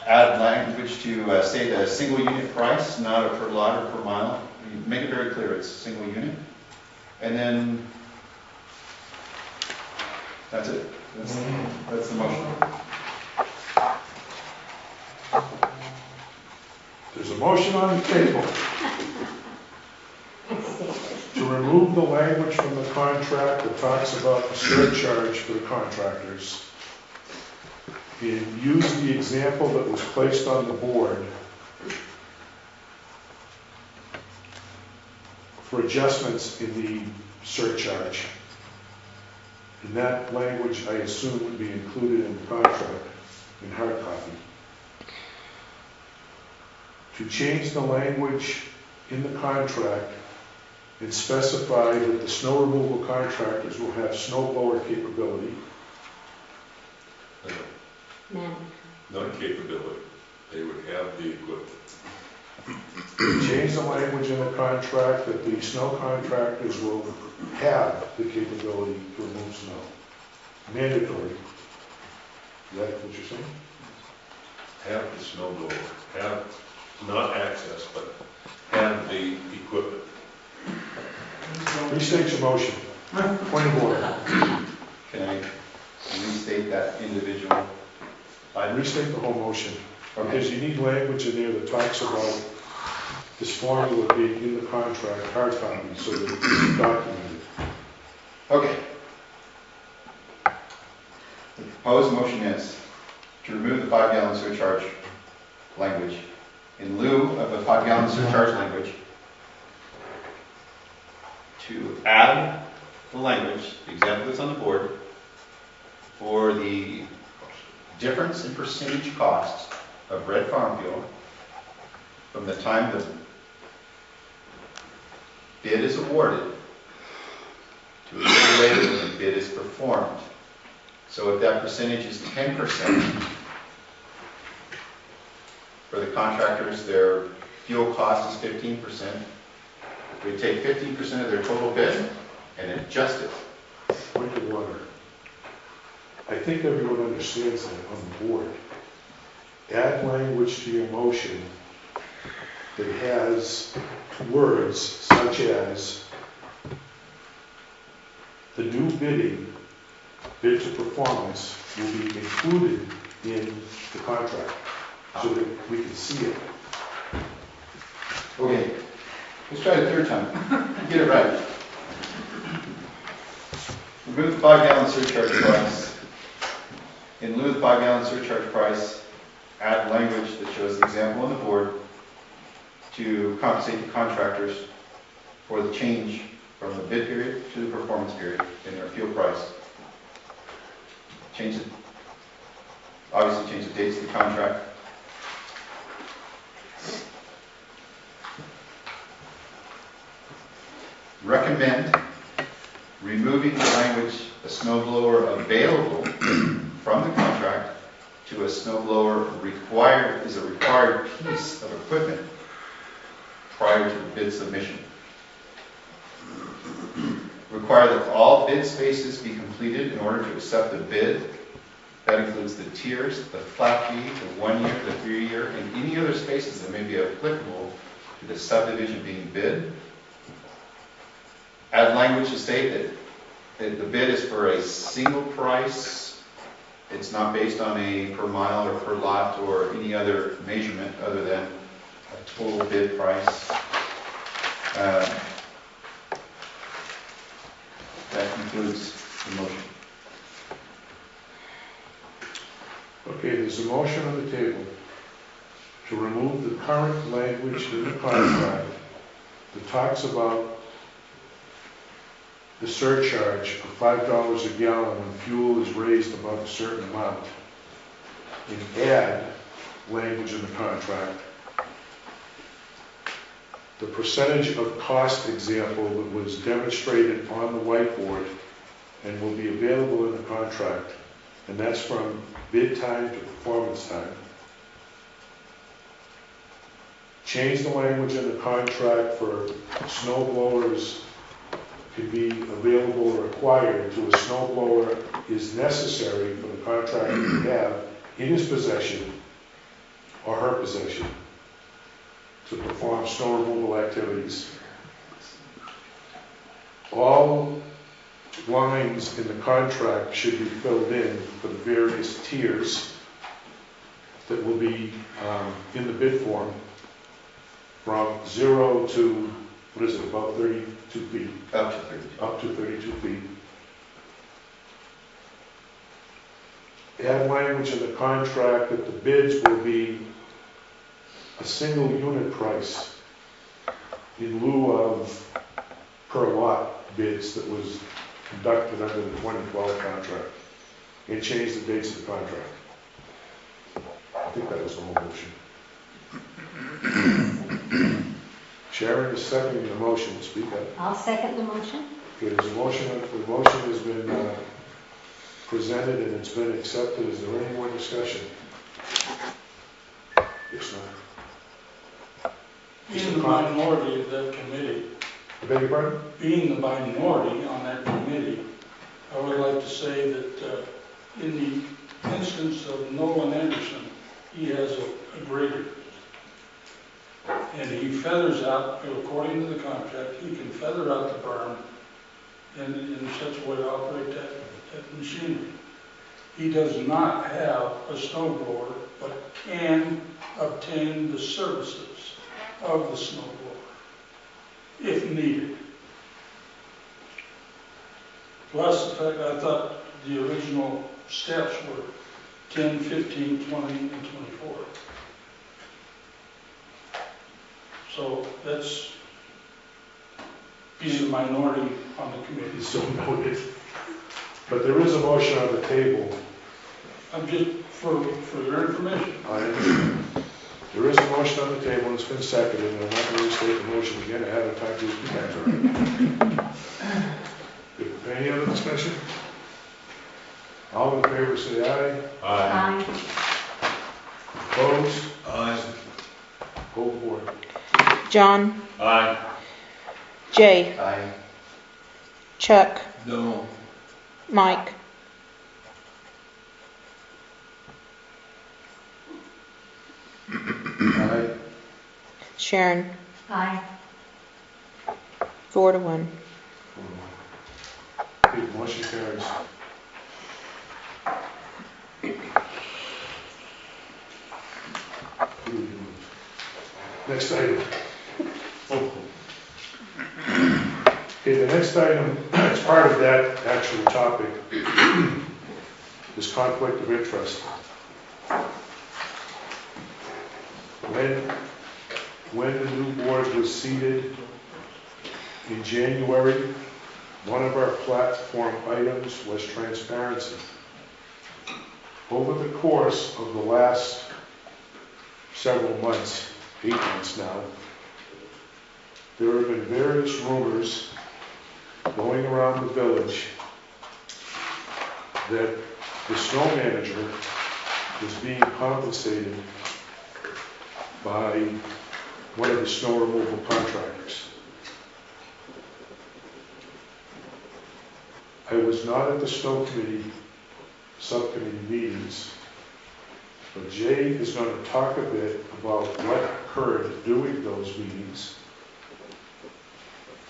Add language to say the single unit price, not a per lot or per mile. Make it very clear it's a single unit. And then that's it. That's the motion. There's a motion on the table to remove the language from the contract that talks about the surcharge for the contractors and use the example that was placed on the board for adjustments in the surcharge. And that language, I assume, would be included in the contract in hard copy. To change the language in the contract and specify that the snow removal contractors will have snow blower capability. Not capability, they would have the equipment. Change the language in the contract that the snow contractors will have the capability to remove snow. Mandatory. Is that what you're saying? Have the snow blower, have, not access, but have the equipment. Restate your motion. Point of order. Can I restate that individual? I'd restate the whole motion. Okay. Because you need language in there that talks about this formula being in the contract, hard copy, so that it's documented. Okay. The proposed motion is to remove the 5-gallon surcharge language. In lieu of the 5-gallon surcharge language, to add the language, the example that's on the board, for the difference in percentage costs of red farm fuel from the time the bid is awarded to a year later when the bid is performed. So if that percentage is 10%, for the contractors, their fuel cost is 15%. We take 15% of their total bid and adjust it. Point of order. I think everyone understands that on the board. Add language to your motion that has words such as the new bidding, bid to performance, will be included in the contract so that we can see it. Okay, let's try it a third time. Get it right. Remove the 5-gallon surcharge price. In lieu of the 5-gallon surcharge price, add language that shows the example on the board to compensate the contractors for the change from the bid period to the performance period in their fuel price. Obviously change the dates of the contract. Recommend removing the language, a snow blower available from the contract to a snow blower is a required piece of equipment prior to the bid submission. Require that all bid spaces be completed in order to accept the bid. That includes the tiers, the flat fee, the 1 year, the 3 year, and any other spaces that may be applicable to the subdivision being bid. Add language to state that the bid is for a single price. It's not based on a per mile or per lot or any other measurement other than a total bid price. That concludes the motion. Okay, there's a motion on the table to remove the current language in the contract that talks about the surcharge of $5 a gallon when fuel is raised above a certain amount, and add language in the contract. The percentage of cost example that was demonstrated on the whiteboard and will be available in the contract, and that's from bid time to performance time. Change the language in the contract for snow blowers can be available or required to a snow blower is necessary for the contractor to have in his possession or her possession to perform snow removal activities. All lines in the contract should be filled in for the various tiers that will be in the bid form from 0 to, what is it, about 32 feet? Up to 32. Up to 32 feet. Add language in the contract that the bids will be a single unit price in lieu of per lot bids that was conducted under the 2012 contract, and change the dates of the contract. I think that was the whole motion. Sharon is seconding the motion. Speak up. I'll second the motion. Okay, there's a motion. The motion has been presented and it's been accepted. Is there any more discussion? Yes, no. Being the minority of that committee, I beg your pardon? being the minority on that committee, I would like to say that in the instance of Nolan Anderson, he has a grader. And he feathers out, according to the contract, he can feather out the berm in such a way to operate that machinery. He does not have a snow blower, but can obtain the services of the snow blower if needed. Plus the fact I thought the original steps were 10, 15, 20, and 24. So that's being the minority on the committee. So noted. But there is a motion on the table. I'm just, for your information. I understand. There is a motion on the table, and it's been seconded, and I'm not going to restate the motion again ahead of time to the Any other discussion? All in favor say aye. Aye. Opposed? Aye. Whole board. John, Aye. Jay, Aye. Chuck, No. Mike. Aye. Sharon, Aye. 4-1. Okay, motion carries. Next item. Okay, the next item, as part of that actual topic, is conflict of interest. When the new board was seated, In January, one of our platform items was transparency. Over the course of the last several months, 8 months now, there have been various rumors going around the village that the snow manager is being compensated by one of the snow removal contractors. I was not at the snow committee, subcommittee meetings, but Jay is going to talk a bit about what occurred during those meetings.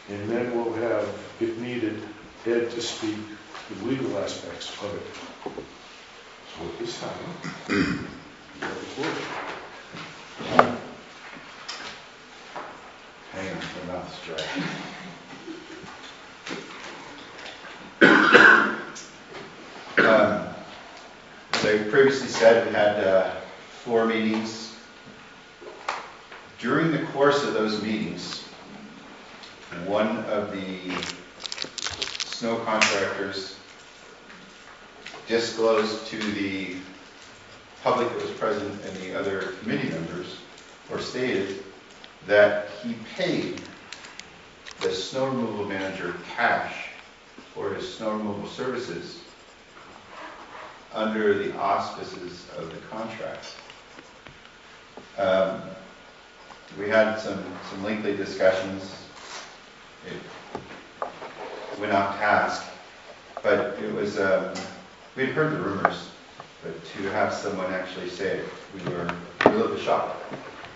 And then we'll have, if needed, Ed to speak the legal aspects of it. So at this time, you have the floor. Hang on, my mouth's dry. As I previously said, we had 4 meetings. During the course of those meetings, one of the snow contractors disclosed to the public that was present and the other committee members, or stated, that he paid the snow removal manager cash for his snow removal services under the auspices of the contract. We had some lengthy discussions. It went off task, but it was, we'd heard the rumors, but to have someone actually say it, we were a little bit shocked.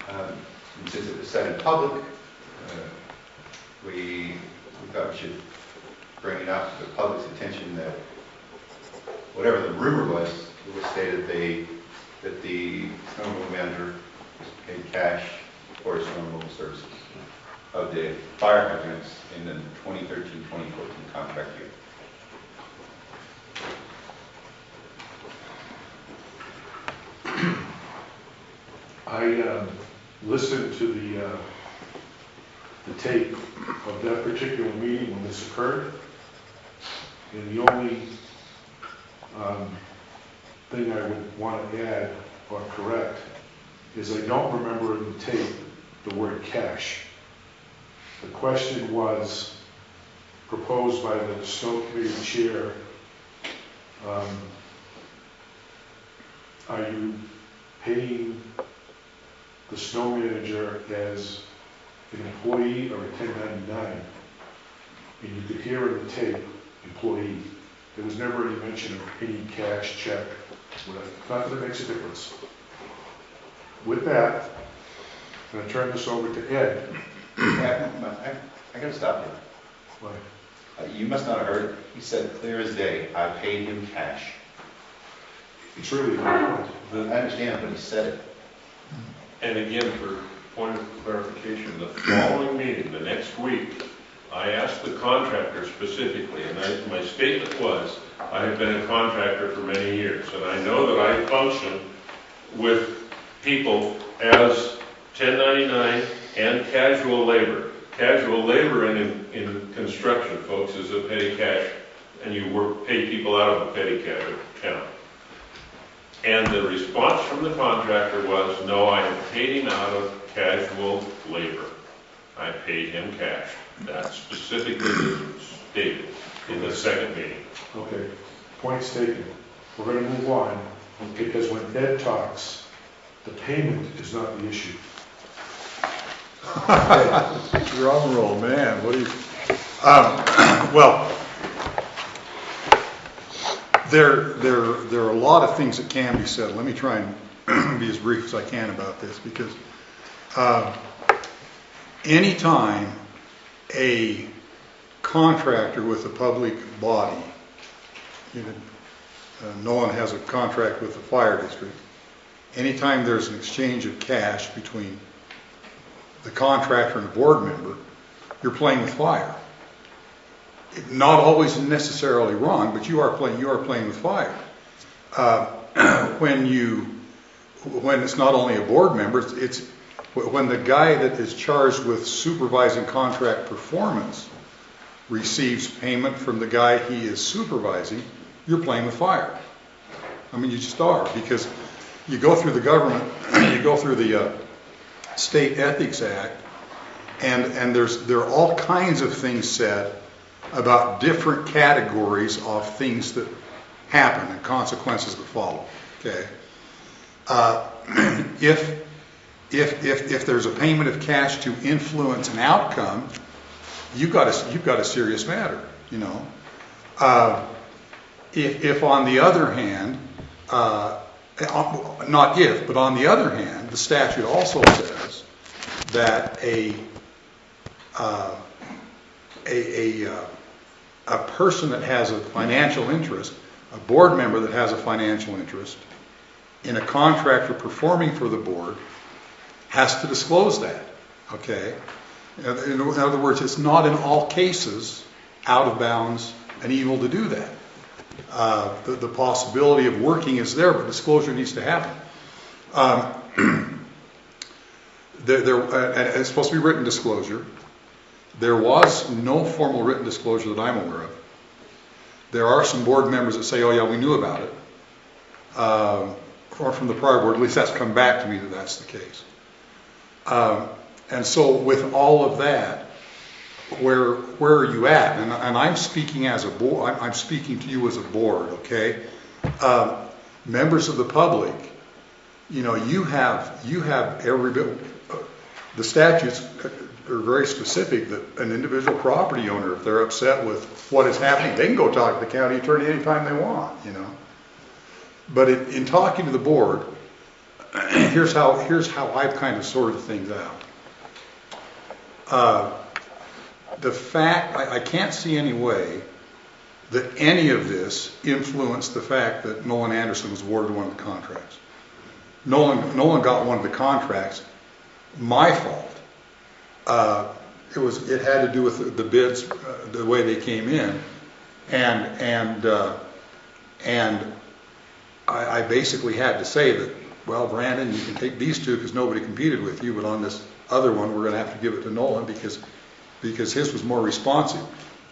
And since it was said in public, we thought we should bring it up to the public's attention that whatever the rumor was, it was stated that the snow removal manager was paid cash for his snow removal services of the fire hydrants in the 2013-2014 contract year. I listened to the tape of that particular meeting when this occurred, and the only thing I would want to add or correct is I don't remember in the tape the word cash. The question was proposed by the snow committee chair, are you paying the snow manager as an employee or a 1099? And you could hear in the tape, employee. There was never any mention of any cash, check, whatever. Not that it makes a difference. With that, I'm going to turn this over to Ed. I gotta stop you. Why? You must not have heard it. He said clear as day, I paid him cash. It's really important. I understand, but he said it. And again, for point of clarification, the following meeting, the next week, I asked the contractor specifically, and my statement was, I have been a contractor for many years, and I know that I function with people as 1099 and casual labor. Casual labor in construction, folks, is a petty cash, and you pay people out of a petty cash account. And the response from the contractor was, no, I have paid him out of casual labor. I paid him cash. That's specifically stated in the second meeting. Okay, point's taken. We're going to move on, because when Ed talks, the payment is not the issue. Drum roll, man. What do you? Well, there are a lot of things that can be said. Let me try and be as brief as I can about this, because anytime a contractor with a public body, Nolan has a contract with the fire district, anytime there's an exchange of cash between the contractor and the board member, you're playing with fire. Not always necessarily wrong, but you are playing with fire. When it's not only a board member, it's when the guy that is charged with supervising contract performance receives payment from the guy he is supervising, you're playing with fire. I mean, you just are, because you go through the government, you go through the State Ethics Act, and there are all kinds of things said about different categories of things that happen and consequences that follow. Okay, if there's a payment of cash to influence an outcome, you've got a serious matter. You know, if on the other hand, not if, but on the other hand, the statute also says that a person that has a financial interest, a board member that has a financial interest in a contractor performing for the board, has to disclose that. Okay? In other words, it's not in all cases out of bounds and evil to do that. The possibility of working is there, but disclosure needs to happen. It's supposed to be written disclosure. There was no formal written disclosure that I'm aware of. There are some board members that say, oh yeah, we knew about it. Or from the prior board, at least that's come back to me that that's the case. And so with all of that, where are you at? And I'm speaking as a board. I'm speaking to you as a board, okay? Members of the public, you know, you have every bit. The statutes are very specific that an individual property owner, if they're upset with what is happening, they can go talk to the county attorney anytime they want, you know. But in talking to the board, here's how I've kind of sorted things out. The fact, I can't see any way that any of this influenced the fact that Nolan Anderson was awarded one of the contracts. Nolan got one of the contracts. My fault. It had to do with the bids, the way they came in, and I basically had to say that, well, Brandon, you can take these two because nobody competed with you, but on this other one, we're going to have to give it to Nolan because his was more responsive.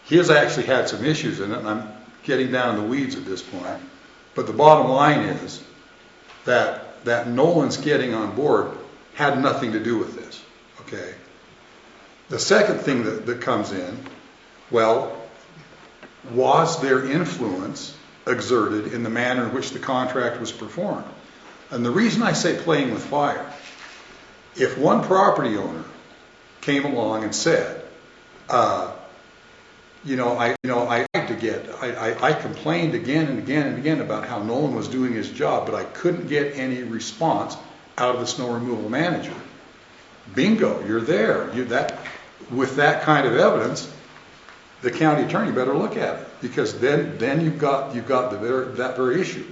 His actually had some issues in it, and I'm getting down in the weeds at this point. But the bottom line is that Nolan's getting on board had nothing to do with this. Okay. The second thing that comes in, well, was there influence exerted in the manner in which the contract was performed? And the reason I say playing with fire, if one property owner came along and said, I complained again and again and again about how Nolan was doing his job, but I couldn't get any response out of the snow removal manager. Bingo, you're there. With that kind of evidence, the county attorney better look at it, because then you've got that very issue.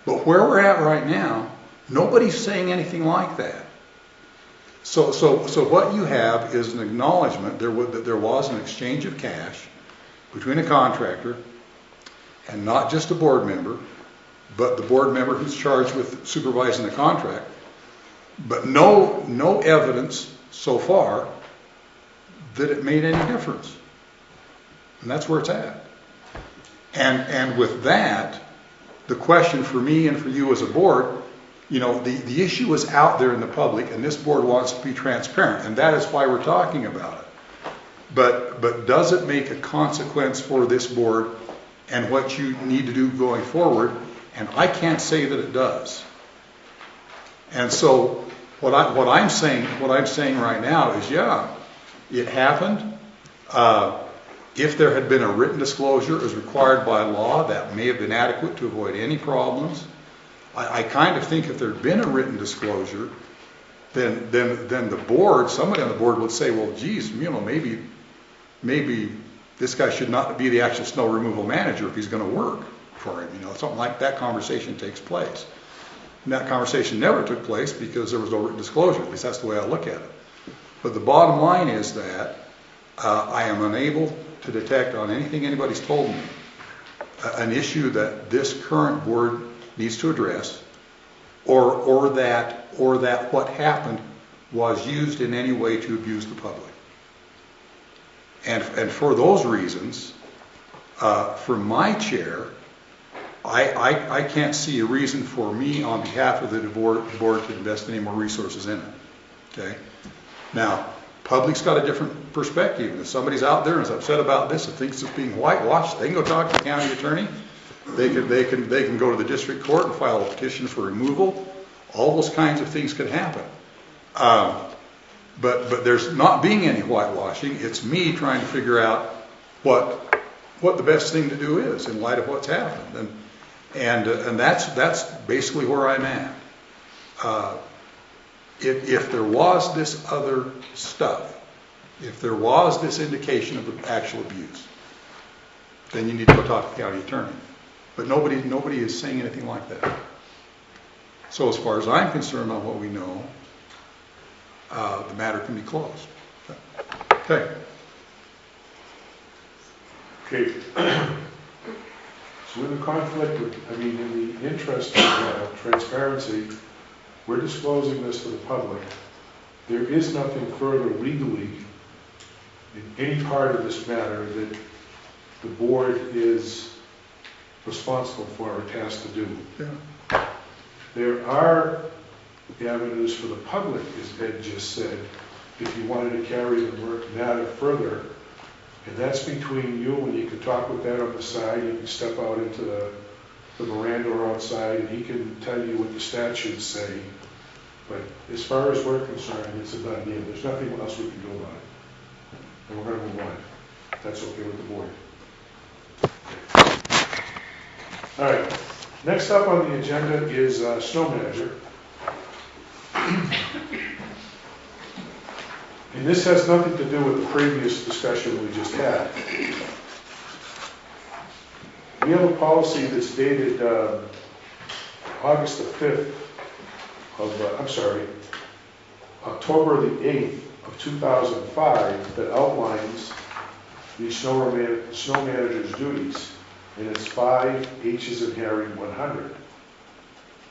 But where we're at right now, nobody's saying anything like that. So what you have is an acknowledgement that there was an exchange of cash between a contractor and not just a board member, but the board member who's charged with supervising the contract. But no evidence so far that it made any difference. And that's where it's at. And with that, the question for me and for you as a board, you know, the issue is out there in the public, and this board wants to be transparent, and that is why we're talking about it. But does it make a consequence for this board and what you need to do going forward? And I can't say that it does. And so what I'm saying right now is, yeah, it happened. If there had been a written disclosure as required by law, that may have been adequate to avoid any problems. I kind of think if there had been a written disclosure, then the board, somebody on the board would say, well, geez, you know, maybe this guy should not be the actual snow removal manager if he's going to work for him. You know, something like that conversation takes place. And that conversation never took place because there was no written disclosure. At least that's the way I look at it. But the bottom line is that I am unable to detect on anything anybody's told me an issue that this current board needs to address, or that what happened was used in any way to abuse the public. And for those reasons, for my chair, I can't see a reason for me on behalf of the board to invest any more resources in it. Okay? Now, public's got a different perspective. If somebody's out there and is upset about this and thinks it's being whitewashed, they can go talk to the county attorney. They can go to the district court and file a petition for removal. All those kinds of things could happen. But there's not being any whitewashing. It's me trying to figure out what the best thing to do is in light of what's happened. And that's basically where I'm at. If there was this other stuff, if there was this indication of actual abuse, then you need to go talk to the county attorney. But nobody is saying anything like that. So as far as I'm concerned on what we know, the matter can be closed. Okay. Okay. So in the conflict, in the interest of transparency, we're disclosing this to the public. There is nothing further legally in any part of this matter that the board is responsible for or tasked to do. Yeah. There are avenues for the public, as Ed just said, if you wanted to carry the matter further, and that's between you, and you can talk with that on the side. You can step out into the veranda or outside, and he can tell you what the statutes say. But as far as we're concerned, it's a done deal. There's nothing else we can do about it. And we're going to move on. That's okay with the board. All right. Next up on the agenda is snow manager. And this has nothing to do with the previous discussion we just had. We have a policy that's dated August the 5th of, October the 8th of 2005 that outlines the snow manager's duties. And it's 5 H's in Harry 100.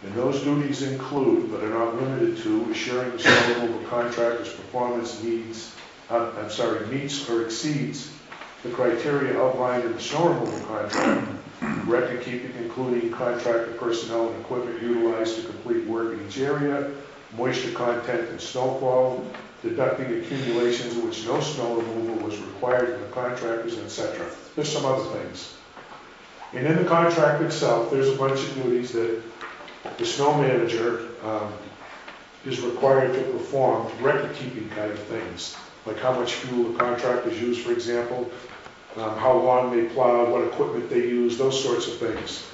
And those duties include, but are not limited to, assuring the snow removal contractor's performance meets or exceeds the criteria outlined in the snow removal contract, record keeping including contractor personnel and equipment utilized to complete work in each area, moisture content and snowfall, deducting accumulations in which no snow removal was required from the contractors, etc. There's some other things. And in the contract itself, there's a bunch of duties that the snow manager is required to perform, record-keeping kind of things, like how much fuel the contractors use, for example, how long they plow, what equipment they use, those sorts of things.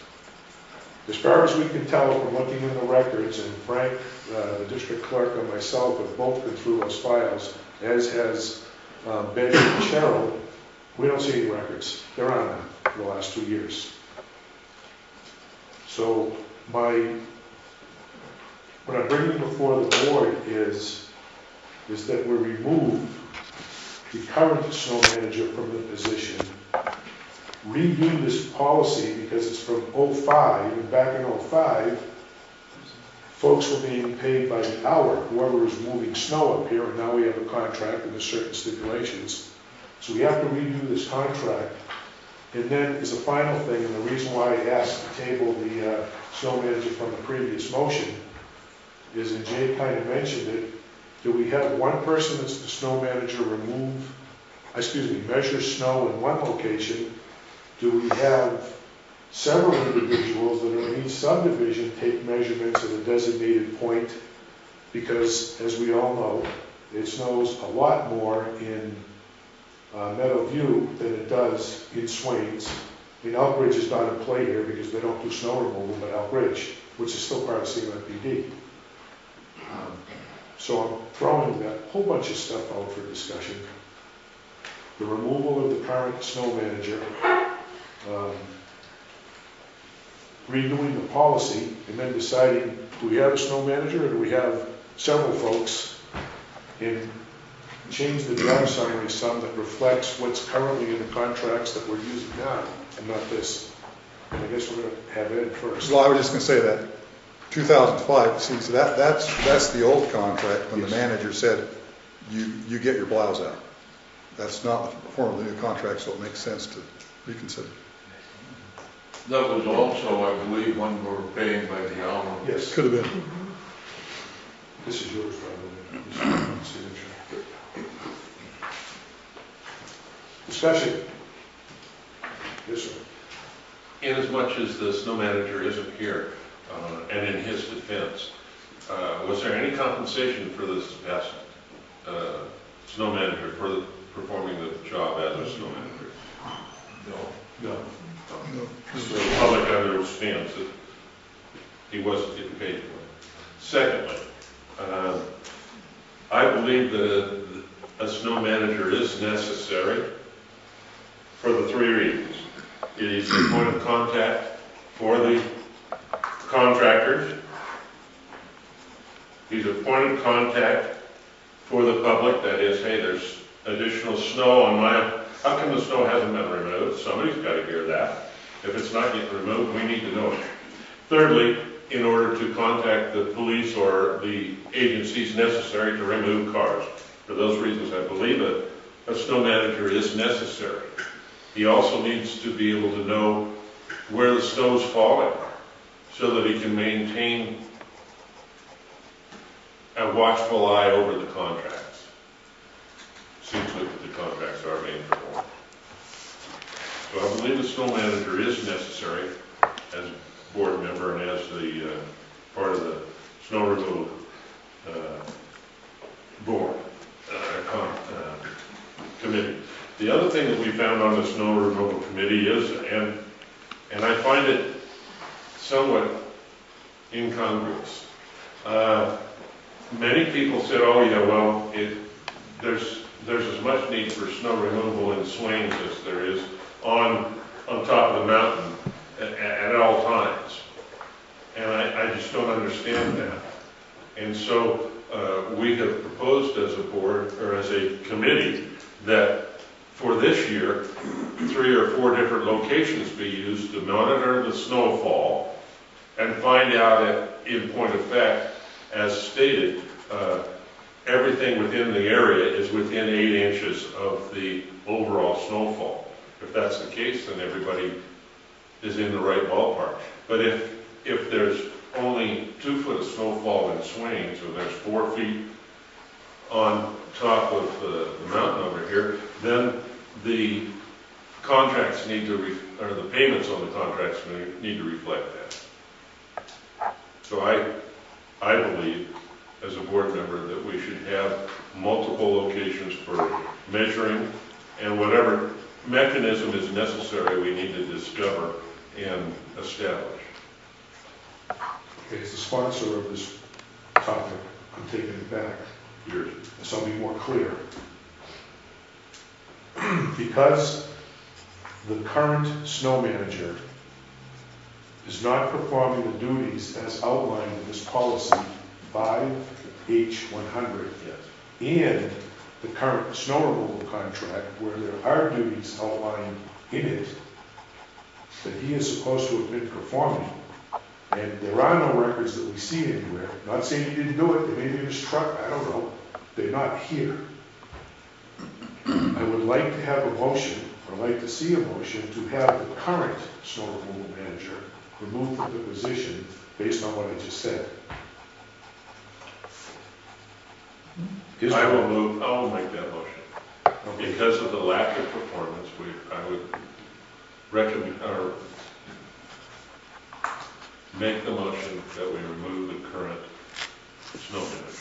As far as we can tell from looking in the records, and Frank, the district clerk, and myself have both been through those files, as has Ben and Cheryl, we don't see any records. There are none for the last 2 years. So what I'm bringing before the board is that we remove the current snow manager from the position, redo this policy because it's from 05, and back in 05, folks were being paid by the hour, whoever was moving snow up here, and now we have a contract and there's certain stipulations. So we have to redo this contract. And then as a final thing, and the reason why I asked to table the snow manager from the previous motion is, and Jay kind of mentioned it, do we have one person that's the snow manager measure snow in one location? Do we have several individuals that are in each subdivision take measurements at a designated point? Because as we all know, it snows a lot more in Meadowview than it does in Swains. Elkridge is not in play here because they don't do snow removal, but Elkridge, which is still part of CMFPD. So I'm throwing that whole bunch of stuff out for discussion. The removal of the current snow manager, renewing the policy, and then deciding, do we have a snow manager or do we have several folks, and change the job summary some that reflects what's currently in the contracts that we're using now, and not this. And I guess we're going to have Ed first. Well, I was just going to say that 2005, see, so that's the old contract, when the manager said, you get your plows out. That's not the form of the new contract, so it makes sense to reconsider. That was also, I believe, when we were paying by the hour. Yes. Could have been. This is yours, probably. This is my signature. Discussion. Yes, sir. Inasmuch as the snow manager isn't here, and in his defense, was there any compensation for this past snow manager for performing the job as a snow manager? No. No. So the public understands that he wasn't getting paid for it. Secondly, I believe that a snow manager is necessary for the three reasons. It is a point of contact for the contractors. He's a point of contact for the public, that is, hey, there's additional snow on my, how come the snow hasn't been removed? Somebody's got to hear that. If it's not getting removed, we need to know it. Thirdly, in order to contact the police or the agencies necessary to remove cars. For those reasons, I believe a snow manager is necessary. He also needs to be able to know where the snow's falling so that he can maintain a watchful eye over the contracts. Seems like the contracts are being performed. So I believe the snow manager is necessary as a board member and as the part of the snow removal board committee. The other thing that we found on the snow removal committee is, and I find it somewhat incongruous. Many people said, oh yeah, well, there's as much need for snow removal in swings as there is on top of the mountain at all times. And I just don't understand that. And so we have proposed as a board, or as a committee, that for this year, 3 or 4 different locations be used to monitor the snowfall and find out if, in point of fact, as stated, everything within the area is within 8 inches of the overall snowfall. If that's the case, then everybody is in the right ballpark. But if there's only 2 foot of snowfall in swings, or there's 4 feet on top of the mountain over here, then the contracts need to, or the payments on the contracts need to reflect that. So I believe, as a board member, that we should have multiple locations for measuring, and whatever mechanism is necessary, we need to discover and establish. Okay, as the sponsor of this topic, I'm taking it back. Yours. So I'll be more clear. Because the current snow manager is not performing the duties as outlined in this policy 5H100, and the current snow removal contract, where there are duties outlined in it that he is supposed to have been performing, and there are no records that we see anywhere. Not saying he didn't do it, they may be in his truck, I don't know. They're not here. I would like to have a motion, or like to see a motion, to have the current snow removal manager removed from the position based on what I just said. I will make that motion. Okay. Because of the lack of performance, I would recommend, or make the motion that we remove the current snow manager.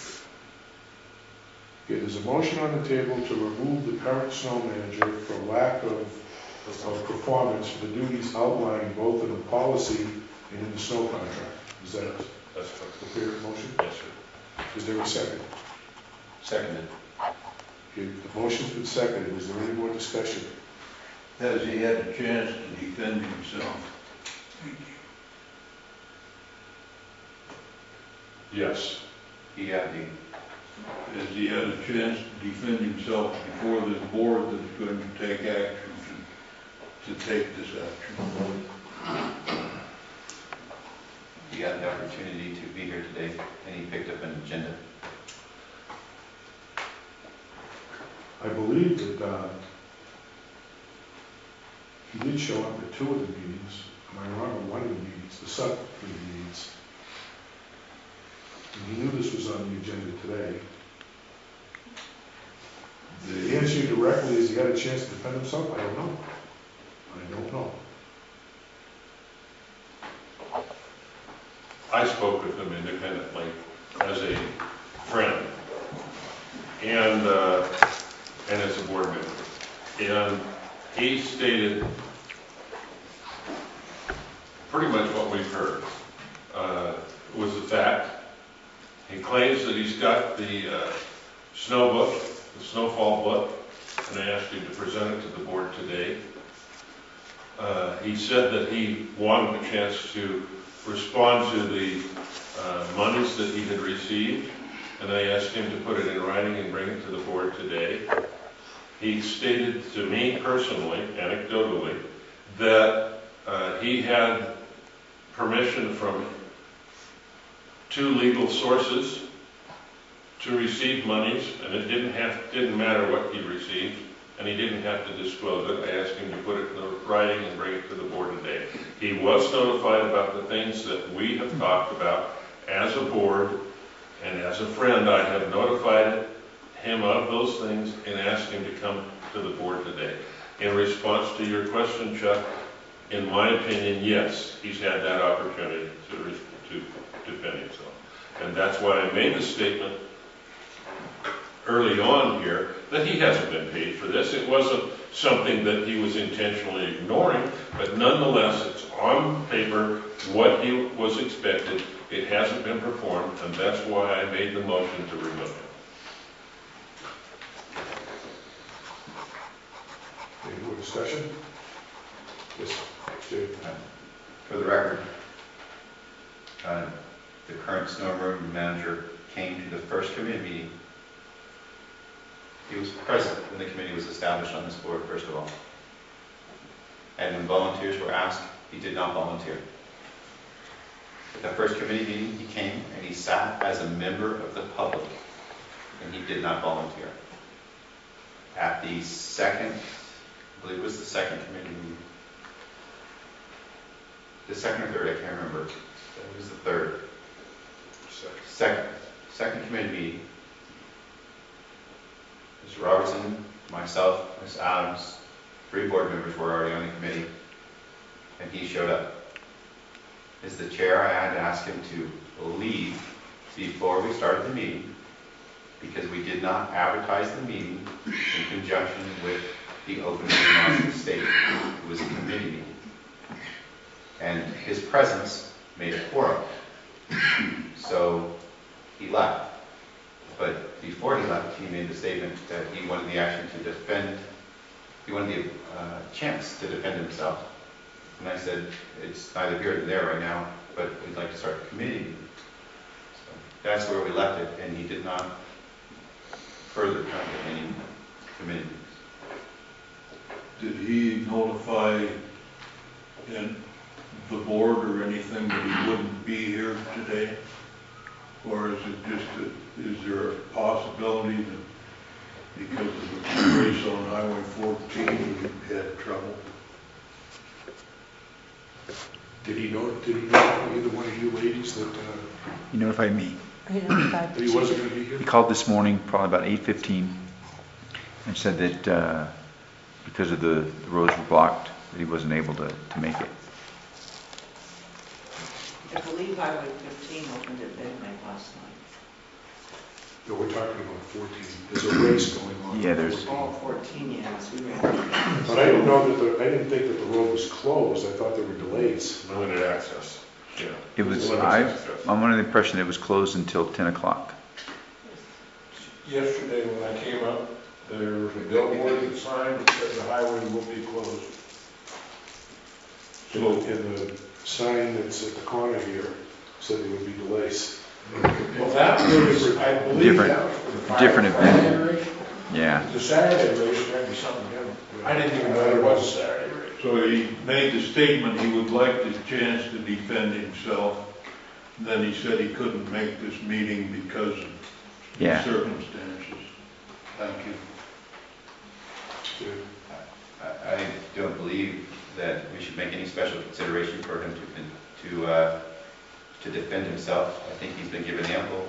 Okay, there's a motion on the table to remove the current snow manager for lack of performance for the duties outlined both in the policy and in the snow contract. Is that That's the clear motion? Yes, sir. Is there a second? Seconded. Okay, the motion's been seconded. Is there any more discussion? Has he had a chance to defend himself? Yes. Has he had a chance to defend himself before this board that is going to take action to take this action? he had the opportunity to be here today, and he picked up an agenda. I believe that he did show up at 2 of the meetings. Am I wrong on one of the meetings, the subcommittee meetings? And he knew this was on the agenda today. Did he answer you directly? Has he got a chance to defend himself? I don't know. I don't know. I spoke with him independently as a friend and as a board member. And he stated pretty much what we've heard was the fact. He claims that he's got the snow book, the snowfall book, and I asked him to present it to the board today. He said that he wanted a chance to respond to the monies that he had received, and I asked him to put it in writing and bring it to the board today. He stated to me personally, anecdotally, that he had permission from 2 legal sources to receive monies, and it didn't matter what he received, and he didn't have to disclose it. I asked him to put it in writing and bring it to the board today. He was notified about the things that we have talked about as a board, and as a friend, I have notified him of those things and asked him to come to the board today. In response to your question, Chuck, in my opinion, yes, he's had that opportunity to defend himself. And that's why I made the statement early on here that he hasn't been paid for this. It wasn't something that he was intentionally ignoring, but nonetheless, it's on paper what he was expected. It hasn't been performed, and that's why I made the motion to remove him. Any more discussion? Yes, Dave. For the record, the current snow room manager came to the first committee meeting. He was present when the committee was established on this board, first of all. And when volunteers were asked, he did not volunteer. At the first committee meeting, he came and he sat as a member of the public, and he did not volunteer. At the second, I believe it was the second committee meeting, the second or third, I can't remember. It was the third. Second committee meeting. Mr. Robertson, myself, Ms. Adams, 3 board members were already on the committee, and he showed up. As the chair, I had to ask him to leave before we started the meeting because we did not advertise the meeting in conjunction with the opening remarks of the state. It was a committee meeting. And his presence made a quorum. So he left. But before he left, he made the statement that he wanted the action to defend, he wanted the chance to defend himself. And I said, it's neither here nor there right now, but we'd like to start the committee meeting. So that's where we left it, and he did not further come to any committee meetings. Did he notify the board or anything that he wouldn't be here today? Or is it just is there a possibility that because of the race on Highway 14 he had trouble? Did he notify either one of you ladies that He notified me. that he wasn't going to be here? He called this morning, probably about 8:15, and said that because of the roads were blocked, that he wasn't able to make it. I believe Highway 15 opened at midnight last night. No, we're talking about 14. There's a race going on. Yeah, there's. Oh, 14, yes, we ran. But I didn't know that I didn't think that the road was closed. I thought there were delays. Limited access. Yeah. It was. Limited access. I'm under the impression it was closed until 10 o'clock. Yesterday when I came up, there was a billboard and sign that said the highway will be closed. So in the sign that's at the corner here said there would be delays. Well, that was, I believe that was for the fire. Different event. Saturday race. Yeah. The Saturday race might be something different. I didn't even know there was a Saturday race. So he made the statement he would like the chance to defend himself, Then he said he couldn't make this meeting because of Yeah. circumstances. Thank you. I don't believe that we should make any special consideration for him to defend himself. I think he's been given ample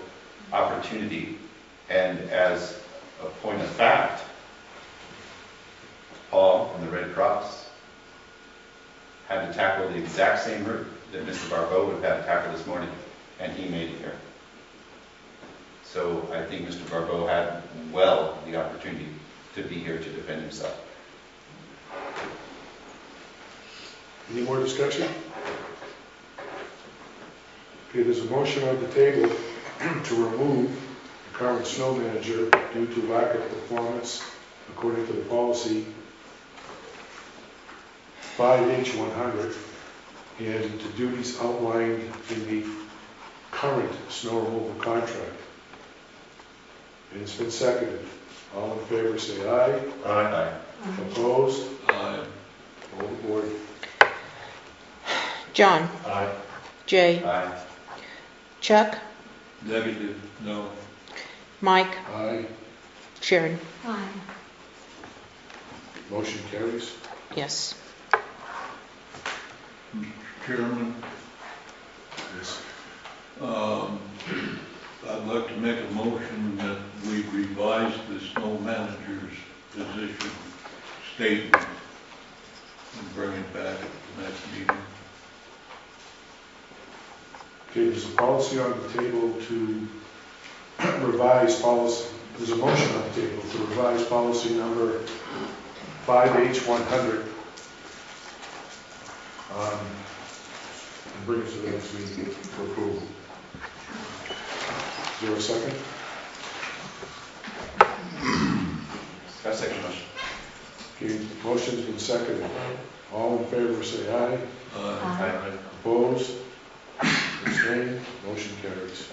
opportunity, and as a point of fact, Paul from the Red Cross had to tackle the exact same route that Mr. Barbeau would have had to tackle this morning, and he made it here. So I think Mr. Barbeau had well the opportunity to be here to defend himself. Any more discussion? Okay, there's a motion on the table to remove the current snow manager due to lack of performance according to the policy 5H100 and the duties outlined in the current snow removal contract. And it's been seconded. All in favor say aye. Aye. Opposed? Aye. Overboard. John, Aye. Jay, Aye. Chuck, Negative, no. Mike, Aye. Sharon. Aye. Motion carries. Yes. Mr. Chairman, Yes. I'd like to make a motion that we revise the snow manager's position statement and bring it back at the next meeting. Okay, there's a policy on the table to revise policy, there's a motion on the table to revise policy number 5H100 and bring it to the next meeting for approval. Is there a second? Got a second motion. Okay, motion's been seconded. All in favor say aye. Aye. Opposed? Abstained? Motion carries.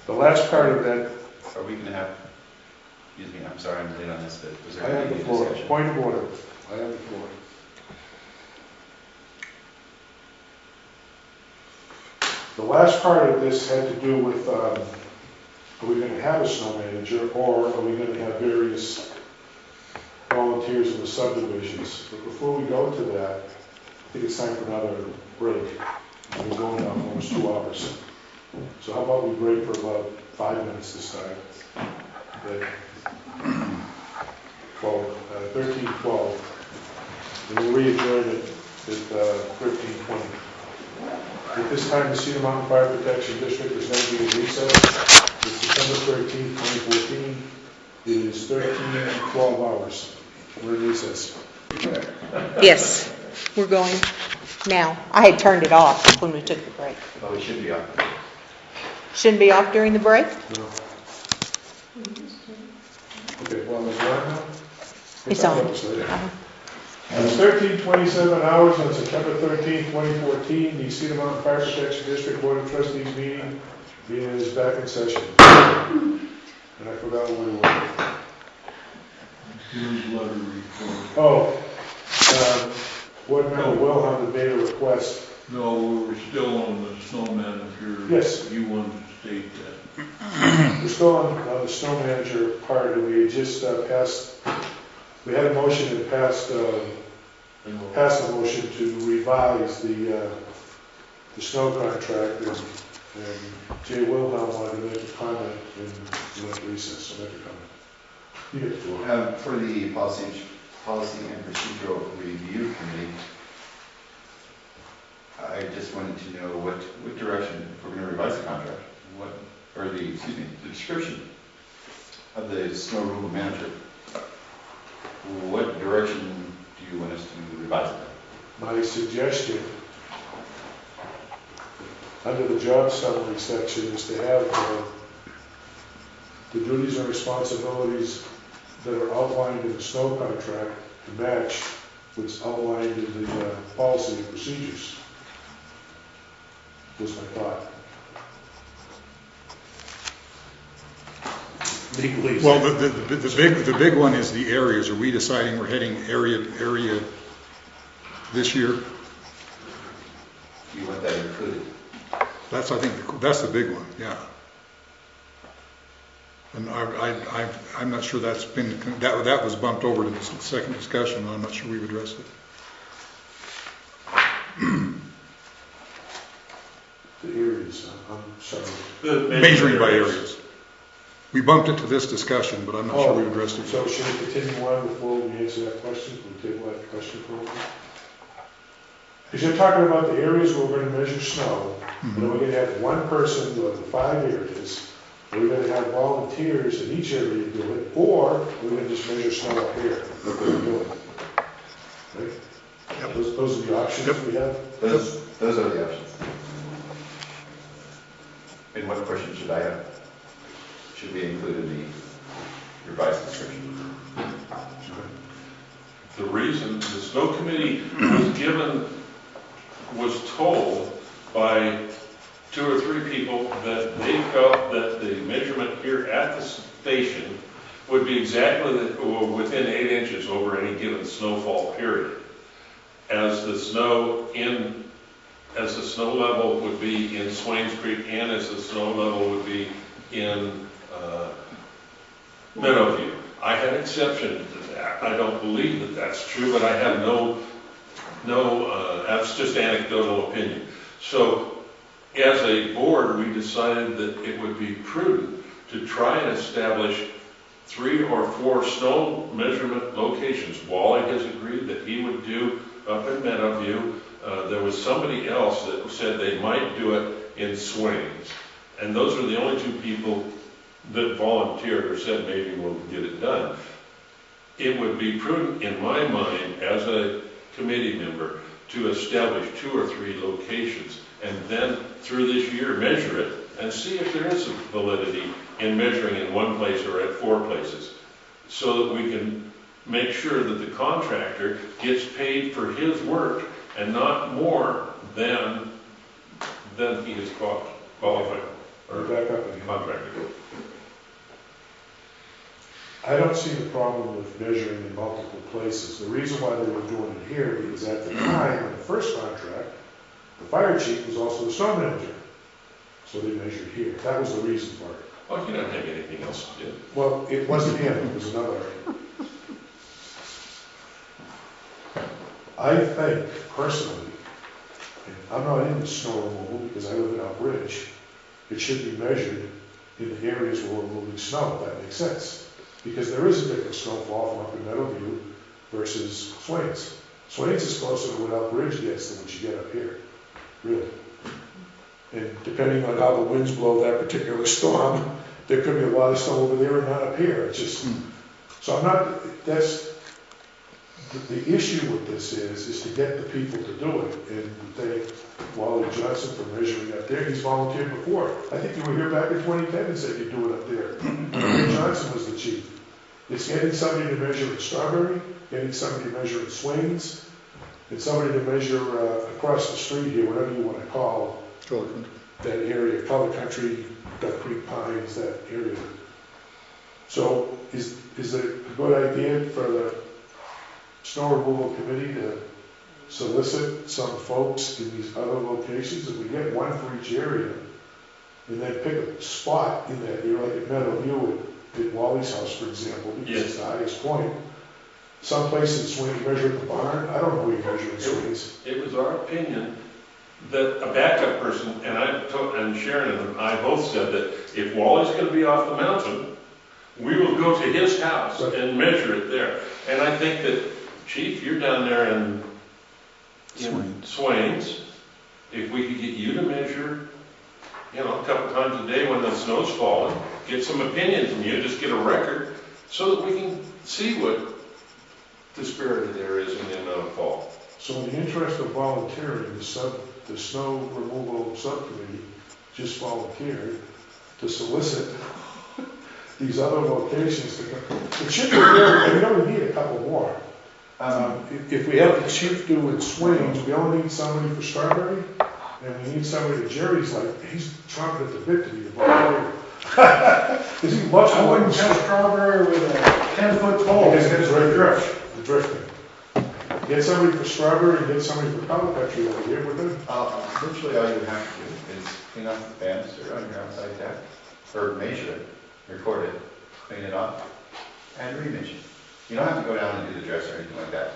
The last part of that, Are we going to have, excuse me, I'm sorry I'm late on this, but was there I have any the floor. discussion? Point of order. I have the floor. The last part of this had to do with, are we going to have a snow manager, or are we going to have various volunteers in the subdivisions? But before we go to that, I think it's time for another break. We're going on almost 2 hours. So how about we break for about 5 minutes this time? At 13:12. And we'll re-adjourn it at 13:20. At this time, the Cedar Mountain Fire Protection District is going to be in recess. It's December 13, 2014. It is 13:12 hours. We're in recess. Yes, we're going now. I had turned it off when we took the break. Oh, we should be up. Shouldn't be off during the break? No. Okay, well, it's on now? It's on. Uh-huh. It's 13:27 hours on September 13, 2014. The Cedar Mountain Fire Protection District Board of Trustees meeting is back in session. And I forgot where we were. Here's letter report. Oh, Board Member Wilhelm had made a request. No, we're still on the snow manager. Yes. You wanted to state that. We're still on the snow manager part, and we had just passed, we had a motion and passed a motion to revise the snow contract, and Jay Wilhelm wanted to make a comment, and he went to recess, so make a comment. You get the floor. For the Policy and Procedural Review Committee, I just wanted to know what direction, if we're going to revise the contract, the description of the snow removal manager, what direction do you want us to revise it? My suggestion, under the job summary section, is to have the duties and responsibilities that are outlined in the snow contract to match what's outlined in the policy and procedures. Was my thought. legally. Well, the big one is the areas. Are we deciding we're heading area this year? You want that included? I think, that's the big one, yeah. And I'm not sure that's been, that was bumped over to the second discussion, and I'm not sure we've addressed it. The areas, I'm sorry. Measuring by areas. We bumped it to this discussion, but I'm not sure we've addressed it. So should we continue on before we answer that question? We'll table that question for a moment. Because you're talking about the areas where we're going to measure snow, and then we're going to have one person do it in 5 areas. We're going to have volunteers in each area do it, or we're going to just measure snow up here, like we're doing. Right? Yep. Those are the options we have? Those are the options. And what question should I have? Should we include in the revised description? The reason the snow committee was told by 2 or 3 people that they felt that the measurement here at the station would be exactly within 8 inches over any given snowfall period. As the snow level would be in Swains Creek and as the snow level would be in Meadowview. I had exception to that. I don't believe that that's true, but I have that's just anecdotal opinion. So as a board, we decided that it would be prudent to try and establish 3 or 4 snow measurement locations. Wally has agreed that he would do up in Meadowview. There was somebody else that said they might do it in Swains. And those were the only 2 people that volunteered or said maybe we'll get it done. It would be prudent in my mind as a committee member to establish 2 or 3 locations and then through this year measure it and see if there is a validity in measuring in one place or at 4 places so that we can make sure that the contractor gets paid for his work and not more than he is qualified or back up again. Contractor. I don't see the problem with measuring in multiple places. The reason why they were doing it here is at the time, in the first contract, the fire chief was also the snow manager. So they measured here. That was the reason for it. Well, you don't have anything else to do. Well, it wasn't him, it was another. I think, personally, and I'm not into snow removal because I live in Elk Ridge, it should be measured in the areas where we're removing snow, if that makes sense. Because there is a different snowfall from up in Meadowview versus Swains. Swains is closer to what Elk Ridge gets than what you get up here, really. And depending on how the winds blow that particular storm, there could be a lot of snow over there and not up here. It's just, so I'm not, that's, the issue with this is to get the people to do it. And thank Wally Johnson for measuring up there. He's volunteered before. I think you were here back in 2010 and said you'd do it up there. Wally Johnson was the chief. It's getting somebody to measure in Strawberry, getting somebody to measure in Swains, and somebody to measure across the street here, whatever you want to call that area, Color Country, Duck Creek Pines, that area. So is it a good idea for the snow removal committee to solicit some folks in these other locations? If we get one for each area, and then pick a spot in that area, like at Meadowview at Wally's house, for example, because it's the highest point. Some place in Swains, you measure at the barn. I don't know where you measure in Swains. It was our opinion that a backup person, and Sharon and I both said that if Wally's going to be off the mountain, we will go to his house and measure it there. And I think that, Chief, you're down there in Swains. If we could get you to measure, a couple times a day when the snow's falling, get some opinion from you, just get a record, so that we can see what disparity there is in the amount of fall. So in the interest of volunteering, the snow removal subcommittee just volunteered to solicit these other locations to come. It should be there, we only need a couple more. If we have the chief do in Swains, we only need somebody for Strawberry, and we need somebody to Jerry's like, he's chomping at the bit to be the volunteer. Is he much I more? wouldn't test strawberry with a 10-foot pole, Because because it's it's drifting. The drifting. Get somebody for strawberry, get somebody for cow country over here, we're good. Virtually all you have to do is clean off the banister on your outside deck, or measure it, record it, clean it off, and remeasure. You don't have to go down and do the dress or anything like that.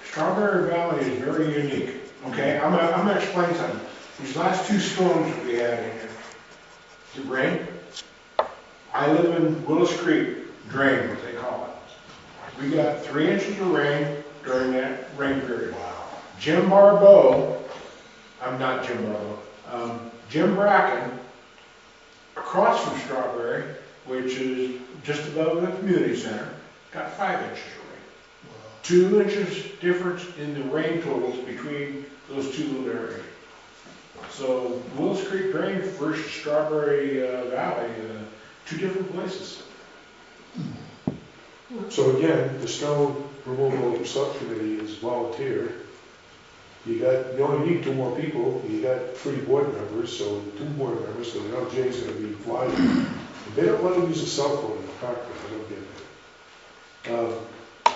Strawberry Valley is very unique, okay? I'm gonna explain something. These last two storms that we had in here, the rain, I live in Willis Creek drain, what they call it. We got 3 inches of rain during that rain period. Jim Barbeau, I'm not Jim Barbeau, Jim Bracken, across from Strawberry, which is just above the community center, got 5 inches of rain. 2 inches difference in the rain totals between those two little areas. So Willis Creek Drain versus Strawberry Valley, 2 different places. So again, the snow removal subcommittee is volunteer. You only need 2 more people, you got 3 board members, so 2 board members, so now Jay's gonna be flying. If they don't let them use a cell phone in the park, I don't get that.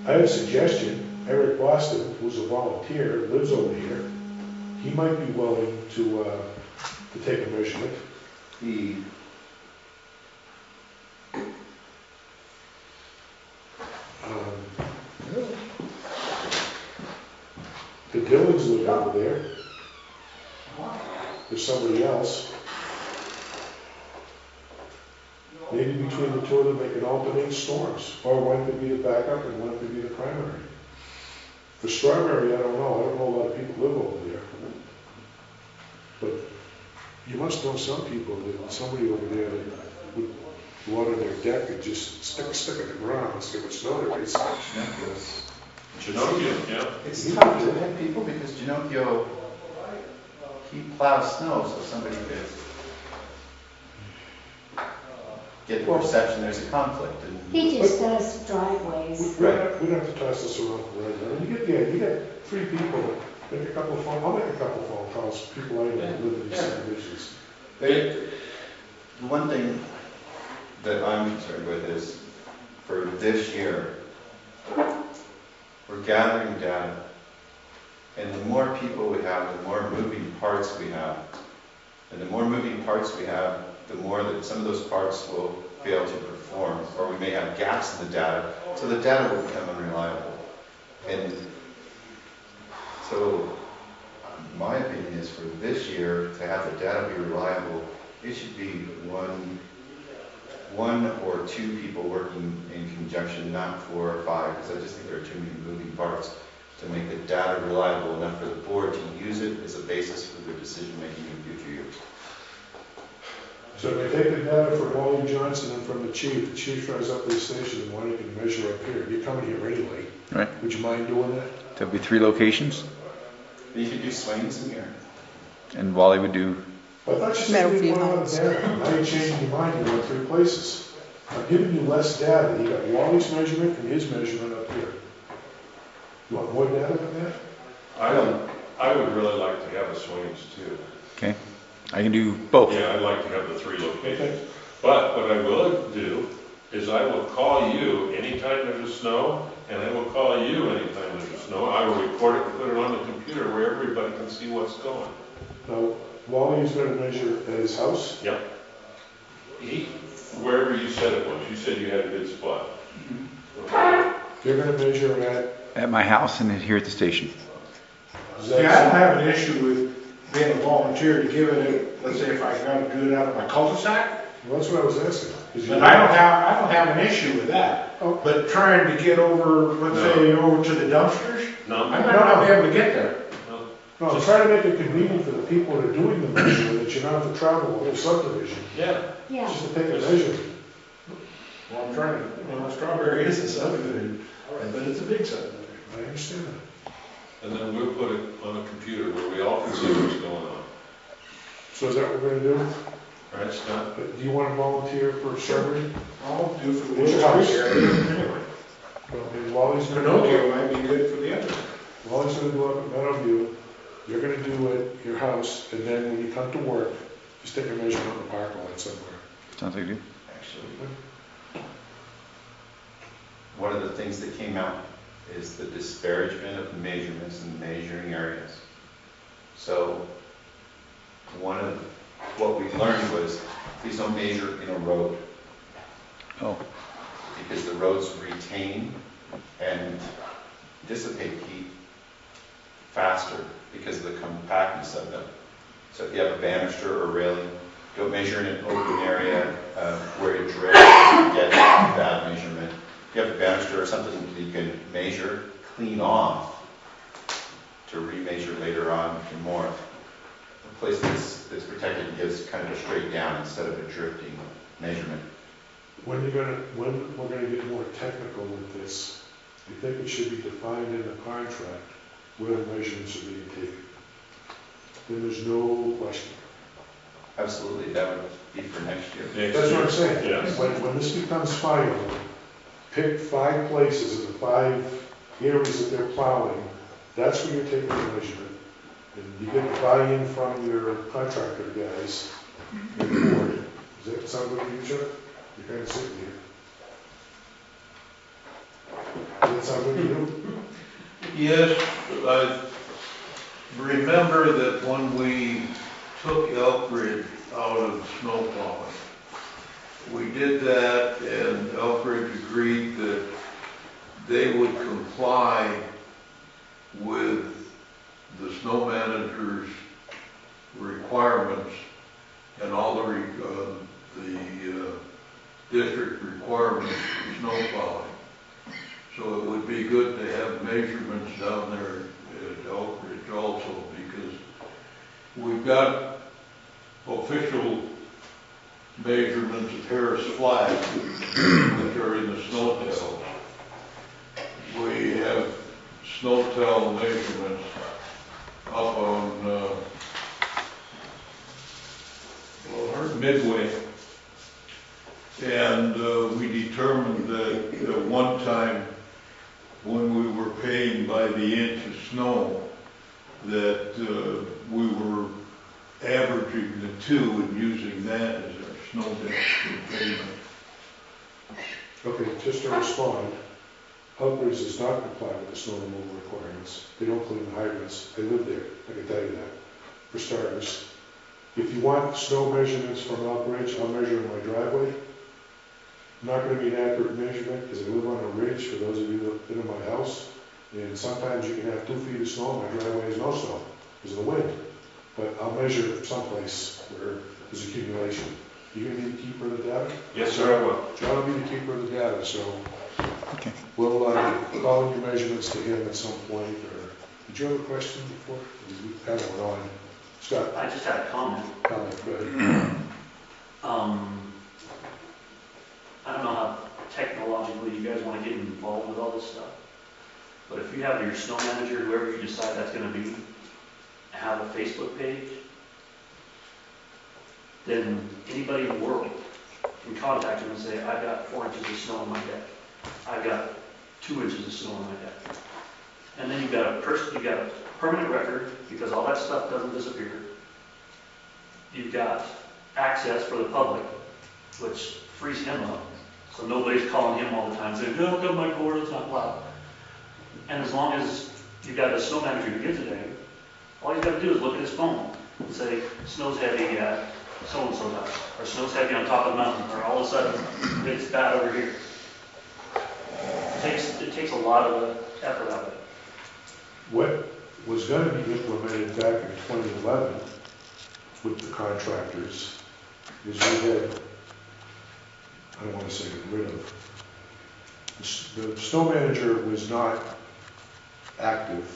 I have a suggestion. Eric Boston, who's a volunteer, lives over here. He might be willing to take a measurement. The Dillons live over there. There's somebody else. Maybe between the 2 of them, they could alternate storms. Or one could be the backup and one could be the primary. For Strawberry, I don't know. I don't know a lot of people live over there. But you must know some people, that somebody over there that would water their deck and just stick a stick in the ground and see what snow there is. Genokio, yeah. It's tough to hit people because Genokio, he plows snow, so somebody could get the perception there's a conflict. He just does driveways. We don't have to toss this around forever. You get 3 people, make a couple of I'll make a couple of phone calls, people I know that live in these subdivisions. The one thing that I'm concerned with is, for this year, we're gathering data, and the more people we have, the more moving parts we have. And the more moving parts we have, the more that some of those parts will fail to perform, or we may have gaps in the data, so the data will become unreliable. And so, my opinion is, for this year, to have the data be reliable, it should be one or 2 people working in conjunction, not 4 or 5, because I just think there are too many moving parts to make the data reliable enough for the board to use it as a basis for their decision making in future years. So if they take the data from Wally Johnson and from the chief drives up to the station and wanting to measure up here. You're coming here anyway. Right. Would you mind doing that? There'll be 3 locations, You could do swings in here. and Wally would do, I thought you said you didn't want data. Now you're changing your mind, you went 3 places. I'm giving you less data. You got Wally's measurement and his measurement up here. You want more data than that? I would really like to have the swings too. okay? I can do both. Yeah, I'd like to have the 3 locations. But what I will do is I will call you anytime there's a snow, and I will call you anytime there's a snow. I will record it and put it on the computer where everybody can see what's going. Now, Wally's going to measure at his house? Yep. Wherever you said it was, you said you had a good spot. Okay. You're going to measure At my house and here at the station. See, I don't have an issue with being a volunteer to give it, let's say if I gotta do it out of my cul-de-sac. Well, that's what I was asking. But I don't have an issue with that. But trying to get over, let's say, over to the dumpsters, No. I might not be able to get there. No, try to make it convenient for the people that are doing the measurement, that you don't have to travel a whole subdivision. Yeah. Yeah. Just to take a measurement. Well, I'm trying to, Strawberry is a subdivision, but it's a big subdivision. I understand that. And then we'll put it on a computer where we all can see what's going on. So is that what we're going to do? Right, Scott? Do you want to volunteer for Strawberry? I'll do for the What's your house house? anyway. Well, and Wally's going to Pinocchio might be good for the other. Wally's going to do up at Meadowview. You're going to do at your house, and then when you come to work, just take a measurement in the parking lot somewhere. Sounds like you. Actually, one of the things that came out is the disparagement of measurements and measuring areas. So what we learned was, please don't measure in a road. Oh. Because the roads retain and dissipate heat faster because of the compactness of them. So if you have a banister or railing, don't measure in an open area where it drips and get bad measurement. If you have a banister or something that you can measure, clean off to remeasure later on and more. A place that's protected gives kind of a straight down instead of a drifting measurement. When we're gonna get more technical with this, you think it should be defined in the contract where the measurements are being taken? Then there's no question. Absolutely, that would be for next year. That's what I'm saying. Yes. When this becomes final, pick 5 places in the 5 areas that they're plowing, that's where you're taking the measurement. And you get the buy-in from your contractor guys, your board. Does that sound good to you, Chuck? You're kind of sitting here. Does that sound good to you? Yes, I remember that when we took Elkridge out of snow plowing, we did that and Elkridge agreed that they would comply with the snow manager's requirements and all the district requirements for snow plowing. So it would be good to have measurements down there at Elkridge also, because we've got official measurements of Harris Flag, which are in the snow tails. We have snow tail measurements up on Midway. And we determined that at one time, when we were paying by the inch of snow, that we were averaging the 2 and using that as our snow depth for payment. Okay, just to respond, Elkridge does not comply with the snow removal requirements. They don't clean the hydrants. They live there, I can tell you that. For starters, if you want snow measurements from Elkridge, I'll measure in my driveway. Not going to be an accurate measurement because I live on a ridge, for those of you that have been in my house. And sometimes you can have 2 feet of snow, and my driveway has no snow because of the wind. But I'll measure someplace where there's accumulation. You going to be the keeper of the data? Yes, sir, I will. John will be the keeper of the data, so we'll call your measurements to him at some point. Or did you have a question before? We kind of went on. Scott? I just had a comment. Comment, go ahead. I don't know how technologically you guys want to get involved with all this stuff, but if you have your snow manager, whoever you decide that's going to be, have a Facebook page, then anybody in the world can contact them and say, I've got 4 inches of snow on my deck. I've got 2 inches of snow on my deck. And then you've got a permanent record, because all that stuff doesn't disappear. You've got access for the public, which frees him up. So nobody's calling him all the time saying, how come my corridor's not plowed? And as long as you've got a snow manager who gets it there, all you've got to do is look at his phone and say, snow's heavy at so-and-so house, or snow's heavy on top of the mountain, or all of a sudden, it's bad over here. It takes a lot of the effort out of it. What was going to be implemented back in 2011 with the contractors is we had, I don't want to say get rid of, the snow manager was not active.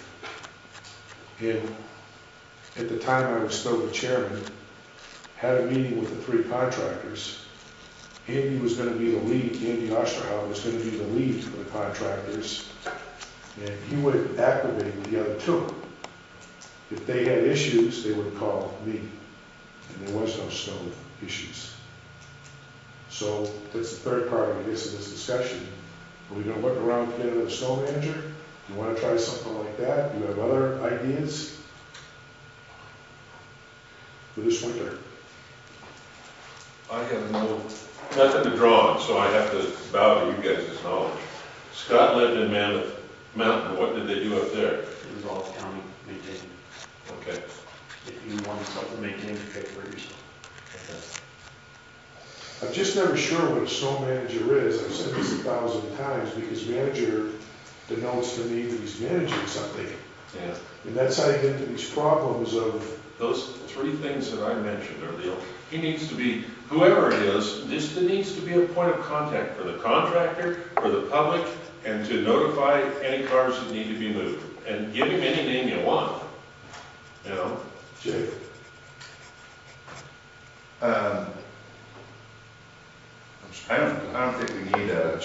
And at the time I was still the chairman, had a meeting with the 3 contractors. Andy was going to be the lead, Andy Osterhout was going to be the lead for the contractors, and he would activate the other 2. If they had issues, they would call me, and there was no snow issues. So that's the third part, I guess, of this discussion. Are we going to look around to get another snow manager? You want to try something like that? You have other ideas for this winter? I have nothing to draw on, so I have to bow to you guys' knowledge. Scott lived in Mammoth Mountain. What did they do up there? It was all county maintained. Okay. If you wanted something maintained, you pay for it yourself. I'm just never sure what a snow manager is. I've said this 1,000 times because manager denotes to me that he's managing something. Yeah. And that's how you get into these problems of, Those three things that I mentioned are he needs to be, whoever it is, just there needs to be a point of contact for the contractor, for the public, and to notify any cars that need to be moved. And give him any name you want, you know? Jay, I don't think we need a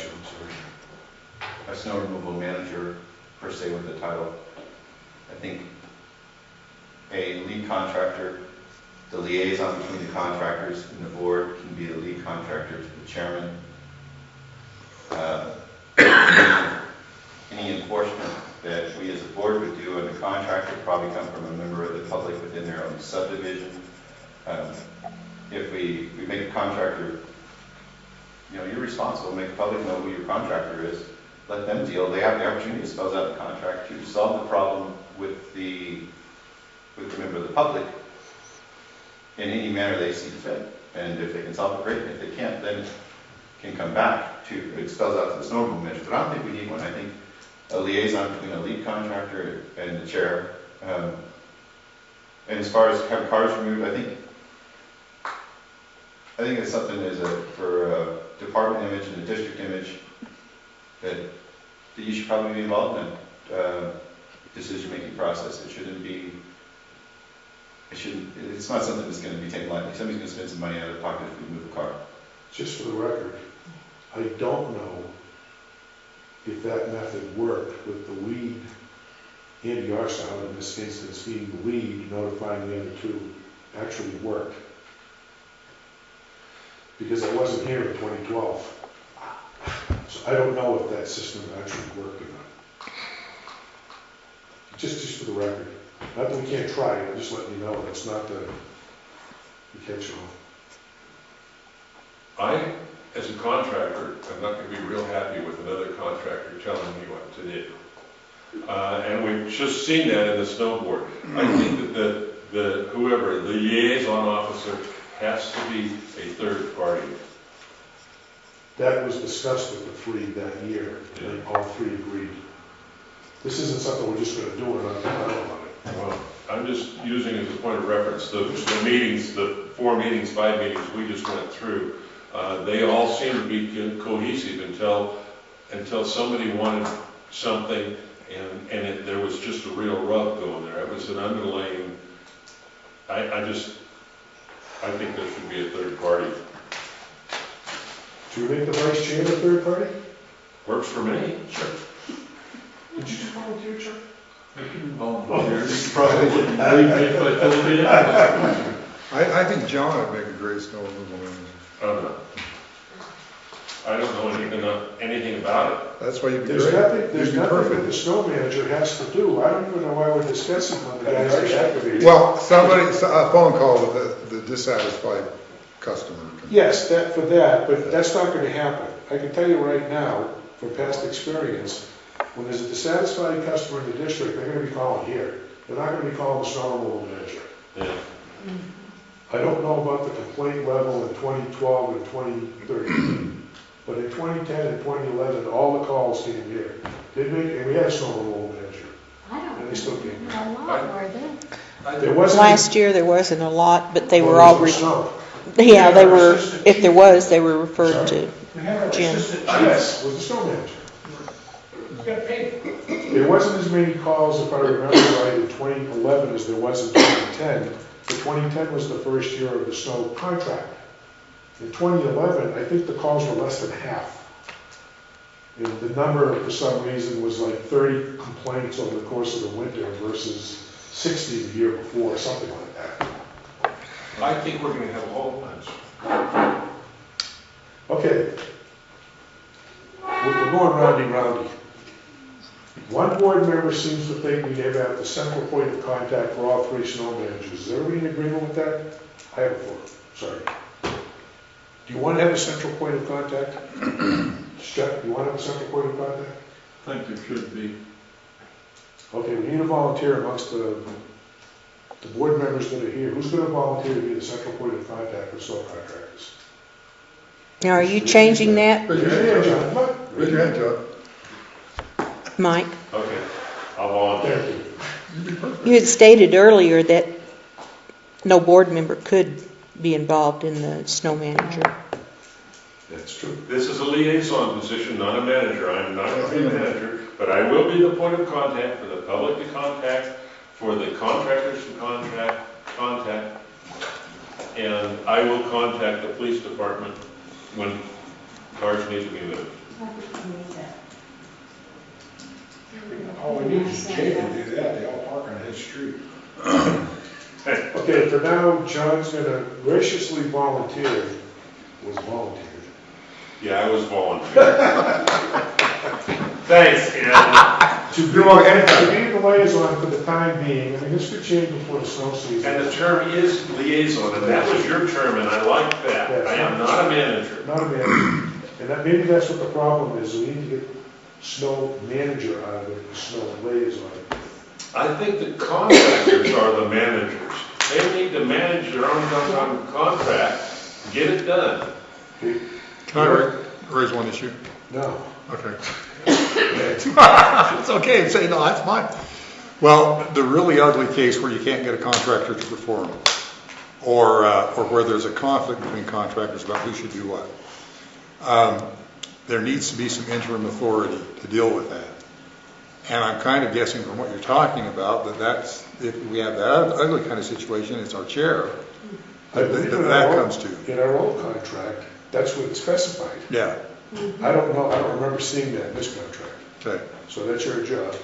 snow removal manager per se with the title. I think a lead contractor, the liaison between the contractors and the board can be the lead contractor to the chairman. Any enforcement that we as a board would do on the contractor probably come from a member of the public within their own subdivision. If we make a contractor, you're responsible, make the public know who your contractor is, let them deal. They have the opportunity to spell out the contract to solve the problem with the member of the public in any manner they see fit. And if they can solve it, great. If they can't, then it can come back to, it spells out to the snow removal measure. But I don't think we need one. I think a liaison between a lead contractor and the chair. And as far as having cars removed, I think it's something for a department image and a district image that you should probably be involved in decision-making process. It's not something that's going to be taken lightly. Somebody's going to spend some money out of their pocket if we move a car. just for the record, I don't know if that method worked with the lead, Andy Arsow, in this instance being the lead, notifying the other two, actually worked. Because I wasn't here in 2012. So I don't know if that system actually worked or not. Just for the record. Not that we can't try it, I'm just letting you know that's not the catch-all. I, as a contractor, I'm not going to be real happy with another contractor telling me what to do. And we've just seen that in the snowboard. I think that the liaison officer has to be a third party. That was discussed with the three that year, and all three agreed. This isn't something we're just going to do and not talk about it. Well, I'm just using as a point of reference the meetings, the 4 meetings, 5 meetings we just went through. They all seem to be cohesive until somebody wanted something and there was just a real rub going there. It was an underlying, I think there should be a third party. Should we make the vice chair the third party? Works for me, sure. Did you just volunteer, Chuck? I think John would make a great snow removal manager. Oh, no. I don't know anything about it. That's why you'd be There's great. nothing that the snow manager has to do. I don't even know why we're discussing when the guys are activated. Well, a phone call with the dissatisfied customer. Yes, but that's not going to happen. I can tell you right now, from past experience, when there's a dissatisfied customer in the district, they're going to be calling here. They're not going to be calling the snow removal manager. Yeah. I don't know about the complaint level in 2012 and 2013, but in 2010 and 2011, all the calls came here. And we had a snow removal manager. I don't And they still came know here. a lot, were there? There wasn't. Last year, there wasn't a lot, but they were Well, all, there was snow. yeah, they were, if there was, they were referred to Jim. Yes, was the snow manager. There wasn't as many calls, if I remember right, in 2011 as there was in 2010. But 2010 was the first year of the snow contract. In 2011, I think the calls were less than half. And the number, for some reason, was like 30 complaints over the course of the winter versus 60 the year before, something like that. I think we're going to have a whole bunch. Okay. We're going roundy. One board member seems to think we have the central point of contact for all 3 snow managers. Is everybody in agreement with that? I have a vote. Sorry. Do you want to have a central point of contact? Chuck, do you want to have a central point of contact? I think there should be. Okay, we need a volunteer amongst the board members that are here. Who's going to volunteer to be the central point of contact for snow contractors? Now, are you changing that, Raise your hand, John. Raise your hand, John. Mike? Okay, I'll volunteer. Thank you. You had stated earlier that no board member could be involved in the snow manager. That's true. This is a liaison position, not a manager. I'm not going to be a manager, but I will be the point of contact for the public to contact, for the contractors to contact, and I will contact the police department when cars need to be moved. All we need is Jay to do that. They all park on his street. Okay, for now, John's going to graciously volunteer. Was volunteered. Yeah, I was volunteering. Thanks, Ken. To be the liaison for the time being. I mean, this could change before the snow season. And the term is liaison, and that was your term, and I like that. Yes. I am not a manager. Not a manager. And that, maybe that's what the problem is. We need to get snow manager out of it, snow liaison. I think the contractors are the managers. They need to manage their own contract, get it done. Okay. Can I raise one issue? No. Okay. It's okay to say no, that's fine. Well, the really ugly case where you can't get a contractor to perform, or where there's a conflict between contractors about who should do what, there needs to be some interim authority to deal with that. And I'm kind of guessing from what you're talking about that's if we have that ugly kind of situation, it's our chair that comes to. In our old contract, that's what it's specified. Yeah. I don't know, I don't remember seeing that in this contract. Okay. So that's your job.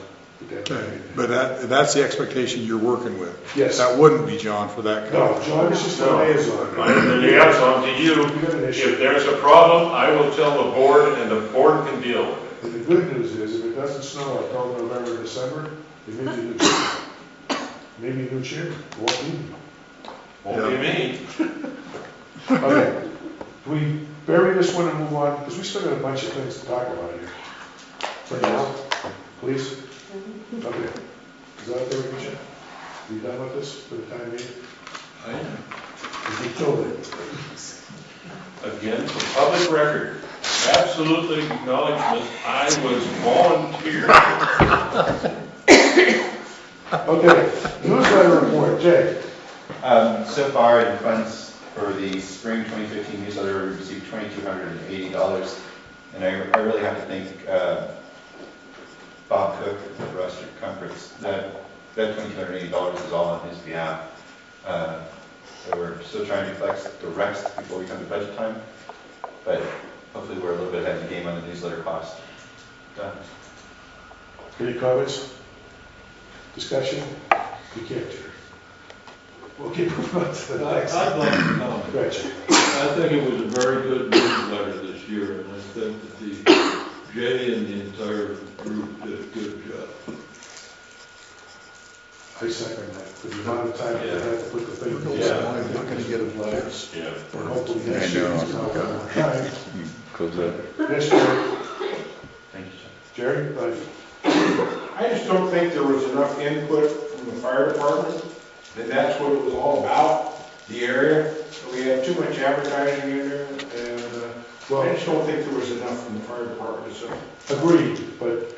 Okay. But that's the expectation you're working with. Yes. That wouldn't be John for that kind No, John is just a liaison. I'm the liaison to you. If there's a problem, I will tell the board, and the board can deal with it. But the good news is, if it doesn't snow October, November, December, there may be a new chairman. Maybe a new chairman. Won't be me. Won't be me. Okay. Can we bury this one and move on? Because we still got a bunch of things to talk about here. For now, please. Okay. Is that okay with you, Jim? You done with this for the time being? I am. We killed it. Again, for public record, absolutely acknowledgement, I was volunteer. Okay, newsletter report, Jay. So far in funds for the spring 2015 newsletter, we received $2,280. And I really have to thank Bob Cook of Rustic Comforts. That $2,280 is all on his behalf. So we're still trying to collect the rest before we come to budget time. But hopefully we're a little bit ahead of the game on the newsletter cost. Done. Any comments? Discussion? You can't, Jerry. We'll keep moving on to the next. I'd like to comment. Gotcha. I think it was a very good newsletter this year, and I think that Jay and the entire group did a good job. I second that. For the amount of time that I had to put the thing together. Yeah. I'm not going to get his letters. Yeah. And hopefully next year it's not going to time. Close that. Yes, Jerry. Thank you, John. Jerry, buddy. I just don't think there was enough input from the fire department, that that's what it was all about, the area. We had too much advertising in there, and I just don't think there was enough from the fire department, so. Agreed, but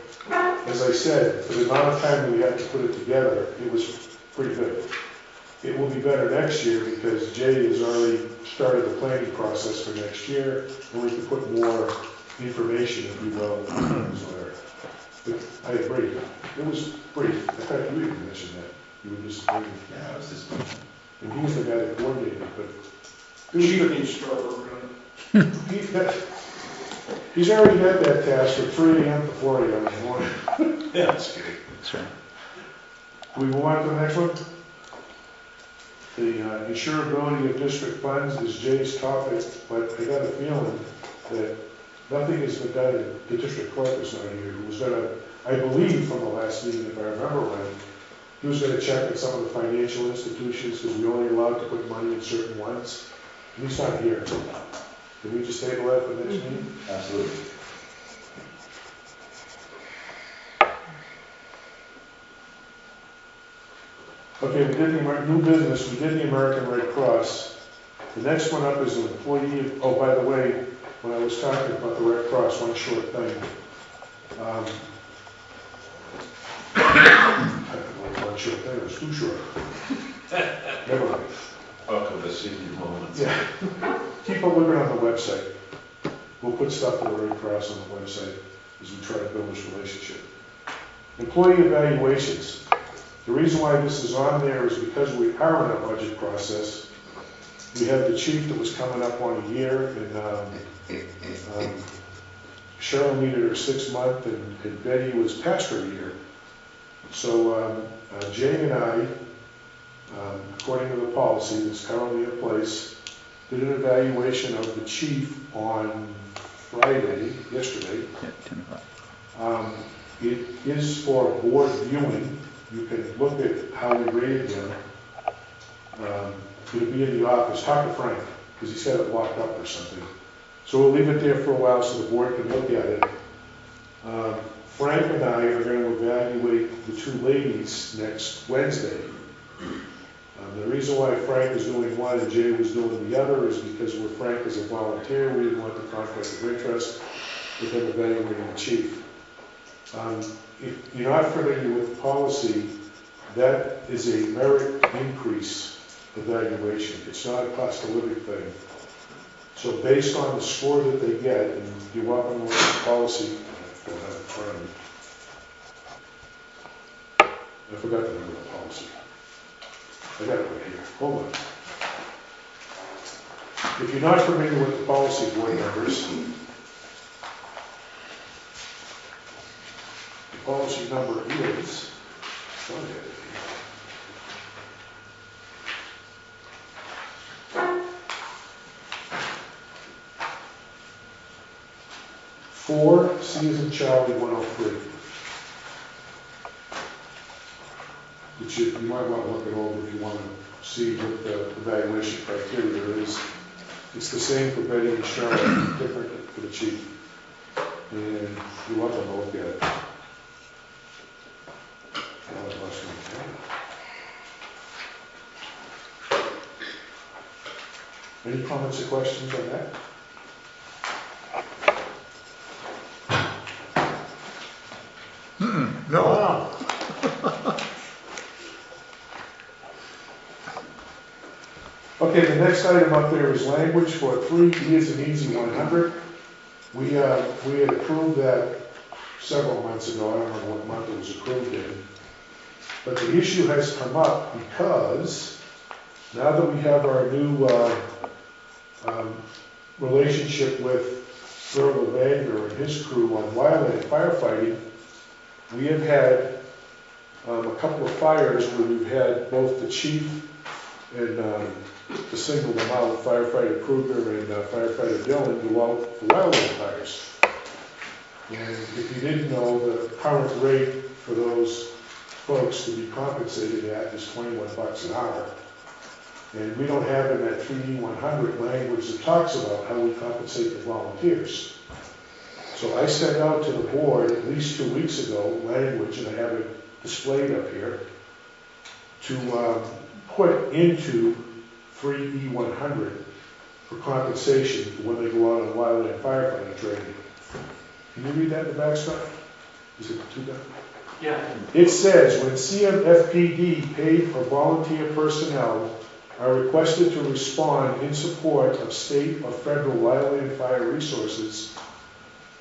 as I said, for the amount of time that we had to put it together, it was pretty good. It will be better next year because Jay has already started the planning process for next year, and we can put more information, if you will, in the newsletter. But I agree, it was brief. In fact, you even mentioned that. You were disappointed. Yeah, I was just. And he was the guy that coordinated, but Chief needs to start working on it. he's already had that task from 3 a.m. to 4 a.m. in the morning. Yeah, that's good. That's right. Do we move on to the next one? The insurability of district funds is Jay's topic, but I got a feeling that nothing has been done, and the district clerk is not here, who was gonna, I believe from the last meeting, if I remember right, he was gonna check in some of the financial institutions, because we only allowed to put money in certain ones, and he's not here. Can we just table that for the next meeting? Absolutely. Okay, we did the new business, we did the American Red Cross. The next one up is an employee, oh, by the way, when I was talking about the Red Cross, one short thing. One short thing, it was too short. Never mind. Talk of the senior moments. Yeah. Keep a looking on the website. We'll put stuff for the Red Cross on the website as we try to build this relationship. Employee evaluations. The reason why this is on there is because we are in a budget process. We have the chief that was coming up on a year, and Cheryl needed her 6 month, and Betty was past her year. So Jay and I, according to the policy that's currently in place, did an evaluation of the chief on Friday, yesterday. Yeah, 10 o'clock. It is for board viewing. You can look at how we rated him. It'll be in the office. Talk to Frank, because he said it locked up or something. So we'll leave it there for a while so the board can look at it. Frank and I are going to evaluate the two ladies next Wednesday. The reason why Frank is doing one and Jay was doing the other is because where Frank is a volunteer, we didn't want the conflict of interest with him evaluating the chief. If you're not familiar with the policy, that is a merit increase evaluation. It's not a cost of living thing. So based on the score that they get, and you're welcome to look at the policy. I don't have it in front of me. I forgot the number of the policy. I got it right here. Hold on. If you're not familiar with the policy, board members, the policy number is, oh, yeah. 4 C as in Charlie 103. Which you might want to look it over if you want to see what the evaluation criteria is. It's the same for Betty and Cheryl, different for the chief. And you're welcome to look at it. Any comments or questions on that? No. Wow. Okay, the next item up there is language for 3 years and easy 100. We had approved that several months ago. I don't know what month it was approved in. But the issue has come up because now that we have our new relationship with Earl Levanger and his crew on wildland firefighting, we have had a couple of fires where we've had both the chief and to single them out, firefighter Kruger and firefighter Dillon go out for wildland fires. And if you didn't know, the current rate for those folks to be compensated at is $21 an hour. And we don't have in that 3D100 language that talks about how we compensate the volunteers. So I sent out to the board at least 2 weeks ago language, and I have it displayed up here, to put into 3E100 for compensation for when they go out on wildland firefighting training. Can you read that in the back stuff? Is it too bad? Yeah. It says, when CMFPD paid for volunteer personnel are requested to respond in support of state or federal wildland fire resources,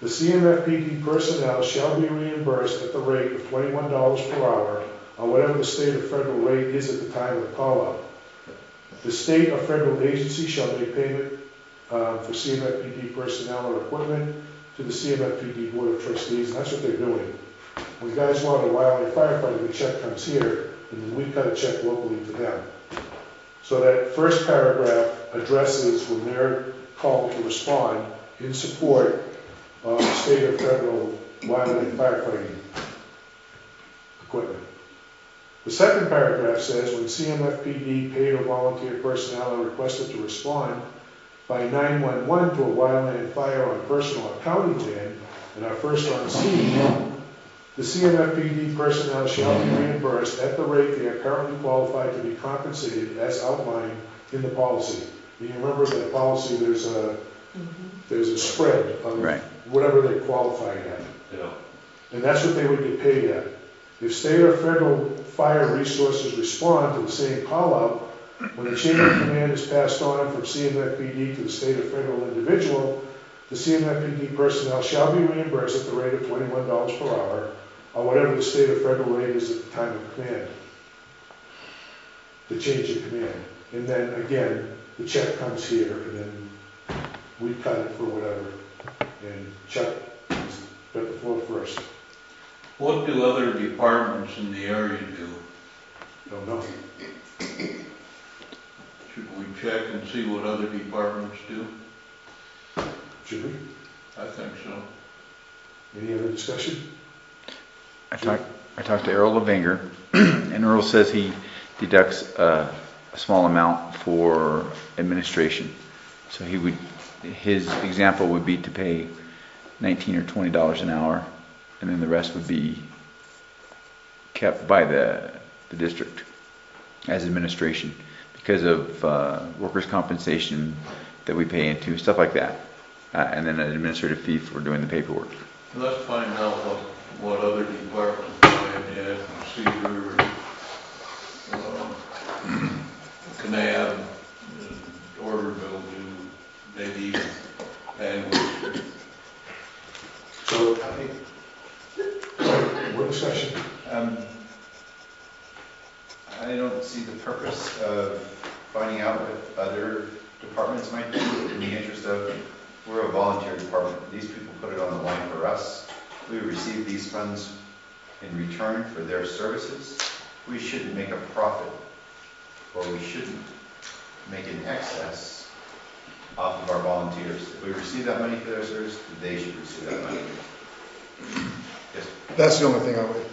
the CMFPD personnel shall be reimbursed at the rate of $21 per hour, or whatever the state or federal rate is at the time of the call-out. The state or federal agency shall make payment for CMFPD personnel or equipment to the CMFPD Board of Trustees, and that's what they're doing. When guys want a wildland firefighter, the check comes here, and then we cut a check locally to them. So that first paragraph addresses when they're called to respond in support of state or federal wildland firefighting equipment. The second paragraph says, when CMFPD paid or volunteer personnel are requested to respond by 911 to a wildland fire on personal or county land and are first on scene, the CMFPD personnel shall be reimbursed at the rate they are currently qualified to be compensated as outlined in the policy. And you remember that policy, there's a spread of Right. whatever they qualified at. Yeah. And that's what they would get paid at. If state or federal fire resources respond to the same call-out, when the chain of command is passed on from CMFPD to the state or federal individual, the CMFPD personnel shall be reimbursed at the rate of $21 per hour, or whatever the state or federal rate is at the time of command, the change of command. And then again, the check comes here, and then we cut it for whatever. And Chuck has got the floor first. What do other departments in the area do? Don't know. Should we check and see what other departments do? Should we? I think so. Any other discussion? I talked to Earl Levanger, and Earl says he deducts a small amount for administration. So his example would be to pay $19 or $20 an hour, and then the rest would be kept by the district as administration because of workers' compensation that we pay into, stuff like that, and then an administrative fee for doing the paperwork. Let's find out what other departments, Ed, Cedar, Canab, Orderville do, maybe even Bangor. So, what discussion? I don't see the purpose of finding out what other departments might do in the interest of, we're a volunteer department. These people put it on the line for us. We receive these funds in return for their services. We shouldn't make a profit, or we shouldn't make an excess off of our volunteers. If we receive that money for their service, they should receive that money. Yes. That's the only thing I would,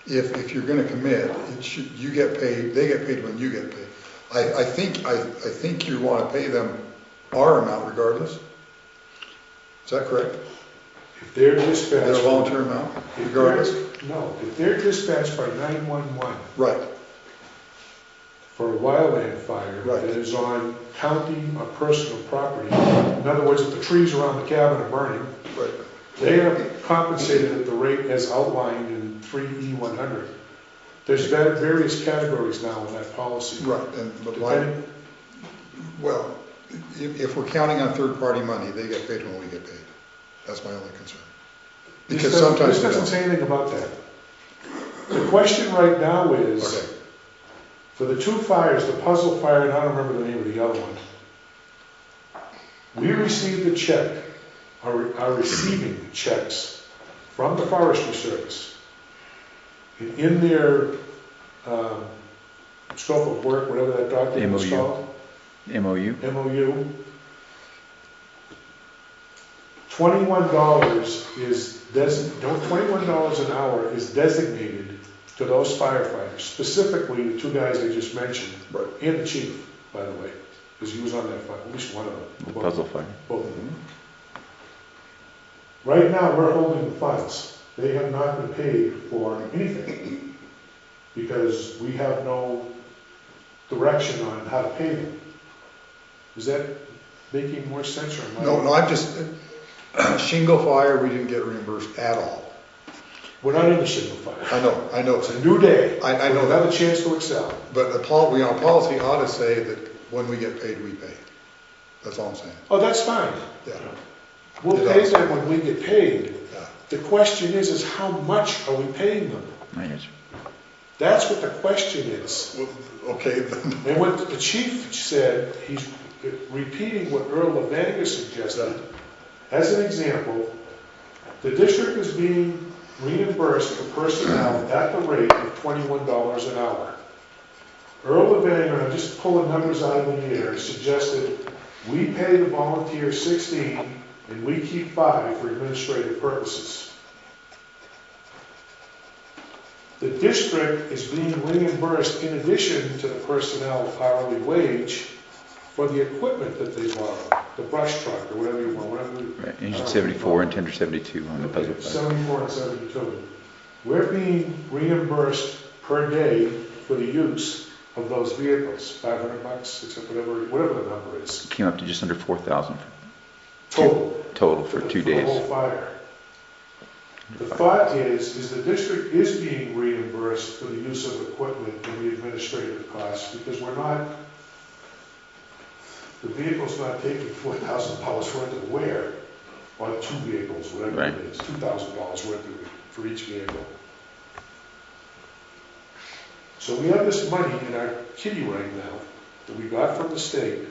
if you're gonna commit, you get paid, they get paid when you get paid. I think you wanna pay them our amount regardless. Is that correct? If they're dispatched. Their volunteer amount regardless? No, if they're dispatched by 911. Right. For a wildland fire that is on county or personal property, in other words, if the trees around the cabin are burning, they are compensated at the rate as outlined in 3E100. There's various categories now in that policy. Right, well, if we're counting on third-party money, they get paid when we get paid. That's my only concern. Because sometimes this doesn't say anything about that. The question right now is, for the two fires, the Puzzle Fire, and I don't remember the name of the other one, we received a check, are receiving checks from the Forestry Service. And in their scope of work, whatever that document was called. MOU. $21 is $21 an hour is designated to those firefighters, specifically the two guys I just mentioned, and the chief, by the way, because he was on that fire, at least one of them. Puzzle fire. Both of them. Right now, we're holding the funds. They have not been paid for anything because we have no direction on how to pay them. Is that making more sense, or am I? No, I'm just, shingle fire, we didn't get reimbursed at all. We're not in the shingle fire. I know. It's a new day. I know We'll have a chance to excel. But the policy ought to say that when we get paid, we pay. That's all I'm saying. Oh, that's fine. Yeah. We'll pay them when we get paid. The question is how much are we paying them? I guess. That's what the question is. Okay. And what the chief said, he's repeating what Earl Levanger suggested. As an example, the district is being reimbursed for personnel at the rate of $21 an hour. Earl Levanger, I'm just pulling numbers out of the air, suggested we pay the volunteers 16 and we keep 5 for administrative purposes. The district is being reimbursed in addition to the personnel hourly wage for the equipment that they borrow, the brush truck or whatever you want, whatever. Right, engine 74 and tender 72 on the puzzle Okay, piece. 74 and 72. We're being reimbursed per day for the use of those vehicles, $500, whatever the number is. Came up to just under 4,000 Total for 2 the days. whole fire. The thought is the district is being reimbursed for the use of equipment and the administrative costs, because the vehicle's not taking $4,000 worth of wear on 2 vehicles, whatever Right. it is, $2,000 worth of for each vehicle. So we have this money in our kitty right now that we got from the state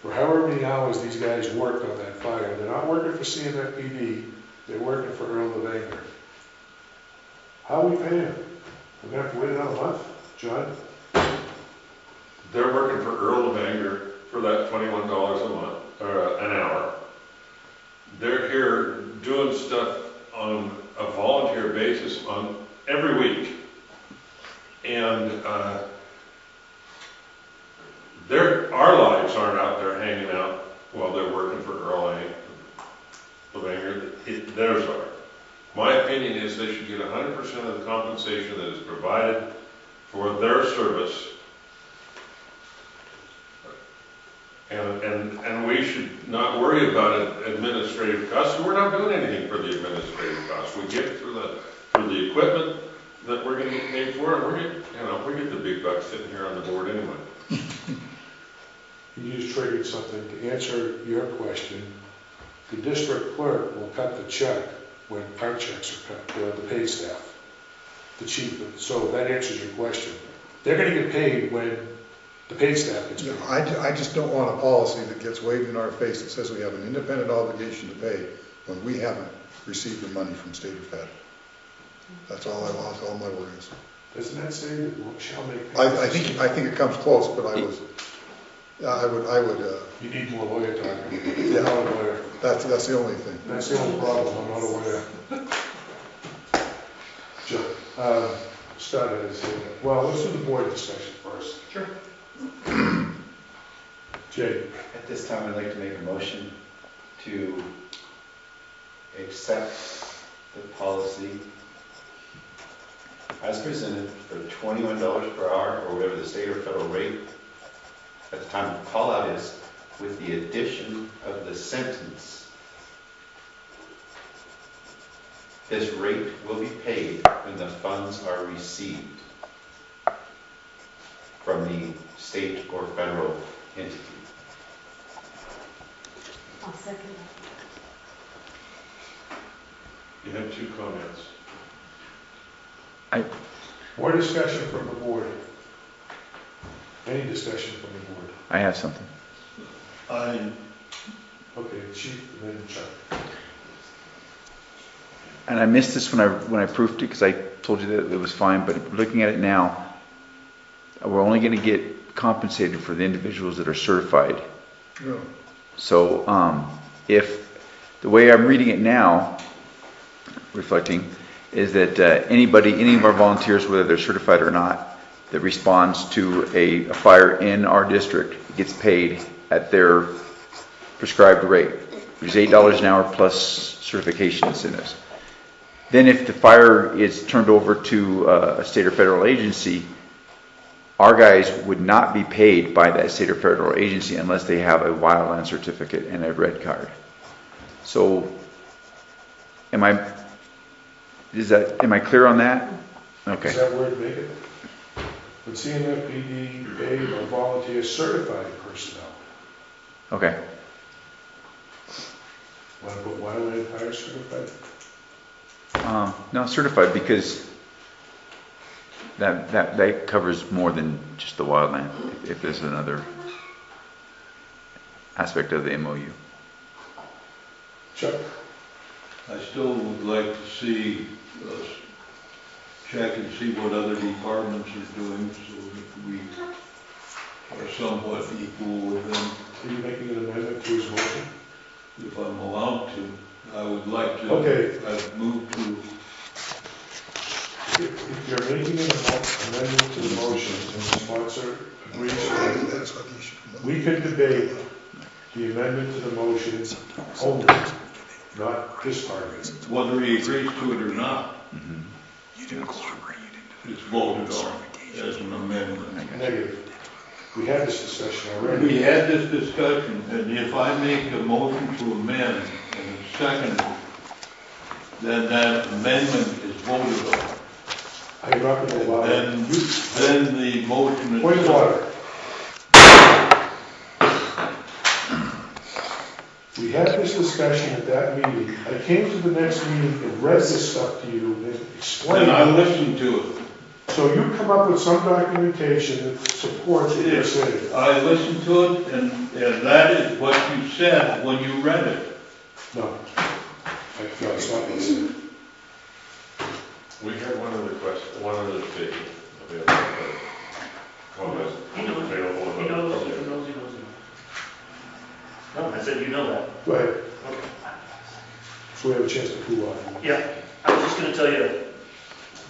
for however many hours these guys worked on that fire. They're not working for CMFPD, they're working for Earl of Anger. How are we paying them? We're gonna have to wait another month, John? They're working for Earl of Anger for that $21 a month, or an hour. They're here doing stuff on a volunteer basis on every week. And our lives aren't out there hanging out while they're working for Earl of Anger. Theirs are. My opinion is they should get 100% of the compensation that is provided for their service. And we should not worry about administrative costs. We're not doing anything for the administrative costs. We get it through the equipment that we're going to get paid for, and we get the big bucks sitting here on the board anyway. You just triggered something. To answer your question, the district clerk will cut the check when our checks are cut, the pay staff, the chief. So that answers your question. They're going to get paid when the paid staff gets paid. I just don't want a policy that gets waved in our face that says we have an independent obligation to pay when we haven't received the money from state or fed. That's all my word is. Doesn't that say that we shall make I think it comes close, but I would. You need more lawyer talk. Yeah. I'm not a lawyer. That's the only thing. That's the only problem. I'm not a lawyer. John, start as well. Let's do the board discussion first. Sure. Jay. At this time, I'd like to make a motion to accept the policy as presented for $21 per hour, or whatever the state or federal rate at the time of call out is, with the addition of the sentence, this rate will be paid when the funds are received from the state or federal entity. I'll second that. You have 2 comments. More discussion from the board. Any discussion from the board? I have something. Okay, Chief, and then Chuck. And I missed this when I proofed it because I told you that it was fine, but looking at it now, we're only going to get compensated for the individuals that are certified. Yeah. So if the way I'm reading it now, reflecting, is that any of our volunteers, whether they're certified or not, that responds to a fire in our district gets paid at their prescribed rate, which is $8 an hour plus certification incentives. Then if the fire is turned over to a state or federal agency, our guys would not be paid by that state or federal agency unless they have a wildland certificate and a red card. So am I clear on that? Okay. Does that word make it? Would CMFPD pay or volunteer certified personnel? Okay. Want to put wildland fire certified? No, certified, because that covers more than just the wildland, if there's another aspect of the MOU. Chuck? I still would like to see us check and see what other departments are doing so that we are somewhat equal with them. Are you making an amendment to his motion? If I'm allowed to, I would like to. Okay. I've moved to if you're making an amendment to the motion and the sponsor agrees to it, we could debate the amendment to the motion only, not this part of it. Whether he agrees to it or not, it's voted on as an amendment. Negative. We had this discussion already. We had this discussion, and if I make a motion to amend and it's seconded, then that amendment is voted on. I'm not going to allow Then, it. then the motion Point of is... order. We had this discussion at that meeting. I came to the next meeting and read this stuff to you and explained. And I listened to it. So you come up with some documentation that supports what you're saying. I listened to it, and that is what you said when you read it. No. No, it's not what I said. We have one other question, one other statement available. Comment He knows, available. he knows. No, I said you know that. Go ahead. Okay. So we have a chance to cool off. Yeah, I was just gonna tell you,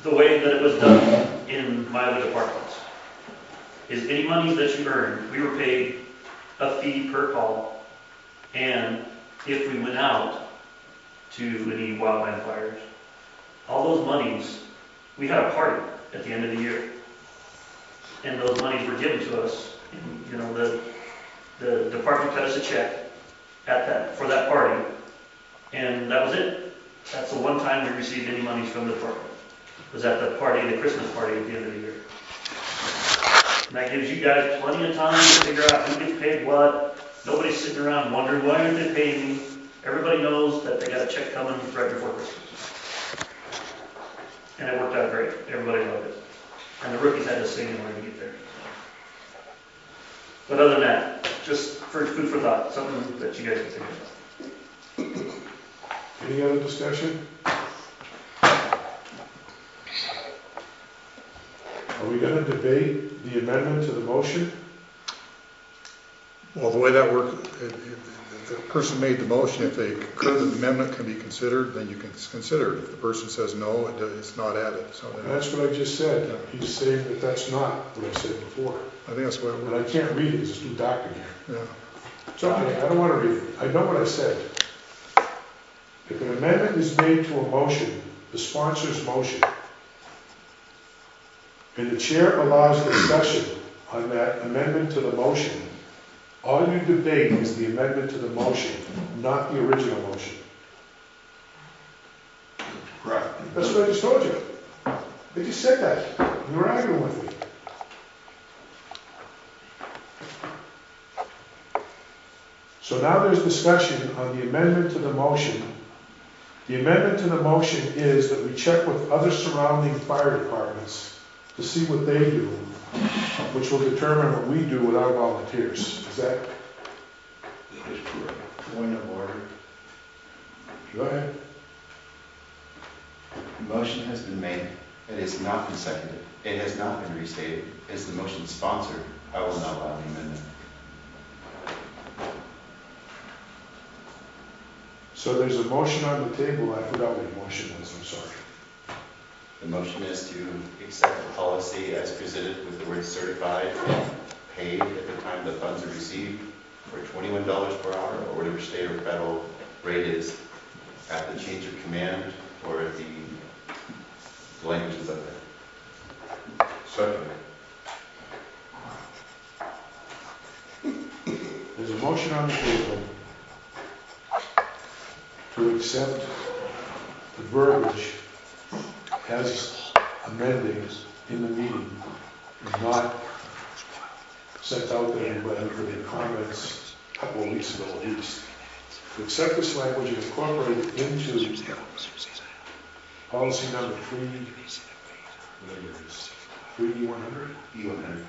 the way that it was done in my other departments is any money that you earn, we were paid a fee per call, and if we went out to any wildland fires, all those monies, we had a party at the end of the year, and those monies were given to us. You know, the department cut us a check for that party, and that was it. That's the one time we received any monies from the department. Was at the party, the Christmas party at the end of the year. And that gives you guys plenty of time to figure out who gets paid what. Nobody's sitting around wondering, why aren't they paying me? Everybody knows that they got a check coming right before Christmas. And it worked out great. Everybody loved it. And the rookies had to sing in order to get there. But other than that, just for food for thought, something that you guys can think about. Any other discussion? Are we going to debate the amendment to the motion? Well, the way that works, if the person made the motion, if they concur that the amendment can be considered, then you can consider it. If the person says no, it's not added. So then That's what I just said. He's saying that that's not what I said before. I think that's what it And I works. can't read it, it's too dark in here. Yeah. It's okay, I don't want to read it. I know what I said. If an amendment is made to a motion, the sponsor's motion, and the chair allows discussion on that amendment to the motion, all you debate is the amendment to the motion, not the original motion. Right. That's what I just told you. I just said that. You were arguing with me. So now there's discussion on the amendment to the motion. The amendment to the motion is that we check with other surrounding fire departments to see what they do, which will determine what we do with our volunteers. Is that? That is correct. Point of order. Go ahead. The motion has been made. It has not been seconded. It has not been restated. Is the motion sponsored? I will not allow the amendment. So there's a motion on the table. I forgot what the motion was. I'm sorry. The motion is to accept the policy as presented with the word certified and paid at the time the funds are received for $21 per hour or whatever state or federal rate is at the change of command or at the languages of it. Second. There's a motion on the table to accept the verbiage as amended in the meeting, and not sent out to everybody for their comments a couple of weeks ago at least. To accept this language and incorporate it into policy number 3E100? E100.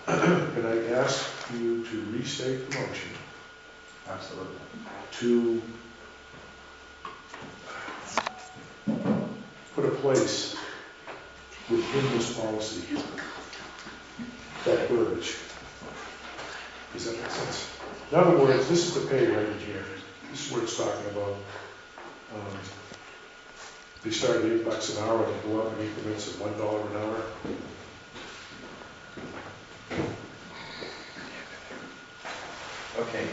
Can I ask you to restate the motion Absolutely. to put a place within this policy that verbiage. Does that make sense? In other words, this is the pay rate here. This is what it's talking about. They start at $8 an hour, they go up in increments of $1 an hour. Okay.